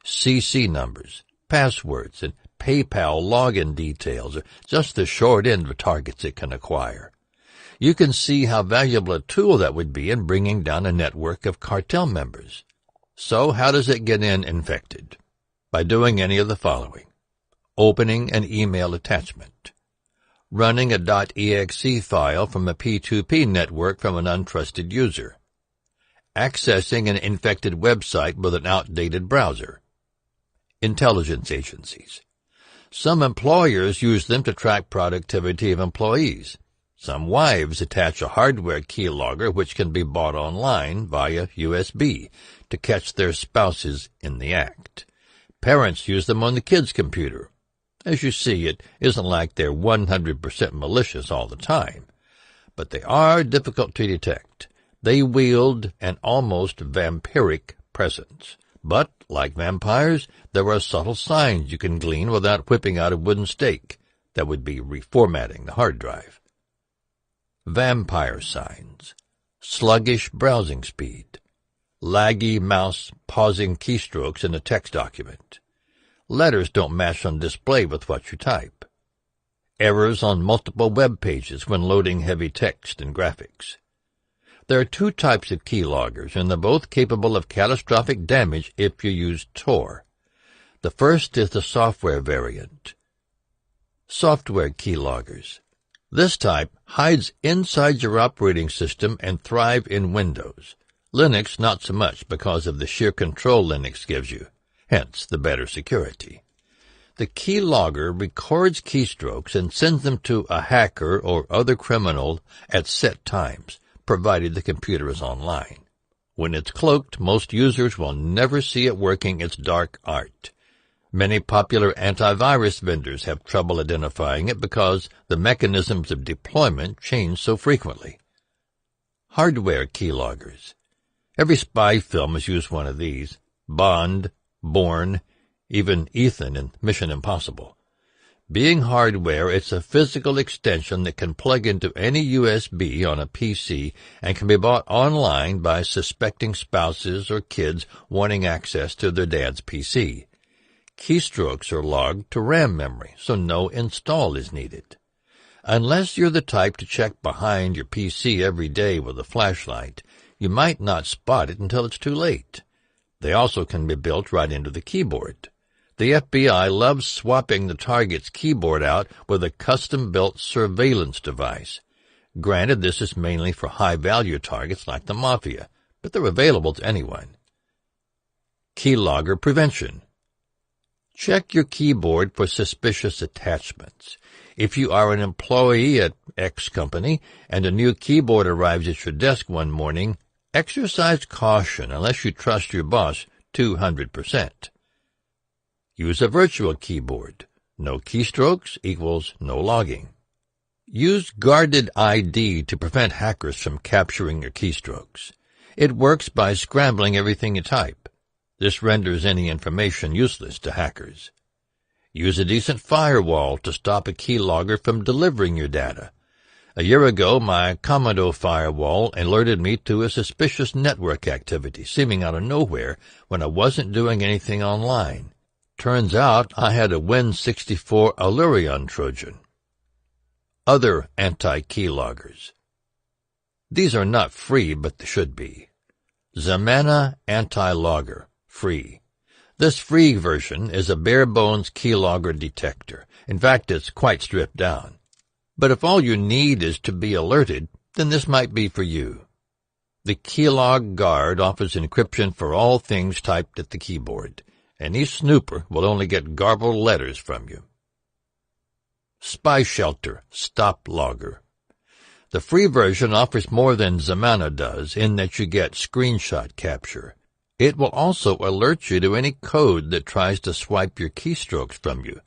CC numbers, passwords, and PayPal login details are just the short end of targets it can acquire. You can see how valuable a tool that would be in bringing down a network of cartel members. So how does it get infected? By doing any of the following. Opening an email attachment. Running a .exe file from a P2P network from an untrusted user. Accessing an infected website with an outdated browser. Intelligence agencies. Some employers use them to track productivity of employees. Some wives attach a hardware keylogger which can be bought online via USB to catch their spouses in the act. Parents use them on the kids' computer. As you see, it isn't like they're 100% malicious all the time, but they are difficult to detect. They wield an almost vampiric presence. But, like vampires, there are subtle signs you can glean without whipping out a wooden stake. That would be reformatting the hard drive. Vampire signs: sluggish browsing speed, laggy mouse pausing keystrokes in a text document, letters don't match on display with what you type, errors on multiple web pages when loading heavy text and graphics. There are two types of keyloggers, and they're both capable of catastrophic damage if you use Tor. The first is the software variant. Software keyloggers. This type hides inside your operating system and thrive in Windows. Linux not so much because of the sheer control Linux gives you, hence the better security. The keylogger records keystrokes and sends them to a hacker or other criminal at set times, provided the computer is online. When it's cloaked, most users will never see it working its dark art. Many popular antivirus vendors have trouble identifying it because the mechanisms of deployment change so frequently. Hardware keyloggers. Every spy film has used one of these. Bond, Bourne, even Ethan in Mission Impossible. Being hardware, it's a physical extension that can plug into any USB on a PC and can be bought online by suspecting spouses or kids wanting access to their dad's PC. Keystrokes are logged to RAM memory, so no install is needed. Unless you're the type to check behind your PC every day with a flashlight, you might not spot it until it's too late. They also can be built right into the keyboard. The FBI loves swapping the target's keyboard out with a custom-built surveillance device. Granted, this is mainly for high-value targets like the Mafia, but they're available to anyone. Keylogger prevention. Check your keyboard for suspicious attachments. If you are an employee at X company and a new keyboard arrives at your desk one morning, exercise caution unless you trust your boss 200%. Use a virtual keyboard. No keystrokes equals no logging. Use guarded ID to prevent hackers from capturing your keystrokes. It works by scrambling everything you type. This renders any information useless to hackers. Use a decent firewall to stop a keylogger from delivering your data. A year ago, my Commodore firewall alerted me to a suspicious network activity seeming out of nowhere when I wasn't doing anything online. Turns out I had a Win64 Allurion Trojan. Other anti-keyloggers. These are not free, but they should be. Zamana Anti-Logger. Free. This free version is a bare-bones keylogger detector. In fact, it's quite stripped down. But if all you need is to be alerted, then this might be for you. The Keylog Guard offers encryption for all things typed at the keyboard. Any snooper will only get garbled letters from you. Spy Shelter Stop Logger. The free version offers more than Zamana does in that you get screenshot capture. It will also alert you to any code that tries to swipe your keystrokes from you,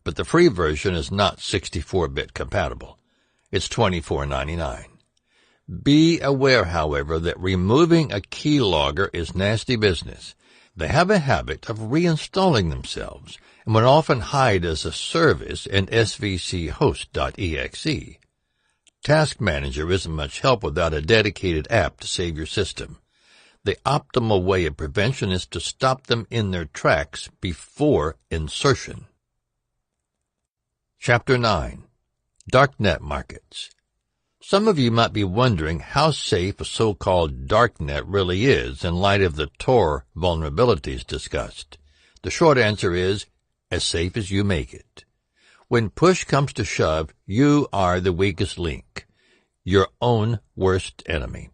but the free version is not 64-bit compatible. It's $24.99. Be aware, however, that removing a keylogger is nasty business. They have a habit of reinstalling themselves and would often hide as a service in svchost.exe. Task Manager isn't much help without a dedicated app to save your system. The optimal way of prevention is to stop them in their tracks before insertion. Chapter 9. Darknet Markets. Some of you might be wondering how safe a so-called darknet really is in light of the Tor vulnerabilities discussed. The short answer is, as safe as you make it. When push comes to shove, you are the weakest link, your own worst enemy.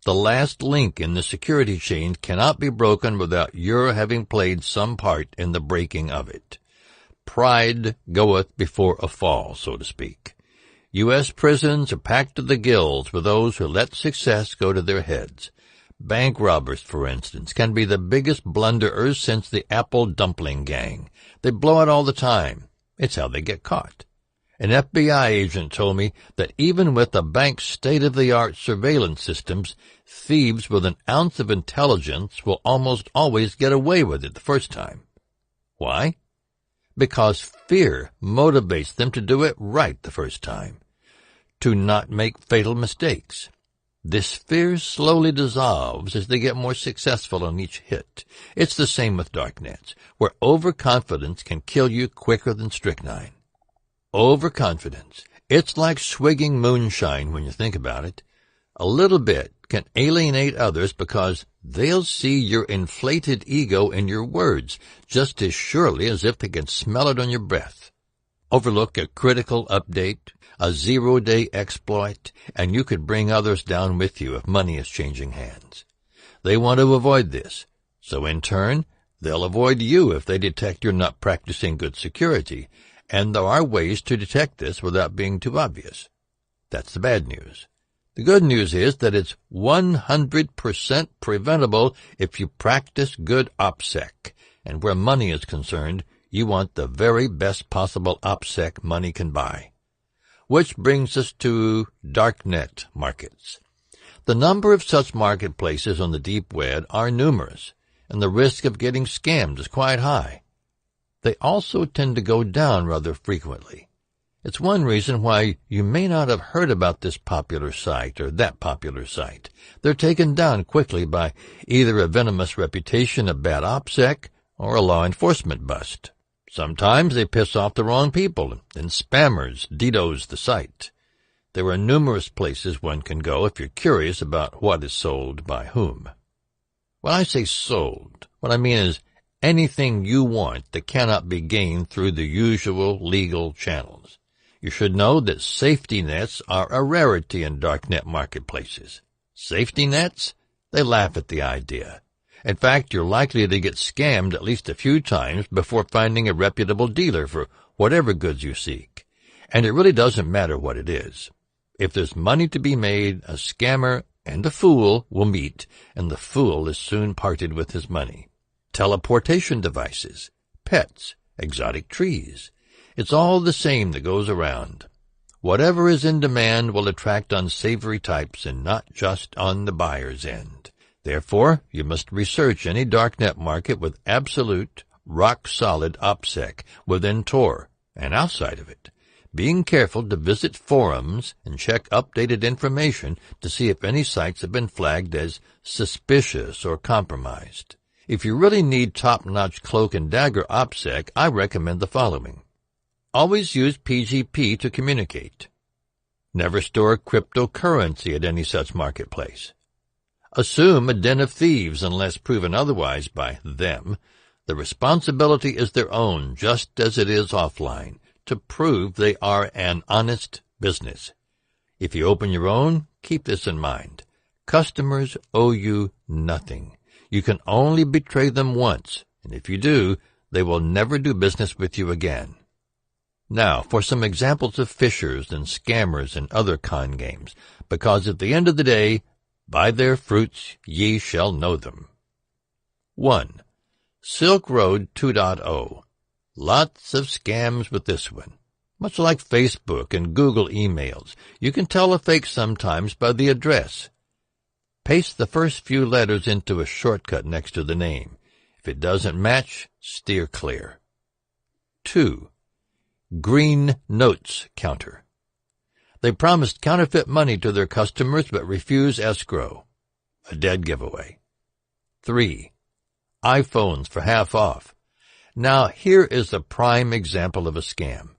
The last link in the security chain cannot be broken without your having played some part in the breaking of it. Pride goeth before a fall, so to speak. U.S. prisons are packed to the gills with those who let success go to their heads. Bank robbers, for instance, can be the biggest blunderers since the Apple Dumpling Gang. They blow it all the time. It's how they get caught. An FBI agent told me that even with the bank's state-of-the-art surveillance systems, thieves with an ounce of intelligence will almost always get away with it the first time. Why? Because fear motivates them to do it right the first time, to not make fatal mistakes. This fear slowly dissolves as they get more successful on each hit. It's the same with darknets, where overconfidence can kill you quicker than strychnine. Overconfidence. It's like swigging moonshine when you think about it. A little bit can alienate others because they'll see your inflated ego in your words just as surely as if they can smell it on your breath. Overlook a critical update, a zero-day exploit, and you could bring others down with you if money is changing hands. They want to avoid this, so in turn, they'll avoid you if they detect you're not practicing good security, and there are ways to detect this without being too obvious. That's the bad news. The good news is that it's 100% preventable if you practice good OPSEC, and where money is concerned, you want the very best possible OPSEC money can buy. Which brings us to darknet markets. The number of such marketplaces on the deep web are numerous, and the risk of getting scammed is quite high. They also tend to go down rather frequently. It's one reason why you may not have heard about this popular site or that popular site. They're taken down quickly by either a venomous reputation of bad OPSEC or a law enforcement bust. Sometimes they piss off the wrong people, and spammers DDoS the site. There are numerous places one can go if you're curious about what is sold by whom. When I say sold, what I mean is anything you want that cannot be gained through the usual legal channels. You should know that safety nets are a rarity in darknet marketplaces. Safety nets? They laugh at the idea. In fact, you're likely to get scammed at least a few times before finding a reputable dealer for whatever goods you seek. And it really doesn't matter what it is. If there's money to be made, a scammer and a fool will meet, and the fool is soon parted with his money. Teleportation devices, pets, exotic trees. It's all the same that goes around. Whatever is in demand will attract unsavory types and not just on the buyer's end. Therefore, you must research any darknet market with absolute, rock-solid OPSEC within Tor and outside of it, being careful to visit forums and check updated information to see if any sites have been flagged as suspicious or compromised. If you really need top-notch cloak and dagger OPSEC, I recommend the following. Always use PGP to communicate. Never store cryptocurrency at any such marketplace. Assume a den of thieves unless proven otherwise by them. The responsibility is their own, just as it is offline, to prove they are an honest business. If you open your own, keep this in mind. Customers owe you nothing. You can only betray them once, and if you do, they will never do business with you again. Now, for some examples of phishers and scammers and other con games, because at the end of the day, by their fruits ye shall know them. 1. Silk Road 2.0. Lots of scams with this one. Much like Facebook and Google emails, you can tell a fake sometimes by the address. Paste the first few letters into a shortcut next to the name. If it doesn't match, steer clear. 2. Green Notes Counter. They promised counterfeit money to their customers but refuse escrow. A dead giveaway. 3. iPhones for half off. Now, here is a prime example of a scam.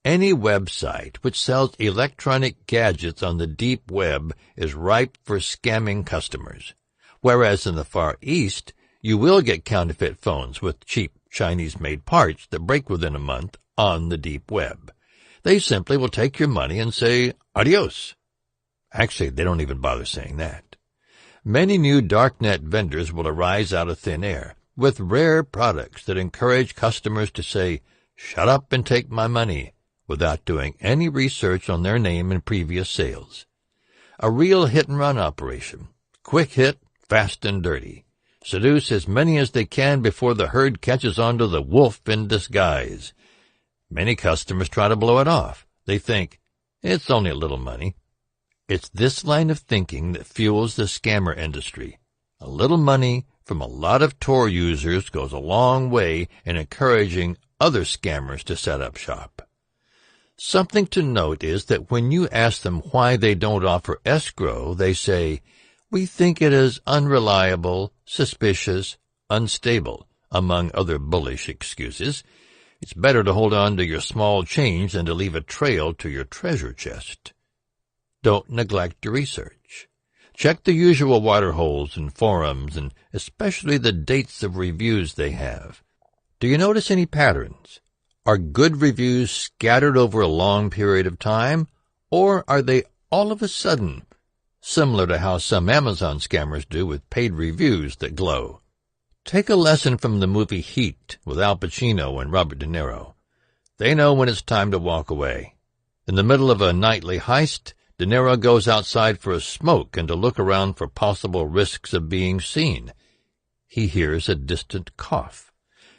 Any website which sells electronic gadgets on the deep web is ripe for scamming customers. Whereas in the Far East, you will get counterfeit phones with cheap Chinese-made parts that break within a month on the deep web. They simply will take your money and say, adios. Actually, they don't even bother saying that. Many new darknet vendors will arise out of thin air with rare products that encourage customers to say, shut up and take my money, without doing any research on their name and previous sales. A real hit-and-run operation. Quick hit, fast and dirty. Seduce as many as they can before the herd catches on to the wolf in disguise. Many customers try to blow it off. They think, it's only a little money. It's this line of thinking that fuels the scammer industry. A little money from a lot of Tor users goes a long way in encouraging other scammers to set up shop. Something to note is that when you ask them why they don't offer escrow, they say, we think it is unreliable, suspicious, unstable, among other bullish excuses. It's better to hold on to your small change than to leave a trail to your treasure chest. Don't neglect your research. Check the usual water holes and forums, and especially the dates of reviews they have. Do you notice any patterns? Are good reviews scattered over a long period of time, or are they all of a sudden, similar to how some Amazon scammers do with paid reviews that glow? Take a lesson from the movie Heat with Al Pacino and Robert De Niro. They know when it's time to walk away. In the middle of a nightly heist, De Niro goes outside for a smoke and to look around for possible risks of being seen. He hears a distant cough.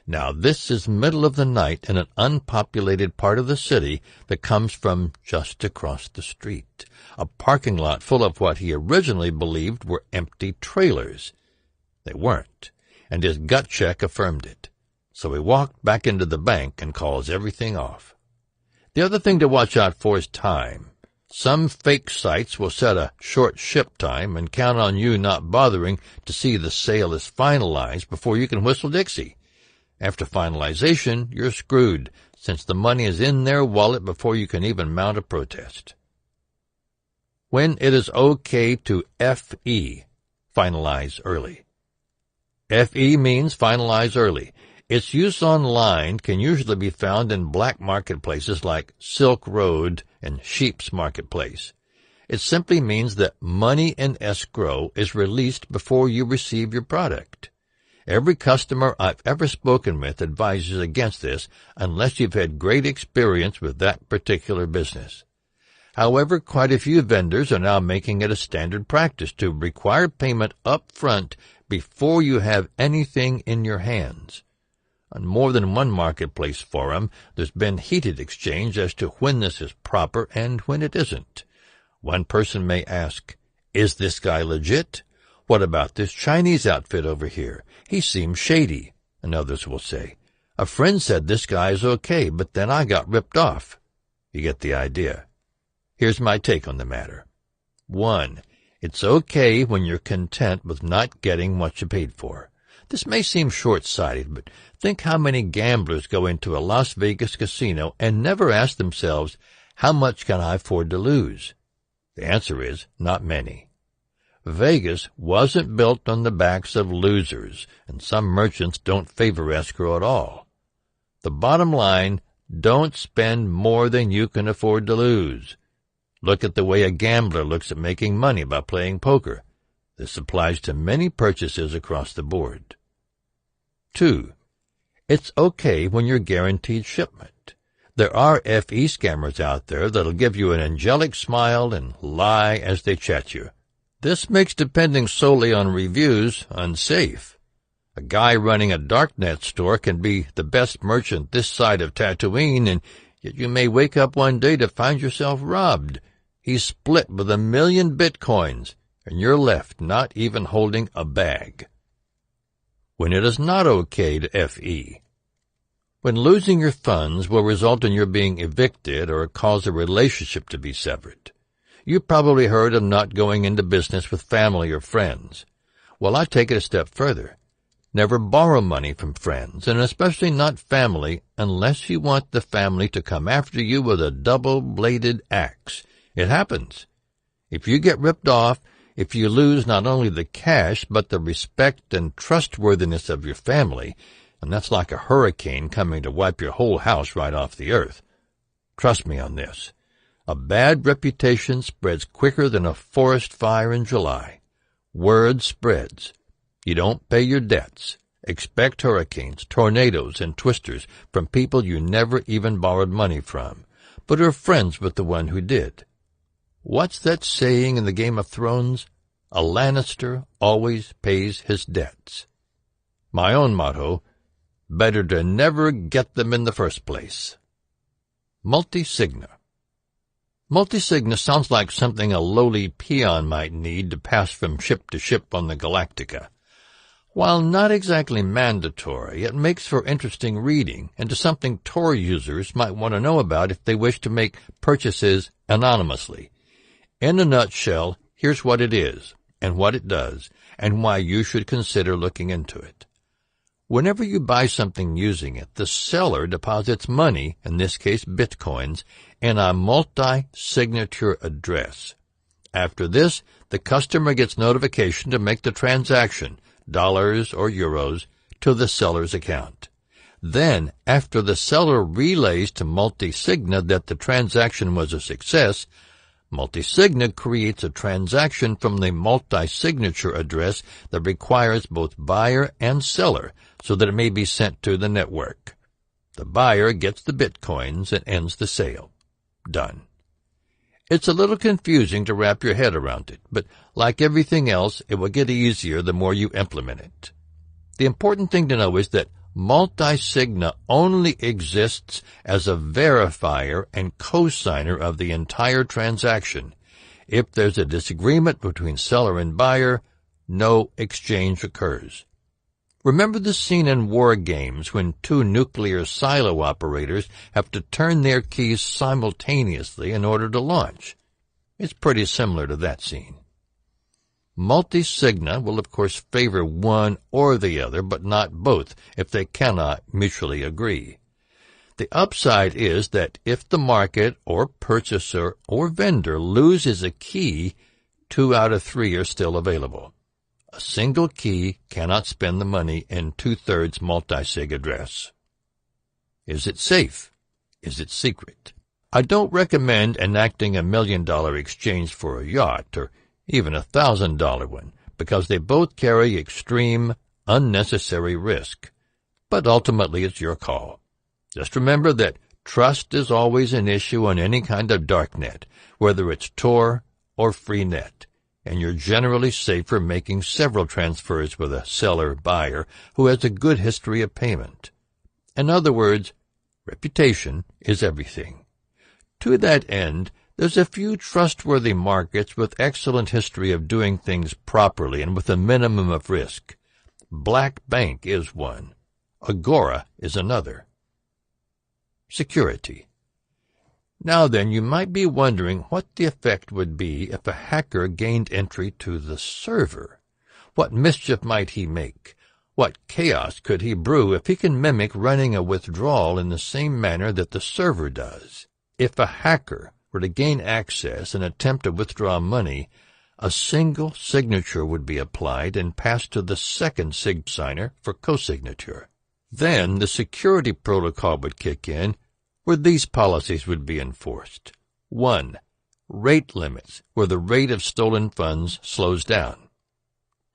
Now, this is middle of the night in an unpopulated part of the city that comes from just across the street, a parking lot full of what he originally believed were empty trailers. They weren't, and his gut check affirmed it. So he walked back into the bank and calls everything off. The other thing to watch out for is time. Some fake sites will set a short ship time and count on you not bothering to see the sale is finalized before you can whistle Dixie. After finalization, you're screwed, since the money is in their wallet before you can even mount a protest. When it is okay to FE, finalize early. FE means finalize early. Its use online can usually be found in black marketplaces like Silk Road and Sheep's Marketplace. It simply means that money in escrow is released before you receive your product. Every customer I've ever spoken with advises against this unless you've had great experience with that particular business. However, quite a few vendors are now making it a standard practice to require payment up front before you have anything in your hands. On more than one marketplace forum, there's been heated exchange as to when this is proper and when it isn't. One person may ask, is this guy legit? What about this Chinese outfit over here? He seems shady. And others will say, a friend said this guy is okay, but then I got ripped off. You get the idea. Here's my take on the matter. 1. It's okay when you're content with not getting what you paid for. This may seem short-sighted, but think how many gamblers go into a Las Vegas casino and never ask themselves, how much can I afford to lose? The answer is, not many. Vegas wasn't built on the backs of losers, and some merchants don't favor escrow at all. The bottom line, don't spend more than you can afford to lose. Look at the way a gambler looks at making money by playing poker. This applies to many purchases across the board. 2. It's okay when you're guaranteed shipment. There are FE scammers out there that'll give you an angelic smile and lie as they chat you. This makes depending solely on reviews unsafe. A guy running a darknet store can be the best merchant this side of Tatooine, and yet you may wake up one day to find yourself robbed. He's split with 1 million bitcoins, and you're left not even holding a bag. When it is not okay to FE. When losing your funds will result in your being evicted or cause a relationship to be severed. You probably heard of not going into business with family or friends. Well, I take it a step further. Never borrow money from friends, and especially not family, unless you want the family to come after you with a double-bladed axe. It happens. If you get ripped off, if you lose not only the cash, but the respect and trustworthiness of your family, and that's like a hurricane coming to wipe your whole house right off the earth. Trust me on this. A bad reputation spreads quicker than a forest fire in July. Word spreads. You don't pay your debts. Expect hurricanes, tornadoes, and twisters from people you never even borrowed money from, but are friends with the one who did. What's that saying in the Game of Thrones? A Lannister always pays his debts. My own motto, better to never get them in the first place. Multi-Signa. Multisigna sounds like something a lowly peon might need to pass from ship to ship on the Galactica. While not exactly mandatory, it makes for interesting reading and to something Tor users might want to know about if they wish to make purchases anonymously. In a nutshell, here's what it is, and what it does, and why you should consider looking into it. Whenever you buy something using it, the seller deposits money, in this case bitcoins, in a multi-signature address. After this, the customer gets notification to make the transaction, dollars or euros, to the seller's account. Then, after the seller relays to Multisigna that the transaction was a success, Multisigna creates a transaction from the multi-signature address that requires both buyer and seller so that it may be sent to the network. The buyer gets the bitcoins and ends the sale. Done. It's a little confusing to wrap your head around it, but like everything else, it will get easier the more you implement it. The important thing to know is that Multisigna only exists as a verifier and cosigner of the entire transaction. If there's a disagreement between seller and buyer, no exchange occurs. Remember the scene in war games when two nuclear silo operators have to turn their keys simultaneously in order to launch? It's pretty similar to that scene. Multisigna will of course favor one or the other, but not both if they cannot mutually agree. The upside is that if the market or purchaser or vendor loses a key, 2 out of 3 are still available. A single key cannot spend the money in 2/3 multisig address. Is it safe? Is it secret? I don't recommend enacting $1 million exchange for a yacht or even $1,000 one, because they both carry extreme, unnecessary risk. But ultimately it's your call. Just remember that trust is always an issue on any kind of darknet, whether it's Tor or freenet, and you're generally safer making several transfers with a seller-buyer who has a good history of payment. In other words, reputation is everything. To that end, there's a few trustworthy markets with excellent history of doing things properly and with a minimum of risk. Black Bank is one. Agora is another. Security. Now then, you might be wondering what the effect would be if a hacker gained entry to the server. What mischief might he make? What chaos could he brew if he can mimic running a withdrawal in the same manner that the server does? If a hacker were to gain access and attempt to withdraw money, a single signature would be applied and passed to the second signer for cosignature. Then the security protocol would kick in, where these policies would be enforced. 1. Rate limits, where the rate of stolen funds slows down.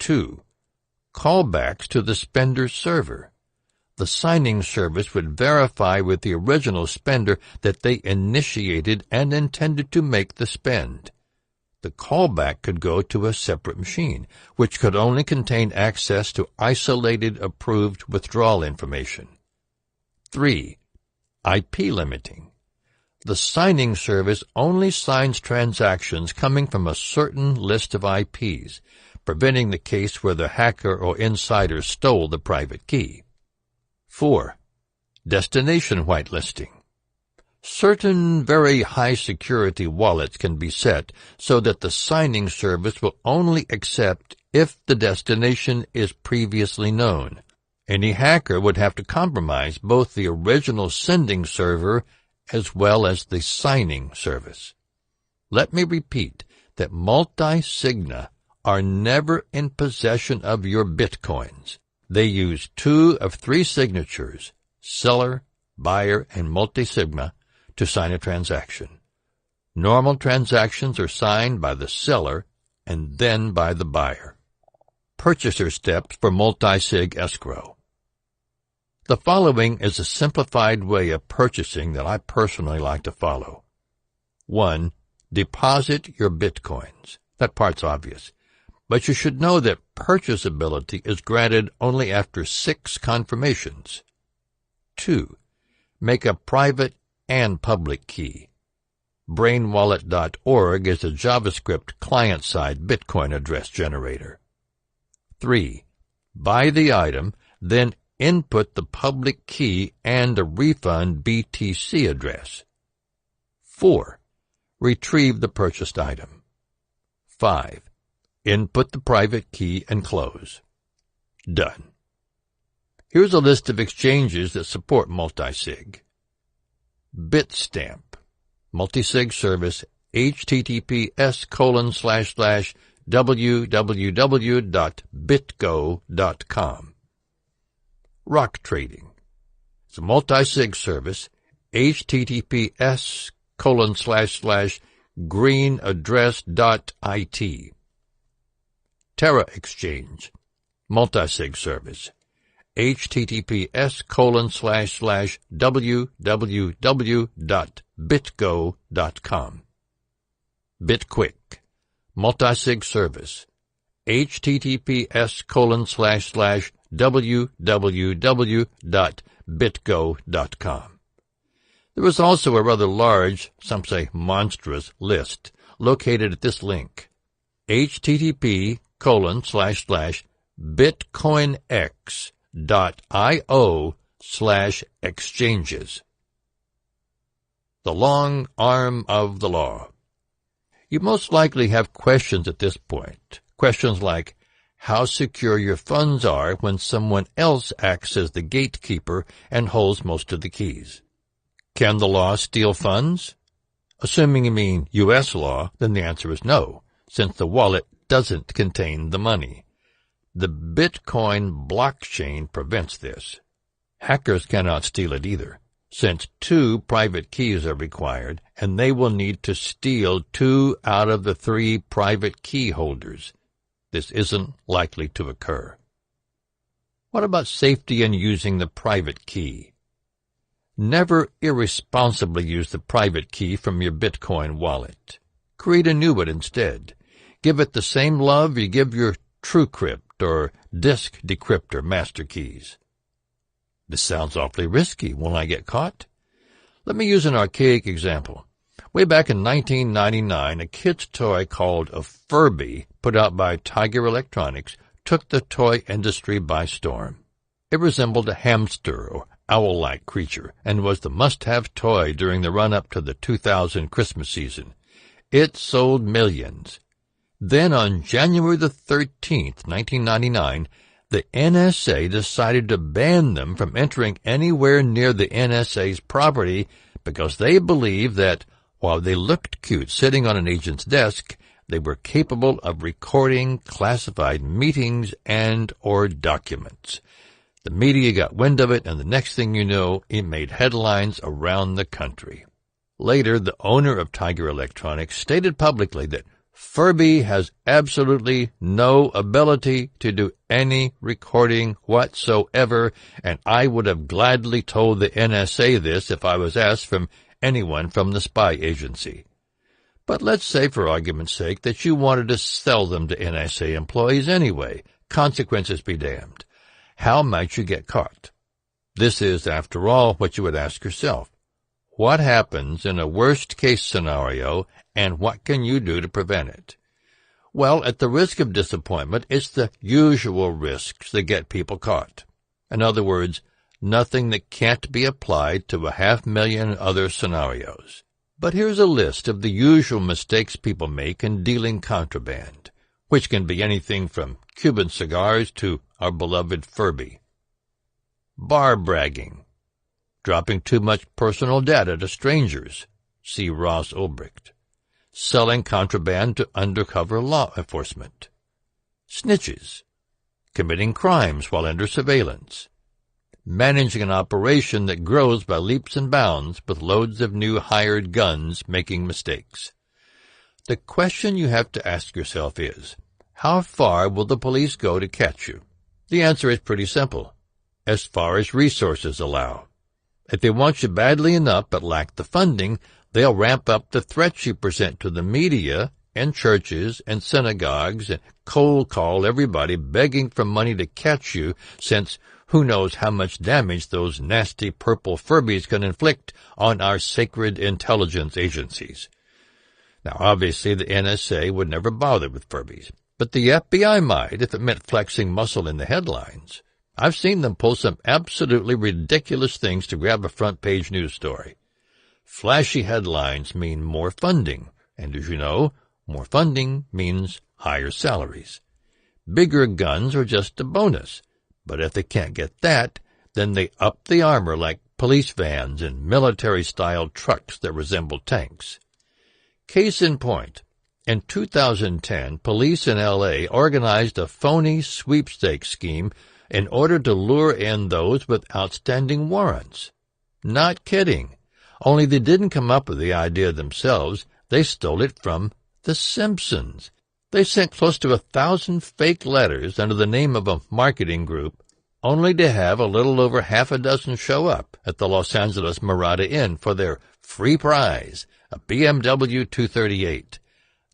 2. Callbacks to the spender's server. The signing service would verify with the original spender that they initiated and intended to make the spend. The callback could go to a separate machine, which could only contain access to isolated approved withdrawal information. 3. IP limiting. The signing service only signs transactions coming from a certain list of IPs, preventing the case where the hacker or insider stole the private key. 4. Destination whitelisting. Certain very high-security wallets can be set so that the signing service will only accept if the destination is previously known. Any hacker would have to compromise both the original sending server as well as the signing service. Let me repeat that Multisigna are never in possession of your bitcoins. They use 2 of 3 signatures, seller, buyer, and Multisigna, to sign a transaction. Normal transactions are signed by the seller and then by the buyer. Purchaser steps for multi-sig escrow. The following is a simplified way of purchasing that I personally like to follow. 1. Deposit your bitcoins. That part's obvious. But you should know that purchasability is granted only after 6 confirmations. 2. Make a private and public key. brainwallet.org is a JavaScript client-side Bitcoin address generator. 3. Buy the item, then input the public key and a refund BTC address. 4. Retrieve the purchased item. 5. Input the private key and close. Done. Here's a list of exchanges that support multisig. Bitstamp, multisig service, https://www.bitgo.com. Rock Trading, it's a multisig service, https://greenaddress.it. Terra Exchange, multisig service, https://www.bitgo.com. BitQuick, multisig service, https://www.bitgo.com. There is also a rather large, some say monstrous, list located at this link, http://bitcoinx.io/exchanges. The long arm of the law. You most likely have questions at this point. Questions like how secure your funds are when someone else acts as the gatekeeper and holds most of the keys. Can the law steal funds? Assuming you mean U.S. law, then the answer is no, since the wallet doesn't contain the money. The Bitcoin blockchain prevents this. Hackers cannot steal it either, since 2 private keys are required, and they will need to steal 2 out of the 3 private key holders. This isn't likely to occur. What about safety in using the private key? Never irresponsibly use the private key from your Bitcoin wallet. Create a new one instead. Give it the same love you give your TrueCrypt or disk decryptor master keys. This sounds awfully risky. Will I get caught? Let me use an archaic example. Way back in 1999, a kid's toy called a Furby, put out by Tiger Electronics, took the toy industry by storm. It resembled a hamster or owl-like creature and was the must-have toy during the run-up to the 2000 Christmas season. It sold millions. Then on January the 13th, 1999, the NSA decided to ban them from entering anywhere near the NSA's property because they believed that, while they looked cute sitting on an agent's desk, they were capable of recording classified meetings and or documents. The media got wind of it, and the next thing you know, it made headlines around the country. Later, the owner of Tiger Electronics stated publicly that Furby has absolutely no ability to do any recording whatsoever, and I would have gladly told the NSA this if I was asked from anyone from the spy agency. But let's say, for argument's sake, that you wanted to sell them to NSA employees anyway. Consequences be damned. How might you get caught? This is, after all, what you would ask yourself. What happens in a worst-case scenario, and what can you do to prevent it? Well, at the risk of disappointment, it's the usual risks that get people caught. In other words, nothing that can't be applied to 500,000 other scenarios. But here's a list of the usual mistakes people make in dealing contraband, which can be anything from Cuban cigars to our beloved Furby. Bar bragging. Dropping too much personal data to strangers. See Ross Ulbricht. Selling contraband to undercover law enforcement. Snitches. Committing crimes while under surveillance. Managing an operation that grows by leaps and bounds with loads of new hired guns making mistakes. The question you have to ask yourself is, how far will the police go to catch you? The answer is pretty simple. As far as resources allow. If they want you badly enough but lack the funding, they'll ramp up the threats you present to the media and churches and synagogues and cold call everybody begging for money to catch you, since who knows how much damage those nasty purple Furbies can inflict on our sacred intelligence agencies. Now, obviously, the NSA would never bother with Furbies, but the FBI might if it meant flexing muscle in the headlines. I've seen them pull some absolutely ridiculous things to grab a front-page news story. Flashy headlines mean more funding, and as you know, more funding means higher salaries. Bigger guns are just a bonus, but if they can't get that, then they up the armor like police vans and military-style trucks that resemble tanks. Case in point, in 2010, police in L.A. organized a phony sweepstakes scheme in order to lure in those with outstanding warrants. Not kidding. Only they didn't come up with the idea themselves. They stole it from The Simpsons. They sent close to 1,000 fake letters under the name of a marketing group, only to have a little over half a dozen show up at the Los Angeles Mirada Inn for their free prize, a BMW 238.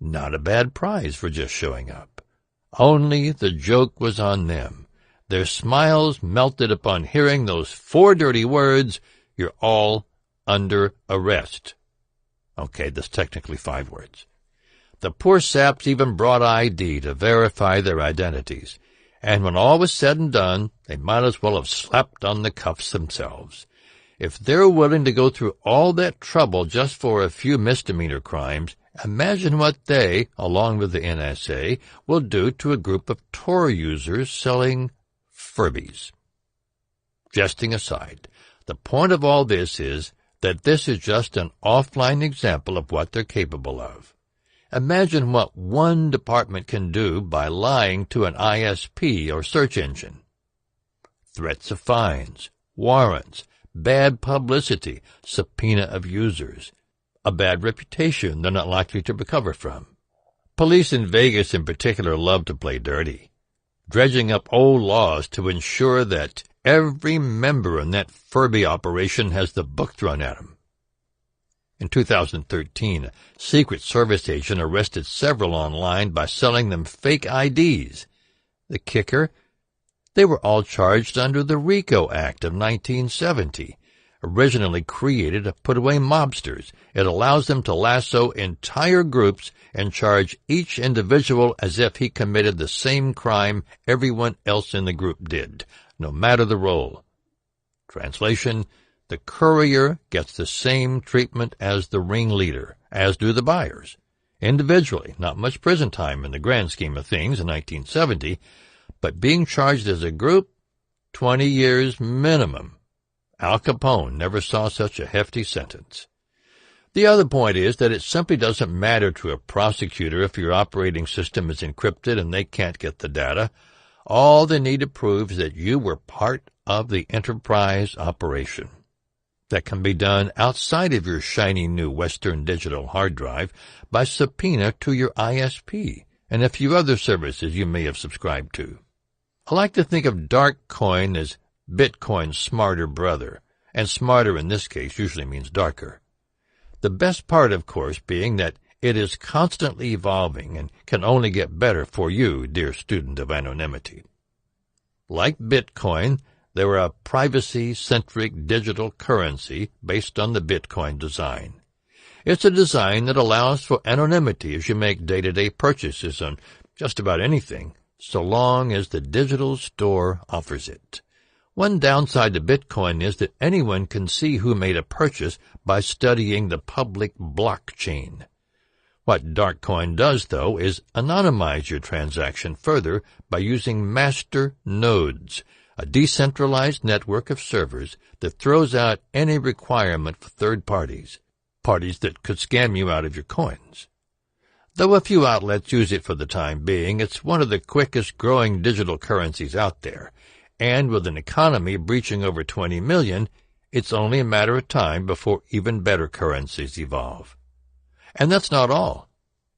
Not a bad prize for just showing up. Only the joke was on them. Their smiles melted upon hearing those 4 dirty words, "You're all under arrest." Okay, that's technically 5 words. The poor saps even brought ID to verify their identities, and when all was said and done, they might as well have slapped on the cuffs themselves. If they're willing to go through all that trouble just for a few misdemeanor crimes, imagine what they, along with the NSA, will do to a group of Tor users selling Furbies. Jesting aside, the point of all this is that this is just an offline example of what they're capable of. Imagine what one department can do by lying to an ISP or search engine. Threats of fines, warrants, bad publicity, subpoena of users, a bad reputation they're not likely to recover from. Police in Vegas in particular love to play dirty, dredging up old laws to ensure that every member in that Furby operation has the book thrown at him. In 2013, a Secret Service agent arrested several online by selling them fake IDs. The kicker? They were all charged under the RICO Act of 1970, originally created to put away mobsters. It allows them to lasso entire groups and charge each individual as if he committed the same crime everyone else in the group did, no matter the role. Translation: the courier gets the same treatment as the ringleader, as do the buyers. Individually, not much prison time in the grand scheme of things in 1970, but being charged as a group, 20 years minimum. Al Capone never saw such a hefty sentence. The other point is that it simply doesn't matter to a prosecutor if your operating system is encrypted and they can't get the data. All they need to prove is that you were part of the enterprise operation. That can be done outside of your shiny new Western Digital hard drive by subpoena to your ISP and a few other services you may have subscribed to. I like to think of dark coin as Bitcoin's smarter brother, and smarter in this case usually means darker. The best part, of course, being that it is constantly evolving and can only get better for you, dear student of anonymity. Like Bitcoin, they were a privacy-centric digital currency based on the Bitcoin design. It's a design that allows for anonymity as you make day-to-day purchases on just about anything, so long as the digital store offers it. One downside to Bitcoin is that anyone can see who made a purchase by studying the public blockchain. What Darkcoin does, though, is anonymize your transaction further by using master nodes, a decentralized network of servers that throws out any requirement for third parties that could scam you out of your coins. Though a few outlets use it for the time being, it's one of the quickest growing digital currencies out there, and with an economy breaching over 20 million, it's only a matter of time before even better currencies evolve. And that's not all.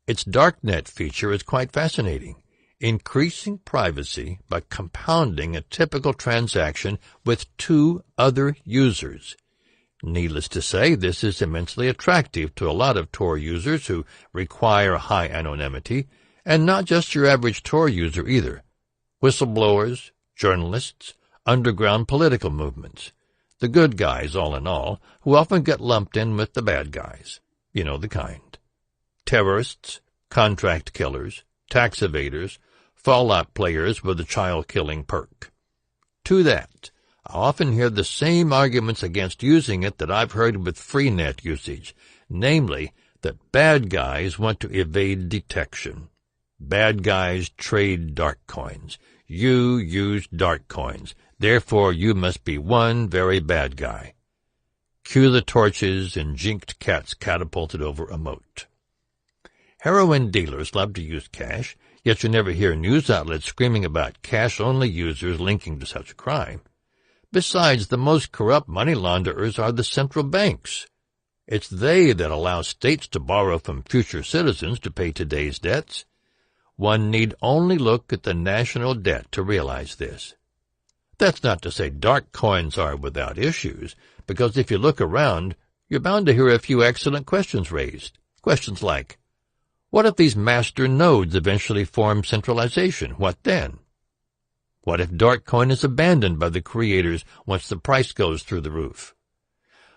Its darknet feature is quite fascinating, increasing privacy by compounding a typical transaction with 2 other users. Needless to say, this is immensely attractive to a lot of Tor users who require high anonymity, and not just your average Tor user either. Whistleblowers, journalists, underground political movements. The good guys, all in all, who often get lumped in with the bad guys. You know the kind. terrorists, contract killers, tax evaders, fallout players with a child-killing perk. To that, I often hear the same arguments against using it that I've heard with freenet usage, namely that bad guys want to evade detection. Bad guys trade dark coins. You use dark coins. Therefore, you must be one very bad guy. Cue the torches and jinked cats catapulted over a moat. Heroin dealers love to use cash, yet you never hear news outlets screaming about cash-only users linking to such a crime. Besides, the most corrupt money launderers are the central banks. It's they that allow states to borrow from future citizens to pay today's debts. One need only look at the national debt to realize this. That's not to say dark coins are without issues, because if you look around, you're bound to hear a few excellent questions raised. Questions like, what if these master nodes eventually form centralization? What then? What if dark coin is abandoned by the creators once the price goes through the roof?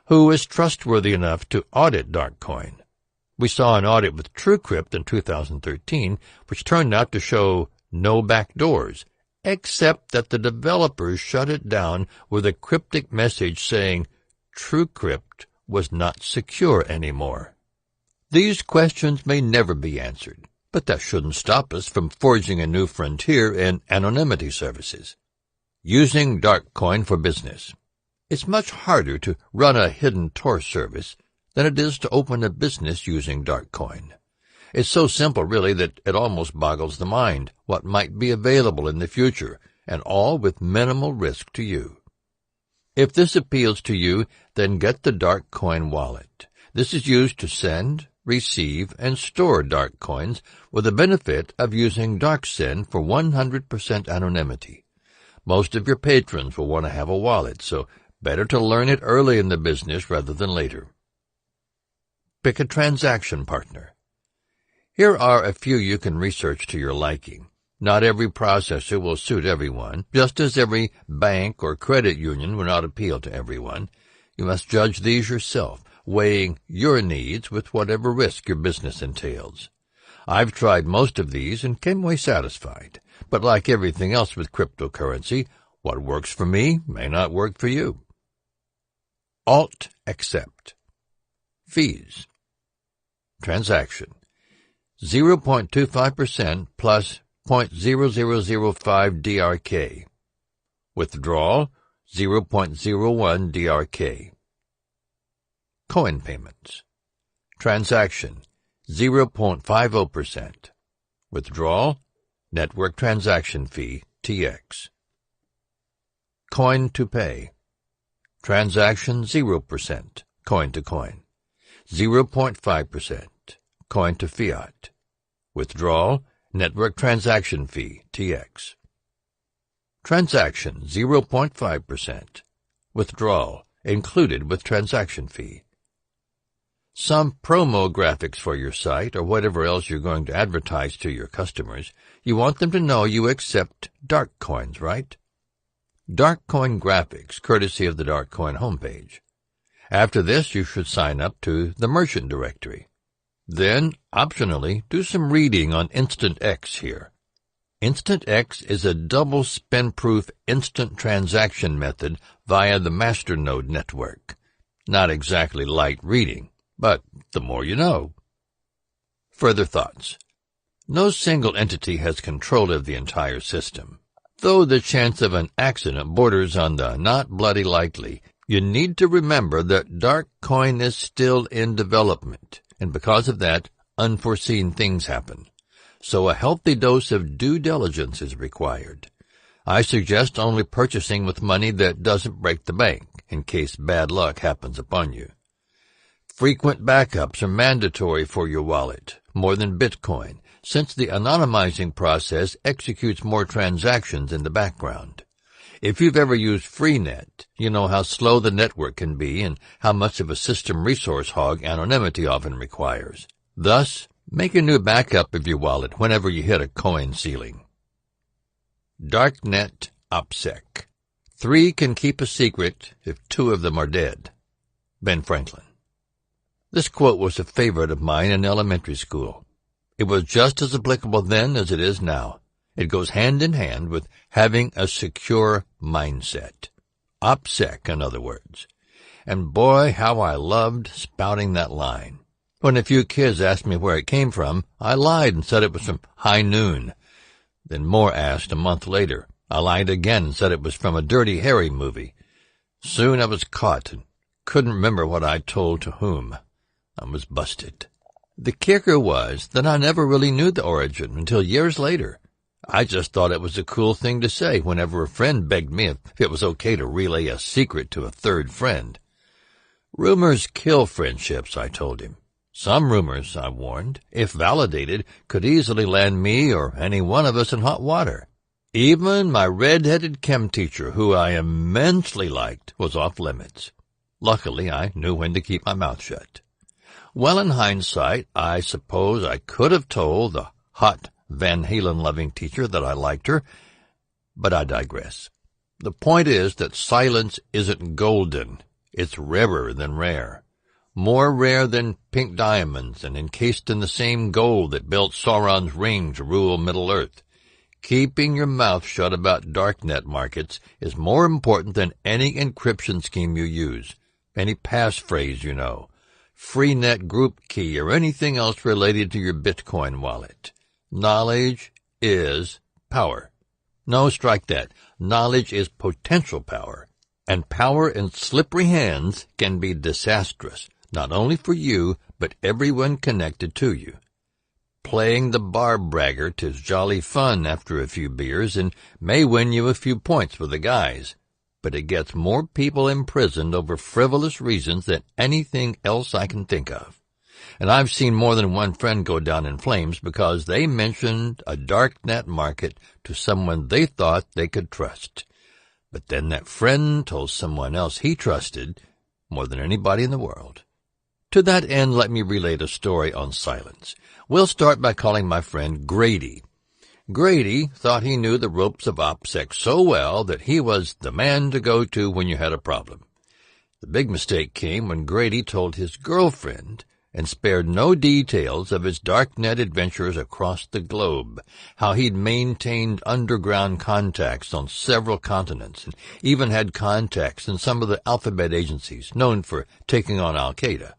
Who is trustworthy enough to audit dark coin? We saw an audit with TrueCrypt in 2013, which turned out to show no backdoors, except that the developers shut it down with a cryptic message saying TrueCrypt was not secure anymore. These questions may never be answered, but that shouldn't stop us from forging a new frontier in anonymity services. Using dark coin for business. It's much harder to run a hidden Tor service than it is to open a business using dark coin. It's so simple, really, that it almost boggles the mind what might be available in the future, and all with minimal risk to you. If this appeals to you, then get the dark coin wallet. This is used to send, receive, and store dark coins with the benefit of using DarkSend for 100% anonymity. Most of your patrons will want to have a wallet, so better to learn it early in the business rather than later. Pick a transaction partner. Here are a few you can research to your liking. Not every processor will suit everyone, just as every bank or credit union will not appeal to everyone. You must judge these yourself, weighing your needs with whatever risk your business entails. I've tried most of these and came away satisfied, but like everything else with cryptocurrency, what works for me may not work for you. Alt accept. Fees. Transaction. 0.25% plus 0.0005 DRK. Withdrawal, 0.01 DRK. Coin payments. Transaction, 0.50%. Withdrawal, network transaction fee, TX. Coin to pay. Transaction, 0%, coin to coin. 0.5%, coin to fiat. Withdrawal, network transaction fee, TX. Transaction, 0.5%. Withdrawal, included with transaction fee. Some promo graphics for your site or whatever else you're going to advertise to your customers, you want them to know you accept dark coins, right? Dark coin graphics, courtesy of the dark coin homepage. After this, you should sign up to the merchant directory. Then, optionally, do some reading on Instant X here. Instant X is a double spin-proof instant transaction method via the masternode network. Not exactly light reading, but the more you know. Further thoughts. No single entity has control of the entire system. Though the chance of an accident borders on the not bloody likely, you need to remember that dark coin is still in development, and because of that, unforeseen things happen. So a healthy dose of due diligence is required. I suggest only purchasing with money that doesn't break the bank, in case bad luck happens upon you. Frequent backups are mandatory for your wallet, more than Bitcoin, since the anonymizing process executes more transactions in the background. If you've ever used Freenet, you know how slow the network can be and how much of a system resource hog anonymity often requires. Thus, make a new backup of your wallet whenever you hit a coin ceiling. Darknet OPSEC. 3 can keep a secret if 2 of them are dead. Ben Franklin. This quote was a favorite of mine in elementary school. It was just as applicable then as it is now. It goes hand in hand with having a secure mindset. OPSEC, in other words. And boy, how I loved spouting that line. When a few kids asked me where it came from, I lied and said it was from High Noon. Then more asked a month later. I lied again and said it was from a Dirty Harry movie. Soon I was caught and couldn't remember what I told to whom. I was busted. The kicker was that I never really knew the origin until years later. I just thought it was a cool thing to say whenever a friend begged me if it was okay to relay a secret to a third friend. Rumors kill friendships, I told him. Some rumors, I warned, if validated, could easily land me or any one of us in hot water. Even my red-headed chem teacher, who I immensely liked, was off limits. Luckily, I knew when to keep my mouth shut. Well, in hindsight, I suppose I could have told the hot Van Halen-loving teacher that I liked her, but I digress. The point is that silence isn't golden. It's rarer than rare. More rare than pink diamonds and encased in the same gold that built Sauron's ring to rule Middle-earth. Keeping your mouth shut about darknet markets is more important than any encryption scheme you use, any passphrase you know, freenet group key, or anything else related to your Bitcoin wallet. Knowledge is power. No, strike that. Knowledge is potential power, and power in slippery hands can be disastrous, not only for you, but everyone connected to you. Playing the bar braggart is jolly fun after a few beers and may win you a few points with the guys, but it gets more people imprisoned over frivolous reasons than anything else I can think of. And I've seen more than one friend go down in flames because they mentioned a darknet market to someone they thought they could trust. But then that friend told someone else he trusted more than anybody in the world. To that end, let me relate a story on silence. We'll start by calling my friend Grady. Grady thought he knew the ropes of OPSEC so well that he was the man to go to when you had a problem. The big mistake came when Grady told his girlfriend and spared no details of his darknet adventures across the globe, how he'd maintained underground contacts on several continents and even had contacts in some of the alphabet agencies known for taking on Al-Qaeda.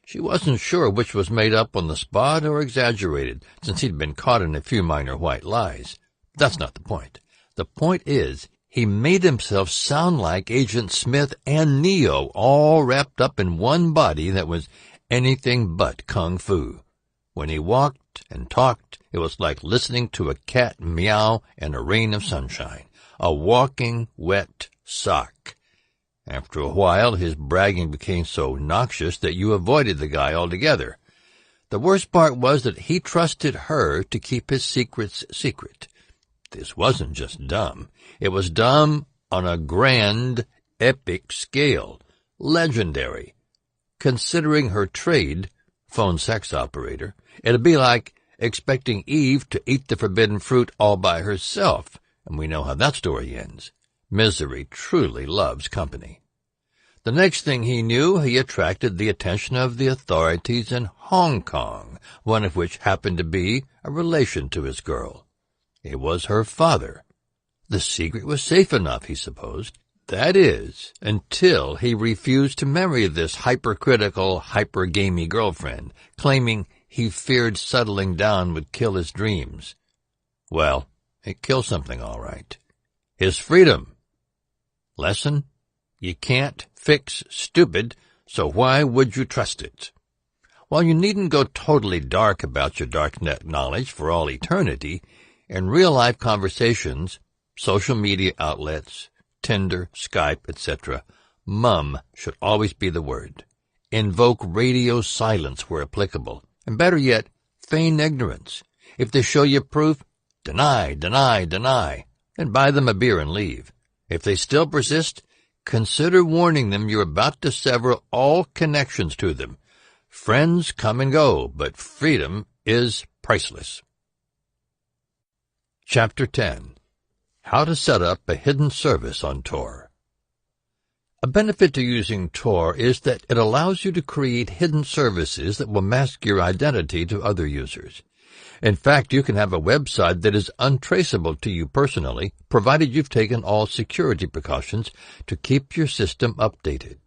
She wasn't sure which was made up on the spot or exaggerated, since he'd been caught in a few minor white lies. That's not the point. The point is, he made himself sound like Agent Smith and Neo, all wrapped up in one body that was anything but kung fu. When he walked and talked, it was like listening to a cat meow in a rain of sunshine, a walking wet sock. After a while, his bragging became so noxious that you avoided the guy altogether. The worst part was that he trusted her to keep his secrets secret. This wasn't just dumb. It was dumb on a grand, epic scale. Legendary. Considering her trade, phone sex operator, it'd be like expecting Eve to eat the forbidden fruit all by herself, and we know how that story ends. Misery truly loves company. The next thing he knew, he attracted the attention of the authorities in Hong Kong, one of which happened to be a relation to his girl. It was her father. The secret was safe enough, he supposed. That is, until he refused to marry this hypercritical, hyper-gamey girlfriend, claiming he feared settling down would kill his dreams. Well, it killed something all right. His freedom. Lesson? You can't fix stupid, so why would you trust it? While you needn't go totally dark about your darknet knowledge for all eternity, in real-life conversations, social media outlets, Tinder, Skype, etc., mum should always be the word. Invoke radio silence where applicable, and better yet, feign ignorance. If they show you proof, deny, then buy them a beer and leave. If they still persist, consider warning them you're about to sever all connections to them. Friends come and go, but freedom is priceless. Chapter 10. How to Set Up a Hidden Service on Tor. A benefit to using Tor is that it allows you to create hidden services that will mask your identity to other users. In fact, you can have a website that is untraceable to you personally, provided you've taken all security precautions to keep your system updated.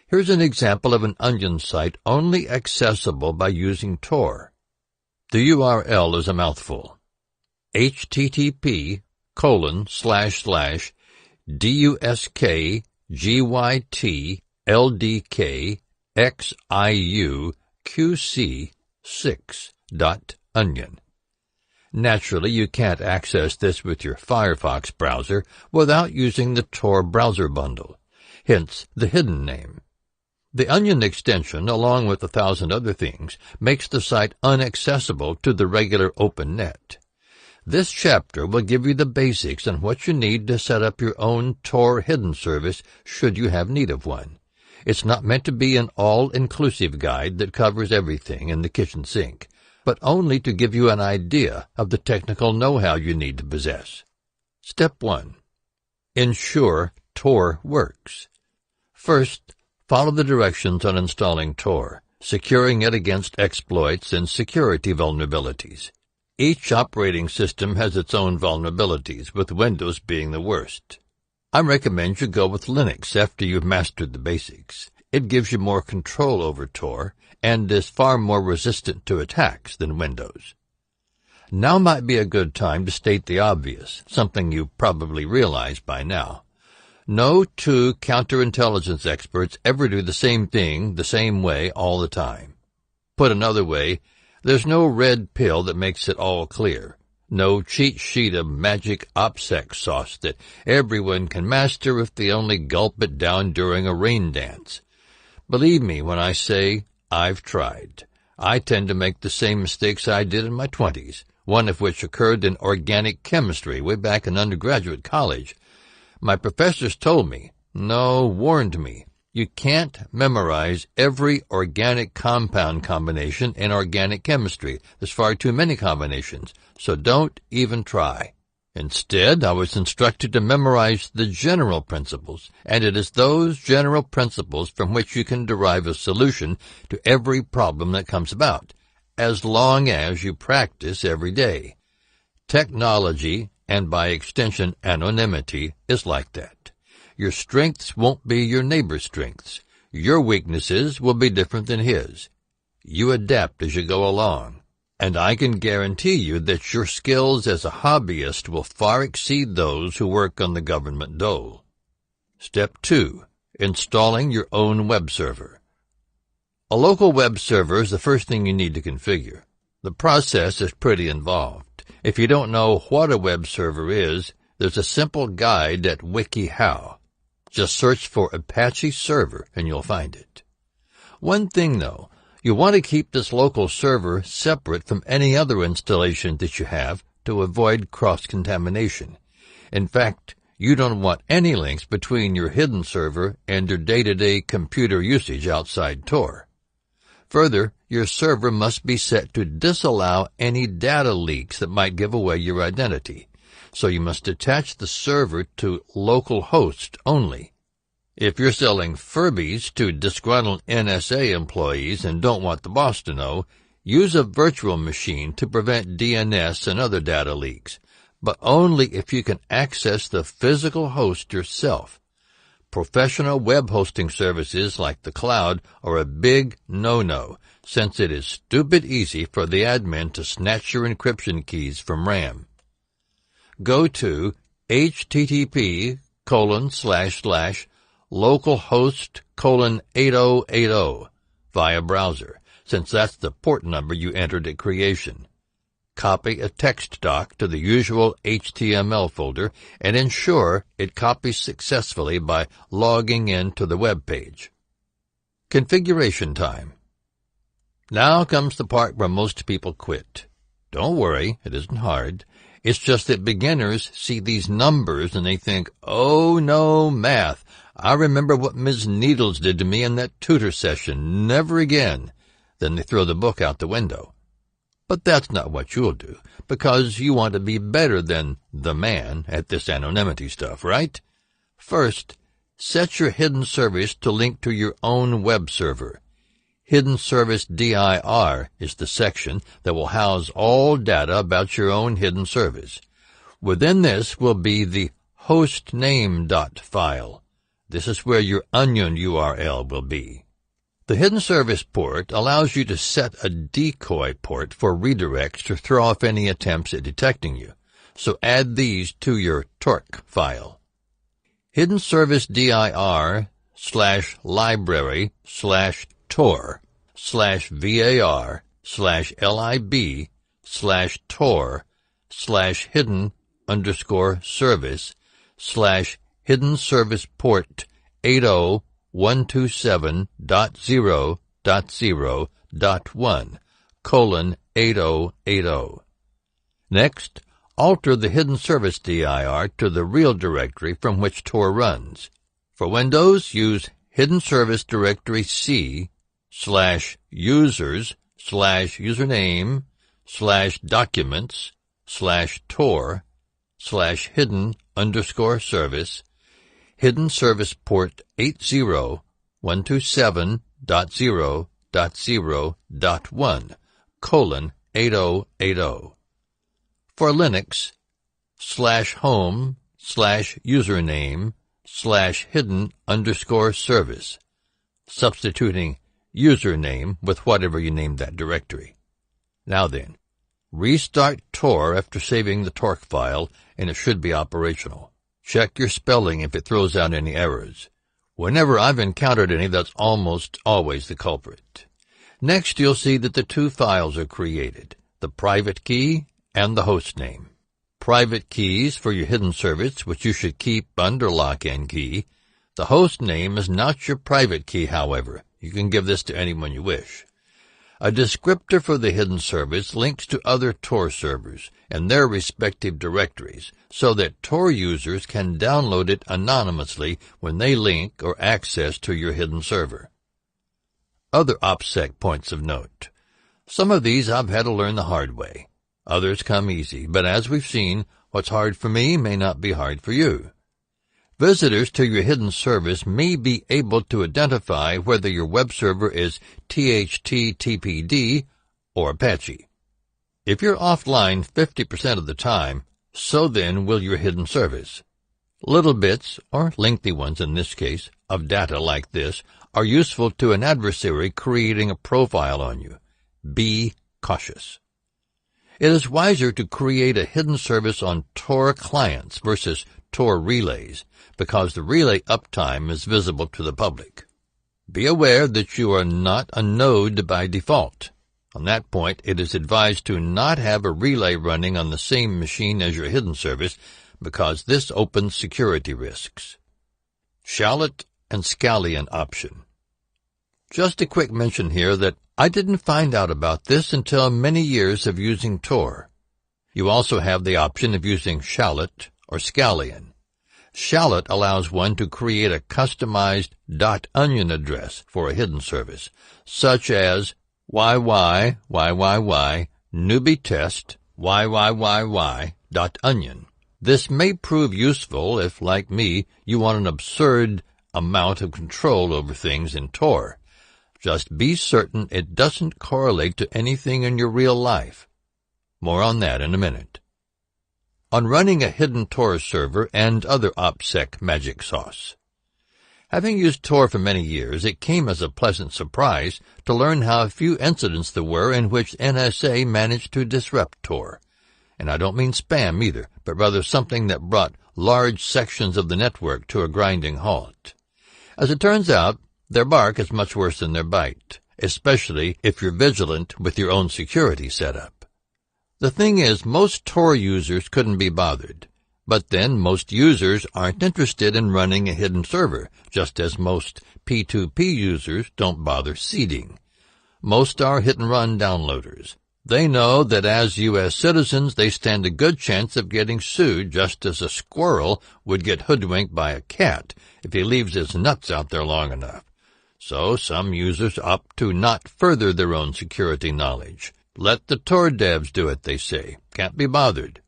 Here's an example of an Onion site only accessible by using Tor. The URL is a mouthful. http://duskgytldkxiuqc6.onion. Naturally, you can't access this with your Firefox browser without using the Tor browser bundle, hence the hidden name. The Onion extension, along with 1,000 other things, makes the site inaccessible to the regular open net. This chapter will give you the basics on what you need to set up your own Tor hidden service should you have need of one. It's not meant to be an all-inclusive guide that covers everything in the kitchen sink, but only to give you an idea of the technical know-how you need to possess. Step 1. Ensure Tor works. First, follow the directions on installing Tor, securing it against exploits and security vulnerabilities. Each operating system has its own vulnerabilities, with Windows being the worst. I recommend you go with Linux after you've mastered the basics. It gives you more control over Tor and is far more resistant to attacks than Windows. Now might be a good time to state the obvious, something you probably realize by now. No two counterintelligence experts ever do the same thing the same way all the time. Put another way, there's no red pill that makes it all clear. No cheat sheet of magic OPSEC sauce that everyone can master if they only gulp it down during a rain dance. Believe me when I say I've tried. I tend to make the same mistakes I did in my 20s, one of which occurred in organic chemistry way back in undergraduate college. My professors told me, warned me, you can't memorize every organic compound combination in organic chemistry. There's far too many combinations, so don't even try. Instead, I was instructed to memorize the general principles, and it is those general principles from which you can derive a solution to every problem that comes about, as long as you practice every day. Technology, and by extension anonymity, is like that. Your strengths won't be your neighbor's strengths. Your weaknesses will be different than his. You adapt as you go along. And I can guarantee you that your skills as a hobbyist will far exceed those who work on the government dole. Step 2. Installing your own web server. A local web server is the first thing you need to configure. The process is pretty involved. If you don't know what a web server is, there's a simple guide at WikiHow. Just search for Apache server and you'll find it. One thing, though, you want to keep this local server separate from any other installation that you have to avoid cross-contamination. In fact, you don't want any links between your hidden server and your day-to-day computer usage outside Tor. Further, your server must be set to disallow any data leaks that might give away your identity, so you must attach the server to localhost only. If you're selling Furbies to disgruntled NSA employees and don't want the boss to know, use a virtual machine to prevent DNS and other data leaks, but only if you can access the physical host yourself. Professional web hosting services like the cloud are a big no-no, since it is stupid easy for the admin to snatch your encryption keys from RAM. Go to http://localhost:8080 via browser, since that's the port number you entered at creation. Copy a text doc to the usual HTML folder and ensure it copies successfully by logging in to the web page. Configuration time. Now comes the part where most people quit. Don't worry, it isn't hard. It's just that beginners see these numbers and they think, oh no, math. I remember what Ms. Needles did to me in that tutor session. Never again. Then they throw the book out the window. But that's not what you'll do, because you want to be better than the man at this anonymity stuff, right? First, set your hidden service to link to your own web server. Hidden Service DIR is the section that will house all data about your own hidden service. Within this will be the hostname.file. This is where your onion URL will be. The hidden service port allows you to set a decoy port for redirects to throw off any attempts at detecting you. So add these to your torque file. Hidden Service dir/library/tor/var/hidden_service/hidden service port 80127.0.0.1:8080. Next, alter the hidden service dir to the real directory from which Tor runs. For Windows, use hidden service directory C/users/username/documents/Tor/hidden_service hidden service port 80127.0.0.1:8080. For Linux, /home/username/hidden_service, substituting username with whatever you name that directory. Now then, restart Tor after saving the torque file, and it should be operational. Check your spelling if it throws out any errors. Whenever I've encountered any, that's almost always the culprit. Next, you'll see that the two files are created, the private key and the host name. Private keys for your hidden service, which you should keep under lock and key. The host name is not your private key, however. You can give this to anyone you wish. A descriptor for the hidden service links to other Tor servers and their respective directories so that Tor users can download it anonymously when they link or access to your hidden server. Other OPSEC points of note. Some of these I've had to learn the hard way. Others come easy, but as we've seen, what's hard for me may not be hard for you. Visitors to your hidden service may be able to identify whether your web server is THT-TPD or Apache. If you're offline 50% of the time, so then will your hidden service. Little bits, or lengthy ones in this case, of data like this are useful to an adversary creating a profile on you. Be cautious. It is wiser to create a hidden service on Tor clients versus Tor relays, because the relay uptime is visible to the public. Be aware that you are not a node by default. On that point, it is advised to not have a relay running on the same machine as your hidden service, because this opens security risks. Shallot and Scallion option. Just a quick mention here that I didn't find out about this until many years of using Tor. You also have the option of using Shallot or Scallion. Shallot allows one to create a customized .onion address for a hidden service, such as yyyyybtest.onion. This may prove useful if, like me, you want an absurd amount of control over things in Tor. Just be certain it doesn't correlate to anything in your real life. More on that in a minute. On running a hidden Tor server and other OPSEC magic sauce. Having used Tor for many years, it came as a pleasant surprise to learn how few incidents there were in which NSA managed to disrupt Tor. And I don't mean spam either, but rather something that brought large sections of the network to a grinding halt. As it turns out, their bark is much worse than their bite, especially if you're vigilant with your own security setup. The thing is, most Tor users couldn't be bothered. But then most users aren't interested in running a hidden server, just as most P2P users don't bother seeding. Most are hit-and-run downloaders. They know that as U.S. citizens they stand a good chance of getting sued, just as a squirrel would get hoodwinked by a cat if he leaves his nuts out there long enough. So some users opt to not further their own security knowledge. Let the Tor devs do it, they say. Can't be bothered.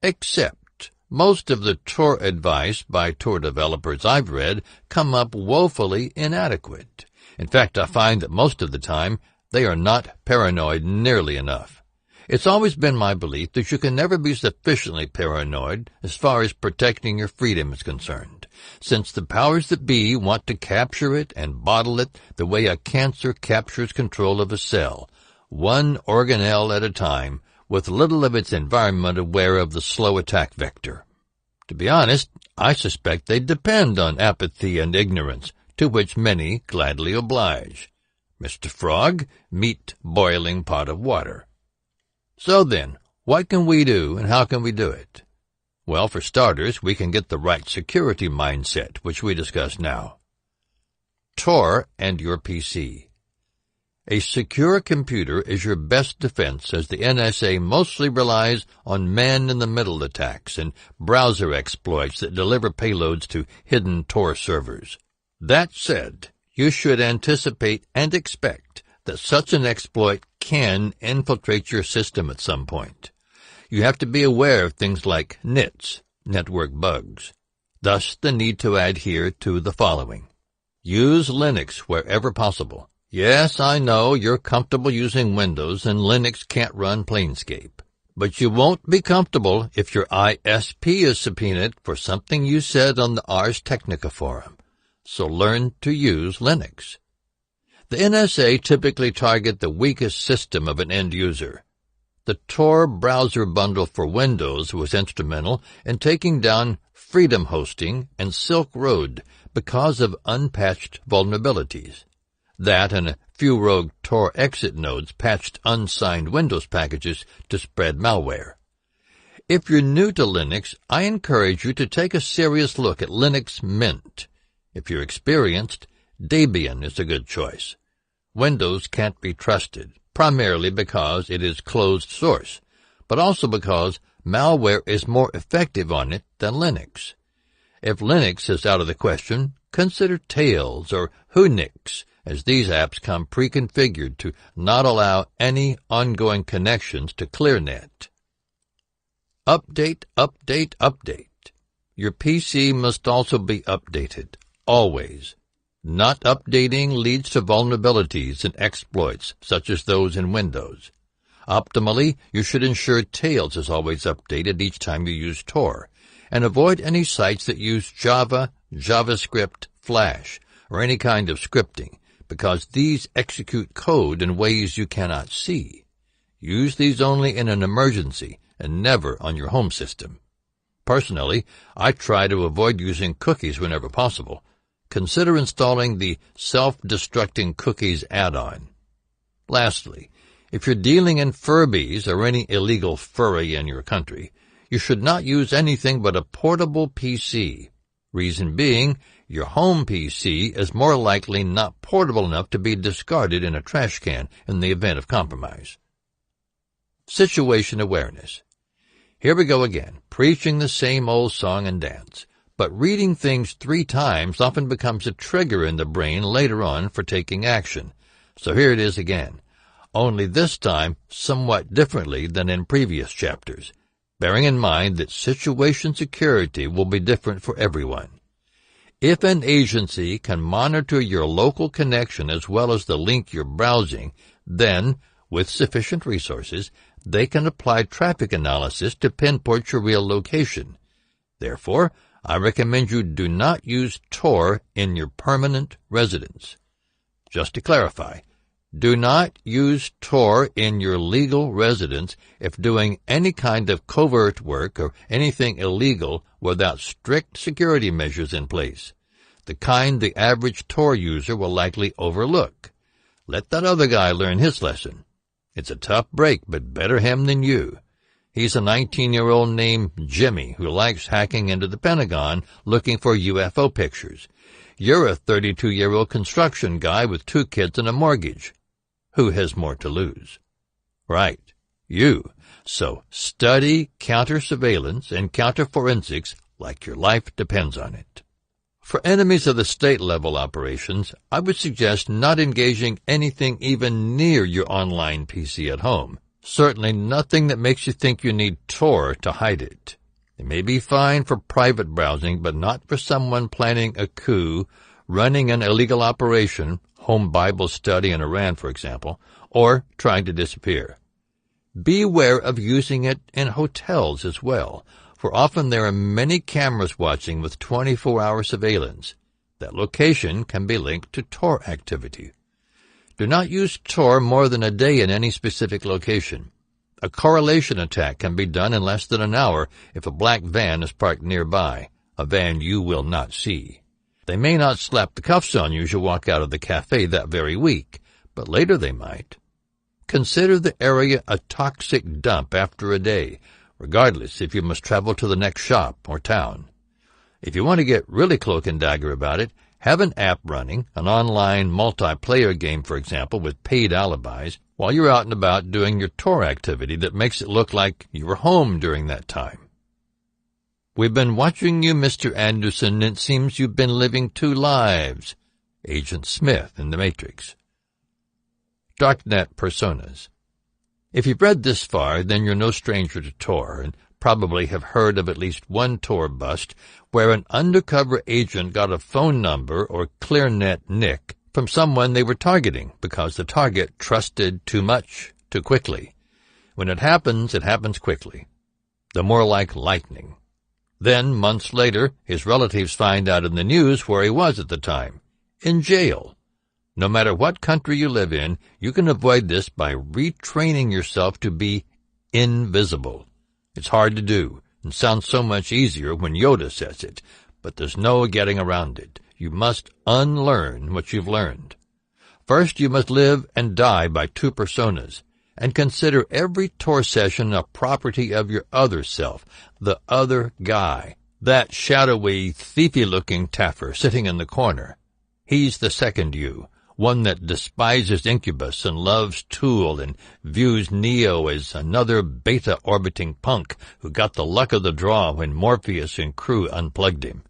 Except Most of the Tor advice by Tor developers I've read come up woefully inadequate. In fact, I find that most of the time they are not paranoid nearly enough. It's always been my belief that you can never be sufficiently paranoid as far as protecting your freedom is concerned, since the powers that be want to capture it and bottle it the way a cancer captures control of a cell, one organelle at a time, with little of its environment aware of the slow attack vector. To be honest, I suspect they depend on apathy and ignorance, to which many gladly oblige. Mr. Frog, meet boiling pot of water. So then, what can we do and how can we do it? Well, for starters, we can get the right security mindset, which we discuss now. Tor and your PC. A secure computer is your best defense, as the NSA mostly relies on man-in-the-middle attacks and browser exploits that deliver payloads to hidden Tor servers. That said, you should anticipate and expect that such an exploit can infiltrate your system at some point. You have to be aware of things like NITs, network bugs. Thus, the need to adhere to the following. Use Linux wherever possible. Yes, I know you're comfortable using Windows and Linux can't run Planescape. But you won't be comfortable if your ISP is subpoenaed for something you said on the Ars Technica forum. So learn to use Linux. The NSA typically target the weakest system of an end user. The Tor browser bundle for Windows was instrumental in taking down Freedom Hosting and Silk Road because of unpatched vulnerabilities. That and a few rogue Tor exit nodes patched unsigned Windows packages to spread malware. If you're new to Linux, I encourage you to take a serious look at Linux Mint. If you're experienced, Debian is a good choice. Windows can't be trusted, primarily because it is closed source, but also because malware is more effective on it than Linux. If Linux is out of the question, consider Tails or Whonix, as these apps come pre-configured to not allow any ongoing connections to ClearNet. Update, update, update. Your PC must also be updated, always. Not updating leads to vulnerabilities and exploits, such as those in Windows. Optimally, you should ensure Tails is always updated each time you use Tor, and avoid any sites that use Java, JavaScript, Flash, or any kind of scripting, because these execute code in ways you cannot see. Use these only in an emergency and never on your home system. Personally, I try to avoid using cookies whenever possible. Consider installing the Self-Destructing Cookies add-on. Lastly, if you're dealing in Furbies or any illegal furry in your country, you should not use anything but a portable PC. Reason being, your home PC is more likely not portable enough to be discarded in a trash can in the event of compromise. Situation awareness. Here we go again, preaching the same old song and dance. But reading things 3 times often becomes a trigger in the brain later on for taking action. So here it is again, only this time somewhat differently than in previous chapters, bearing in mind that situation security will be different for everyone. If an agency can monitor your local connection as well as the link you're browsing, then, with sufficient resources, they can apply traffic analysis to pinpoint your real location. Therefore, I recommend you do not use Tor in your permanent residence. Just to clarify, do not use Tor in your legal residence if doing any kind of covert work or anything illegal without strict security measures in place, the kind the average Tor user will likely overlook. Let that other guy learn his lesson. It's a tough break, but better him than you. He's a 19-year-old named Jimmy who likes hacking into the Pentagon looking for UFO pictures. You're a 32-year-old construction guy with 2 kids and a mortgage. Who has more to lose? Right, you. So study counter-surveillance and counter-forensics like your life depends on it. For enemies of the state-level operations, I would suggest not engaging anything even near your online PC at home. Certainly nothing that makes you think you need Tor to hide it. They may be fine for private browsing, but not for someone planning a coup, running an illegal operation, home Bible study in Iran, for example, or trying to disappear. Beware of using it in hotels as well, for often there are many cameras watching with 24-hour surveillance. That location can be linked to Tor activity. Do not use Tor more than a day in any specific location. A correlation attack can be done in less than an hour if a black van is parked nearby, a van you will not see. They may not slap the cuffs on you as you walk out of the cafe that very week, but later they might. Consider the area a toxic dump after a day, regardless if you must travel to the next shop or town. If you want to get really cloak and dagger about it, have an app running, an online multiplayer game, for example, with paid alibis, while you're out and about doing your Tor activity that makes it look like you were home during that time. We've been watching you, Mr. Anderson, and it seems you've been living two lives. Agent Smith in The Matrix. Darknet personas. If you've read this far, then you're no stranger to Tor, and probably have heard of at least one Tor bust where an undercover agent got a phone number or ClearNet nick from someone they were targeting because the target trusted too much, too quickly. When it happens quickly. The more like lightning. Then, months later, his relatives find out in the news where he was at the time. In jail. No matter what country you live in, you can avoid this by retraining yourself to be invisible. It's hard to do, and sounds so much easier when Yoda says it, but there's no getting around it. You must unlearn what you've learned. First, you must live and die by two personas, and consider every Tor session a property of your other self, the other guy, that shadowy, thiefy-looking taffer sitting in the corner. He's the second you, one that despises Incubus and loves Tool and views Neo as another beta-orbiting punk who got the luck of the draw when Morpheus and crew unplugged him.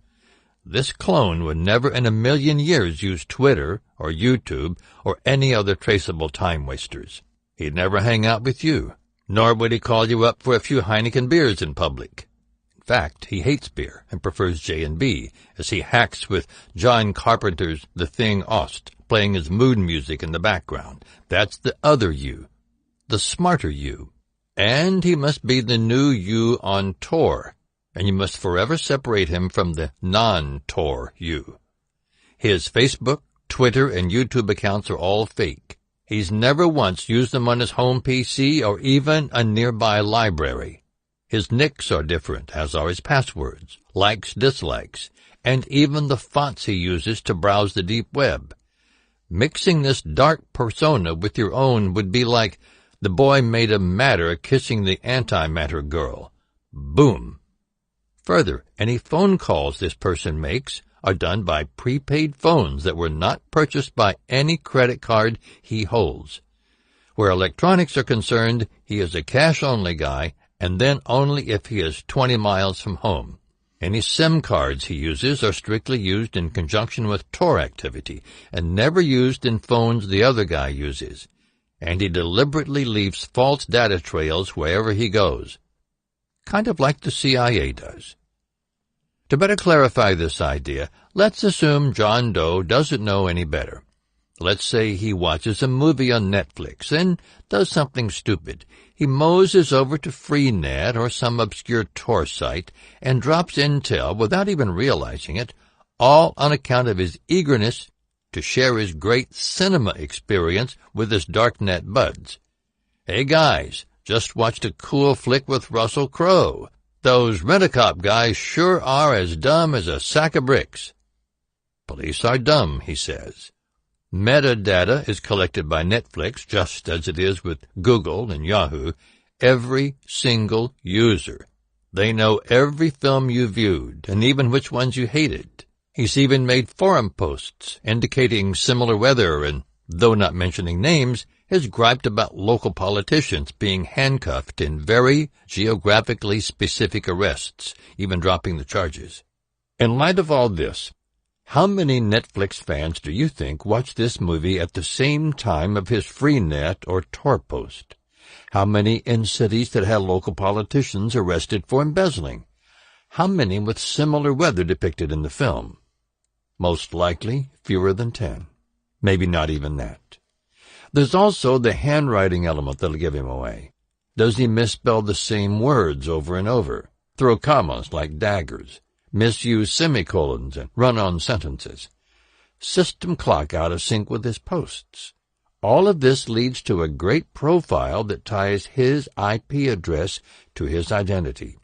This clone would never in a million years use Twitter or YouTube or any other traceable time-wasters. He'd never hang out with you, nor would he call you up for a few Heineken beers in public. In fact, he hates beer and prefers J&B, as he hacks with John Carpenter's The Thing Ost, playing his mood music in the background. That's the other you, the smarter you. And he must be the new you on Tor, and you must forever separate him from the non-Tor you. His Facebook, Twitter, and YouTube accounts are all fake. He's never once used them on his home PC or even a nearby library. His nicks are different, as are his passwords, likes, dislikes, and even the fonts he uses to browse the deep web. Mixing this dark persona with your own would be like the boy made of matter kissing the antimatter girl. Boom. Further, any phone calls this person makes are done by prepaid phones that were not purchased by any credit card he holds. Where electronics are concerned, he is a cash-only guy, and then only if he is 20 miles from home. Any SIM cards he uses are strictly used in conjunction with Tor activity and never used in phones the other guy uses. And he deliberately leaves false data trails wherever he goes. Kind of like the CIA does. To better clarify this idea, let's assume John Doe doesn't know any better. Let's say he watches a movie on Netflix and does something stupid. He moses over to Freenet or some obscure Tor site and drops intel without even realizing it, all on account of his eagerness to share his great cinema experience with his darknet buds. Hey guys, just watched a cool flick with Russell Crowe. Those rent-a-cop guys sure are as dumb as a sack of bricks. Police are dumb, he says. Metadata is collected by Netflix, just as it is with Google and Yahoo, every single user. They know every film you viewed, and even which ones you hated. He's even made forum posts indicating similar weather and, though not mentioning names, has griped about local politicians being handcuffed in very geographically specific arrests, even dropping the charges. In light of all this, how many Netflix fans do you think watch this movie at the same time of his Freenet or Tor post? How many in cities that had local politicians arrested for embezzling? how many with similar weather depicted in the film? Most likely fewer than 10. Maybe not even that. There's also the handwriting element that'll give him away. Does he misspell the same words over and over, throw commas like daggers, misuse semicolons, and run-on sentences? System clock out of sync with his posts. All of this leads to a great profile that ties his IP address to his identity.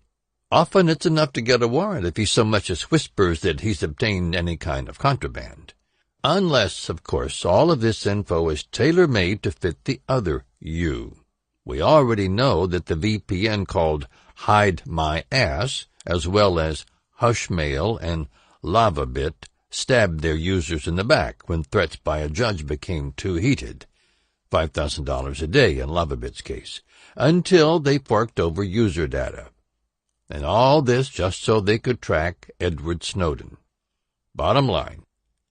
Often it's enough to get a warrant if he so much as whispers that he's obtained any kind of contraband. Unless, of course, all of this info is tailor-made to fit the other you. We already know that the VPN called Hide My Ass, as well as Hushmail and LavaBit, stabbed their users in the back when threats by a judge became too heated. $5,000 a day in LavaBit's case, until they forked over user data. And all this just so they could track Edward Snowden. Bottom line,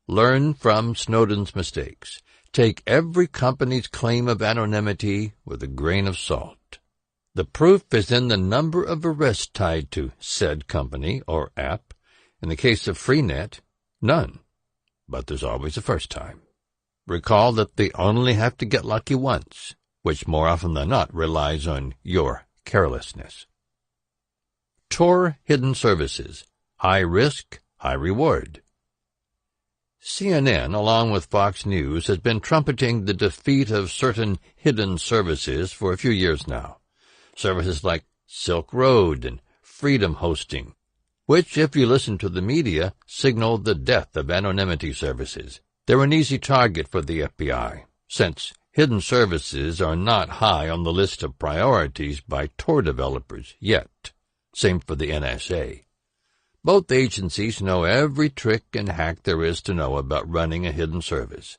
learn from Snowden's mistakes. Take every company's claim of anonymity with a grain of salt. The proof is in the number of arrests tied to said company or app. In the case of Freenet, none. But there's always a first time. Recall that they only have to get lucky once, which more often than not relies on your carelessness. Tor Hidden Services. High risk, high reward. CNN, along with Fox News, has been trumpeting the defeat of certain hidden services for a few years now. Services like Silk Road and Freedom Hosting, which, if you listen to the media, signal the death of anonymity services. They're an easy target for the FBI, since hidden services are not high on the list of priorities by Tor developers yet. Same for the NSA. Both agencies know every trick and hack there is to know about running a hidden service.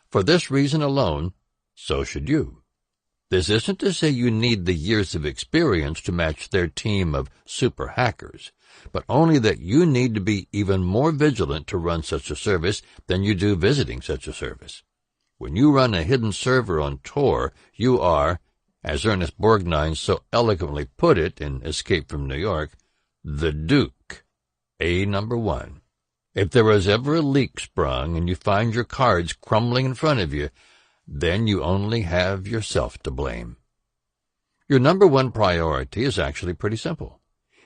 For this reason alone, so should you. This isn't to say you need the years of experience to match their team of super hackers, but only that you need to be even more vigilant to run such a service than you do visiting such a service. When you run a hidden server on Tor, you are, as Ernest Borgnine so eloquently put it in Escape from New York, the Duke, number 1. If there is ever a leak sprung and you find your cards crumbling in front of you, then you only have yourself to blame. Your number 1 priority is actually pretty simple.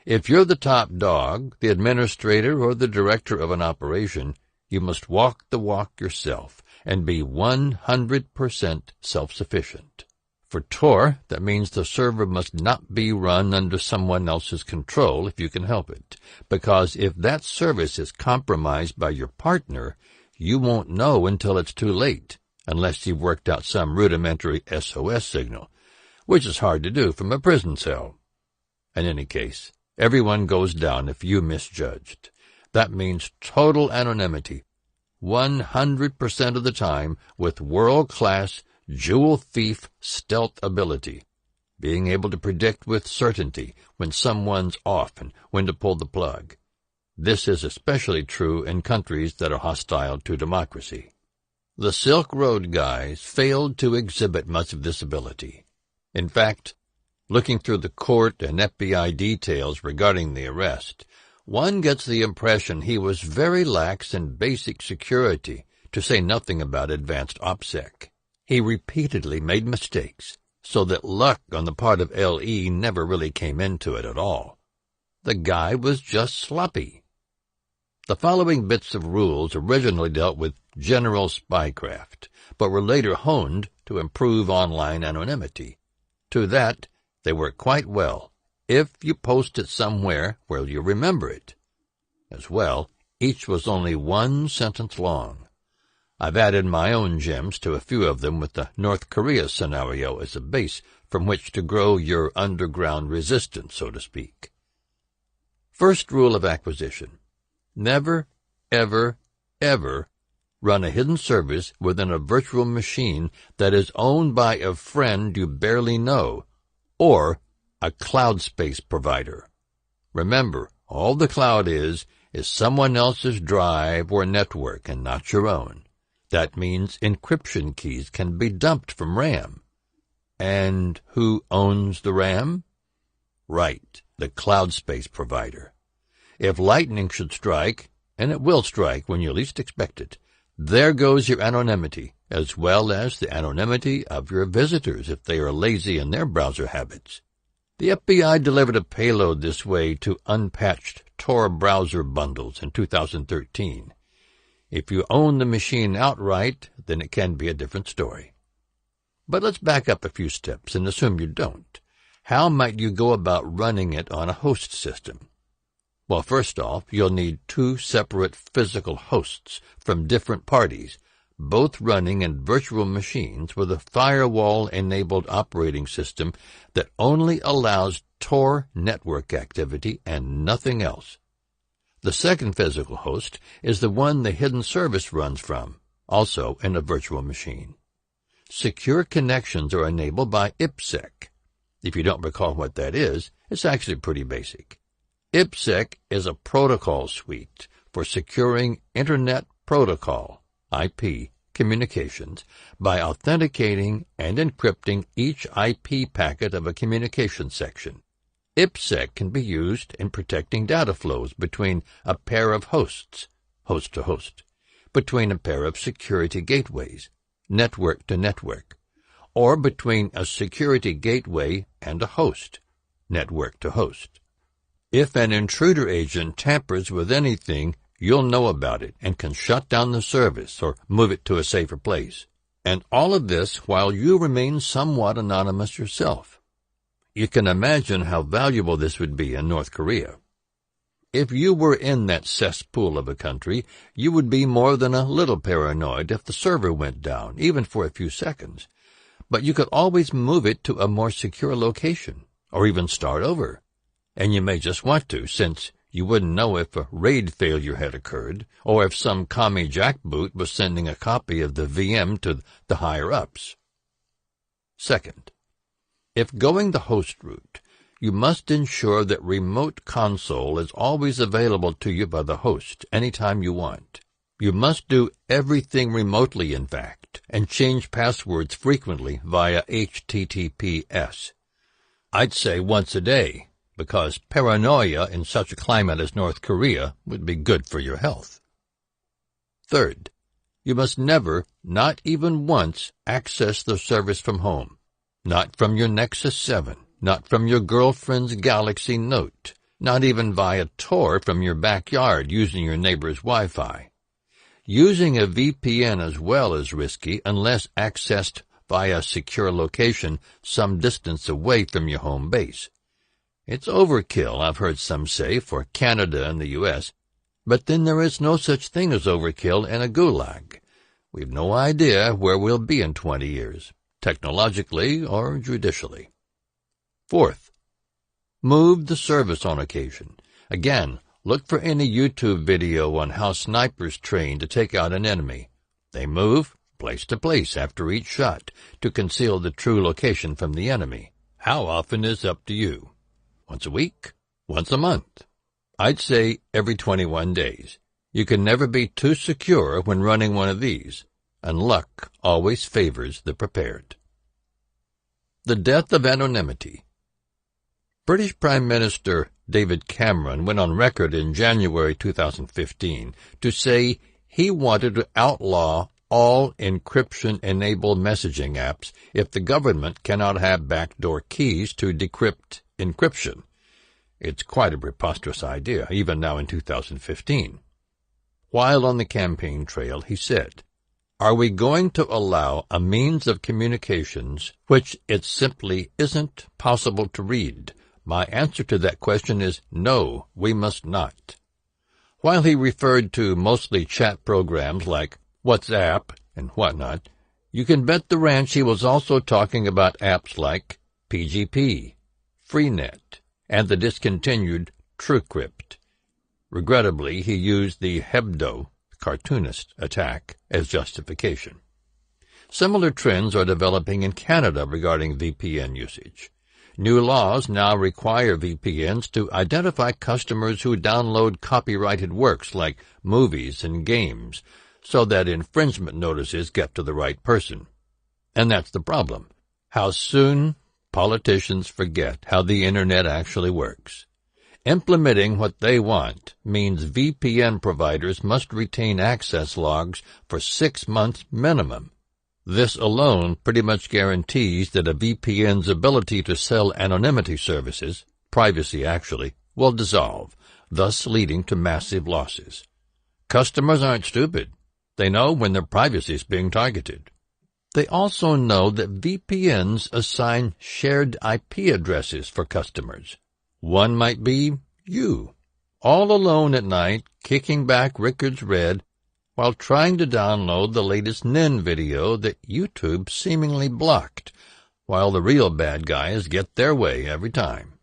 If you're the top dog, the administrator, or the director of an operation, you must walk the walk yourself and be 100% self-sufficient. For Tor, that means the server must not be run under someone else's control if you can help it, because if that service is compromised by your partner, you won't know until it's too late, unless you've worked out some rudimentary SOS signal, which is hard to do from a prison cell. In any case, everyone goes down if you misjudged. That means total anonymity, 100% of the time, with world-class jewel thief stealth ability, being able to predict with certainty when someone's off and when to pull the plug. This is especially true in countries that are hostile to democracy. The Silk Road guys failed to exhibit much of this ability. In fact, looking through the court and FBI details regarding the arrest, one gets the impression he was very lax in basic security, to say nothing about advanced OPSEC. He repeatedly made mistakes, so that luck on the part of LE never really came into it at all. The guy was just sloppy. The following bits of rules originally dealt with general spycraft, but were later honed to improve online anonymity. To that, they work quite well, if you post it somewhere where you remember it. As well, each was only 1 sentence long. I've added my own gems to a few of them with the North Korea scenario as a base from which to grow your underground resistance, so to speak. First rule of acquisition: never, ever, ever run a hidden service within a virtual machine that is owned by a friend you barely know, or a cloud space provider. Remember, all the cloud is someone else's drive or network and not your own. That means encryption keys can be dumped from RAM. And who owns the RAM? Right, the cloud space provider. If lightning should strike, and it will strike when you least expect it, there goes your anonymity, as well as the anonymity of your visitors if they are lazy in their browser habits. The FBI delivered a payload this way to unpatched Tor browser bundles in 2013. If you own the machine outright, then it can be a different story. But let's back up a few steps and assume you don't. How might you go about running it on a host system? Well, first off, you'll need 2 separate physical hosts from different parties, both running in virtual machines with a firewall-enabled operating system that only allows Tor network activity and nothing else. The second physical host is the one the hidden service runs from, also in a virtual machine. Secure connections are enabled by IPsec. If you don't recall what that is, it's actually pretty basic. IPsec is a protocol suite for securing Internet Protocol, IP, communications by authenticating and encrypting each IP packet of a communication section. IPsec can be used in protecting data flows between a pair of hosts, host to host, between a pair of security gateways, network to network, or between a security gateway and a host, network to host. If an intruder agent tampers with anything, you'll know about it and can shut down the service or move it to a safer place. And all of this while you remain somewhat anonymous yourself. You can imagine how valuable this would be in North Korea. If you were in that cesspool of a country, you would be more than a little paranoid if the server went down, even for a few seconds. But you could always move it to a more secure location, or even start over. And you may just want to, since you wouldn't know if a RAID failure had occurred, or if some commie jackboot was sending a copy of the VM to the higher-ups. Second, if going the host route, you must ensure that remote console is always available to you by the host anytime you want. You must do everything remotely, in fact, and change passwords frequently via HTTPS. I'd say once a day, because paranoia in such a climate as North Korea would be good for your health. Third, you must never, not even once, access the service from home. Not from your Nexus 7, not from your girlfriend's Galaxy Note, not even via Tor from your backyard using your neighbor's Wi-Fi. Using a VPN as well is risky unless accessed via a secure location some distance away from your home base. It's overkill, I've heard some say, for Canada and the U.S., but then there is no such thing as overkill in a gulag. We've no idea where we'll be in 20 years, technologically or judicially. Fourth, move the service on occasion. Again, look for any YouTube video on how snipers train to take out an enemy. They move place to place after each shot to conceal the true location from the enemy. How often is up to you. Once a week? Once a month? I'd say every 21 days. You can never be too secure when running one of these, and luck always favors the prepared. The death of anonymity. British Prime Minister David Cameron went on record in January 2015 to say he wanted to outlaw all encryption-enabled messaging apps if the government cannot have backdoor keys to decrypt encryption. It's quite a preposterous idea, even now in 2015. While on the campaign trail, he said, "Are we going to allow a means of communications which it simply isn't possible to read? My answer to that question is no, we must not." While he referred to mostly chat programs like WhatsApp and whatnot, you can bet the ranch he was also talking about apps like PGP, Freenet, and the discontinued TrueCrypt. Regrettably, he used the Hebdo, cartoonist, attack as justification. Similar trends are developing in Canada regarding VPN usage. New laws now require VPNs to identify customers who download copyrighted works like movies and games, so that infringement notices get to the right person. And that's the problem. How soon politicians forget how the Internet actually works. Implementing what they want means VPN providers must retain access logs for 6 months minimum. This alone pretty much guarantees that a VPN's ability to sell anonymity services, privacy actually, will dissolve, thus leading to massive losses. Customers aren't stupid. They know when their privacy is being targeted. They also know that VPNs assign shared IP addresses for customers. One might be you, all alone at night, kicking back Rickard's Red while trying to download the latest Nin video that YouTube seemingly blocked, while the real bad guys get their way every time.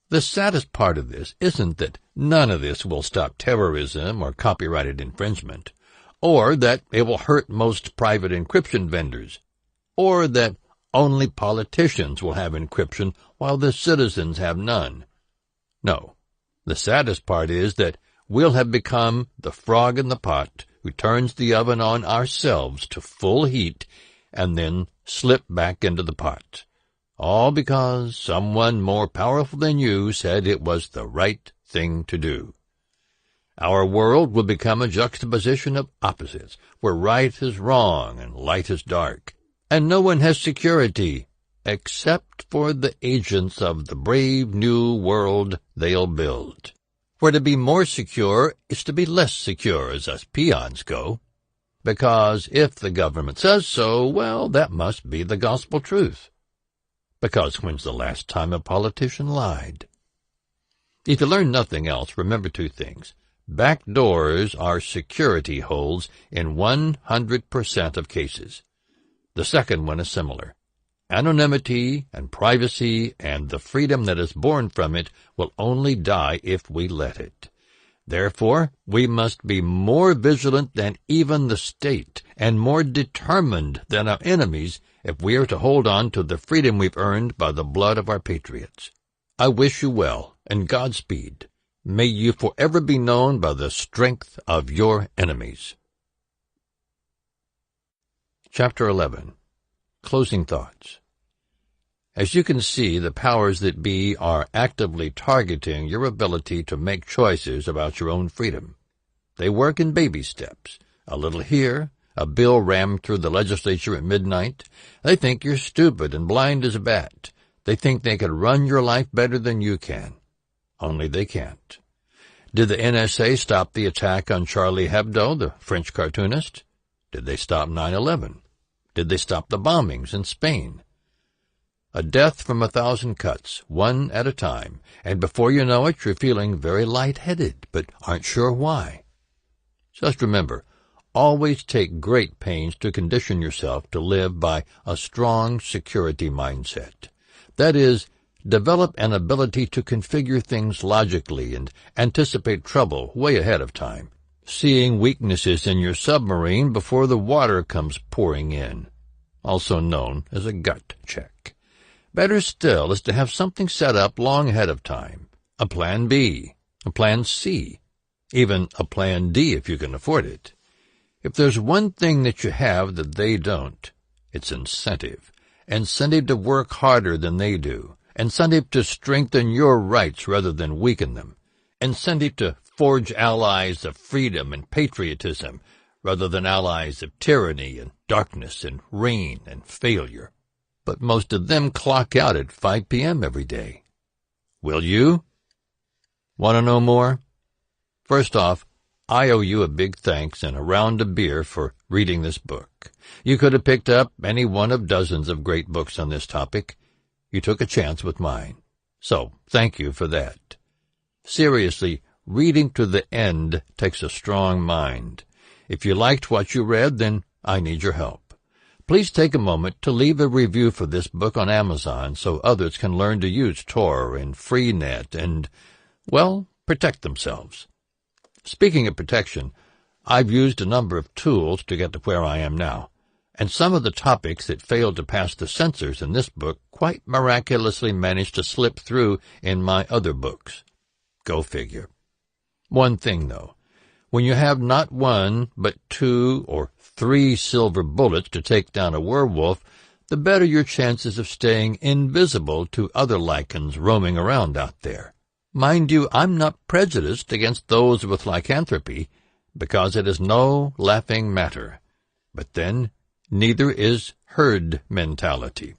The saddest part of this isn't that none of this will stop terrorism or copyrighted infringement, or that it will hurt most private encryption vendors, or that only politicians will have encryption while the citizens have none. No, the saddest part is that we'll have become the frog in the pot who turns the oven on ourselves to full heat and then slip back into the pot, all because someone more powerful than you said it was the right thing to do. Our world will become a juxtaposition of opposites, where right is wrong and light is dark, and no one has security except for the agents of the brave new world they'll build, where to be more secure is to be less secure as us peons go, because if the government says so, well, that must be the gospel truth. Because when's the last time a politician lied? If you learn nothing else, remember 2 things. Back doors are security holes in 100% of cases. The second one is similar. Anonymity and privacy and the freedom that is born from it will only die if we let it. Therefore, we must be more vigilant than even the state and more determined than our enemies if we are to hold on to the freedom we've earned by the blood of our patriots. I wish you well and Godspeed. May you forever be known by the strength of your enemies. Chapter 11. Closing thoughts. As you can see, the powers that be are actively targeting your ability to make choices about your own freedom. They work in baby steps. A little here, a bill rammed through the legislature at midnight. They think you're stupid and blind as a bat. They think they can run your life better than you can. Only they can't. Did the NSA stop the attack on Charlie Hebdo, the French cartoonist? Did they stop 9/11? Did they stop the bombings in Spain? A death from 1,000 cuts, one at a time, and before you know it, you're feeling very lightheaded, but aren't sure why. Just remember, always take great pains to condition yourself to live by a strong security mindset. That is, develop an ability to configure things logically and anticipate trouble way ahead of time, seeing weaknesses in your submarine before the water comes pouring in, also known as a gut check. Better still is to have something set up long ahead of time, a plan B, a plan C, even a plan D if you can afford it. If there's one thing that you have that they don't, it's incentive. Incentive to work harder than they do. Incentive to strengthen your rights rather than weaken them. Incentive to forge allies of freedom and patriotism rather than allies of tyranny and darkness and rain and failure. But most of them clock out at 5 p.m. every day. Will you? Want to know more? First off, I owe you a big thanks and a round of beer for reading this book. You could have picked up any one of dozens of great books on this topic. You took a chance with mine. So, thank you for that. Seriously, reading to the end takes a strong mind. If you liked what you read, then I need your help. Please take a moment to leave a review for this book on Amazon so others can learn to use Tor and Freenet and, well, protect themselves. Speaking of protection, I've used a number of tools to get to where I am now, and some of the topics that failed to pass the censors in this book quite miraculously managed to slip through in my other books. Go figure. One thing, though. When you have not 1, but 2 or 3 silver bullets to take down a werewolf, the better your chances of staying invisible to other lichens roaming around out there. Mind you, I'm not prejudiced against those with lycanthropy, because it is no laughing matter. But then, neither is herd mentality.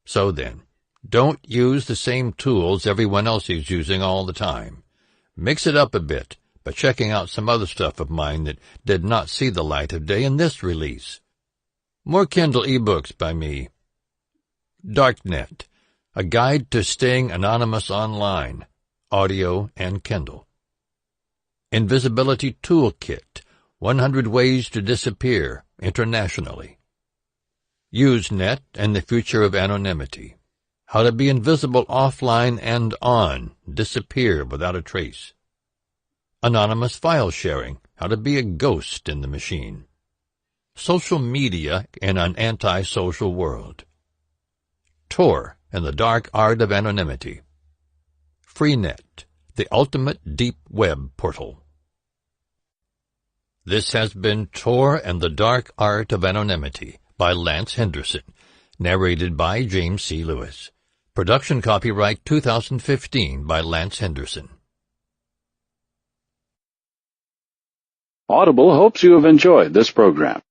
So then, don't use the same tools everyone else is using all the time. Mix it up a bit by checking out some other stuff of mine that did not see the light of day in this release. More Kindle ebooks by me. Darknet, a guide to staying anonymous online, audio and Kindle. Invisibility Toolkit, 100 Ways to Disappear Internationally. Usenet and the Future of Anonymity. How to be invisible offline and on, disappear without a trace. Anonymous File Sharing, How to be a Ghost in the Machine. Social Media in an Anti-Social World. Tor and the Dark Art of Anonymity. Freenet, the Ultimate Deep Web Portal. This has been Tor and the Dark Art of Anonymity by Lance Henderson, narrated by James C. Lewis. Production copyright 2015 by Lance Henderson. Audible hopes you have enjoyed this program.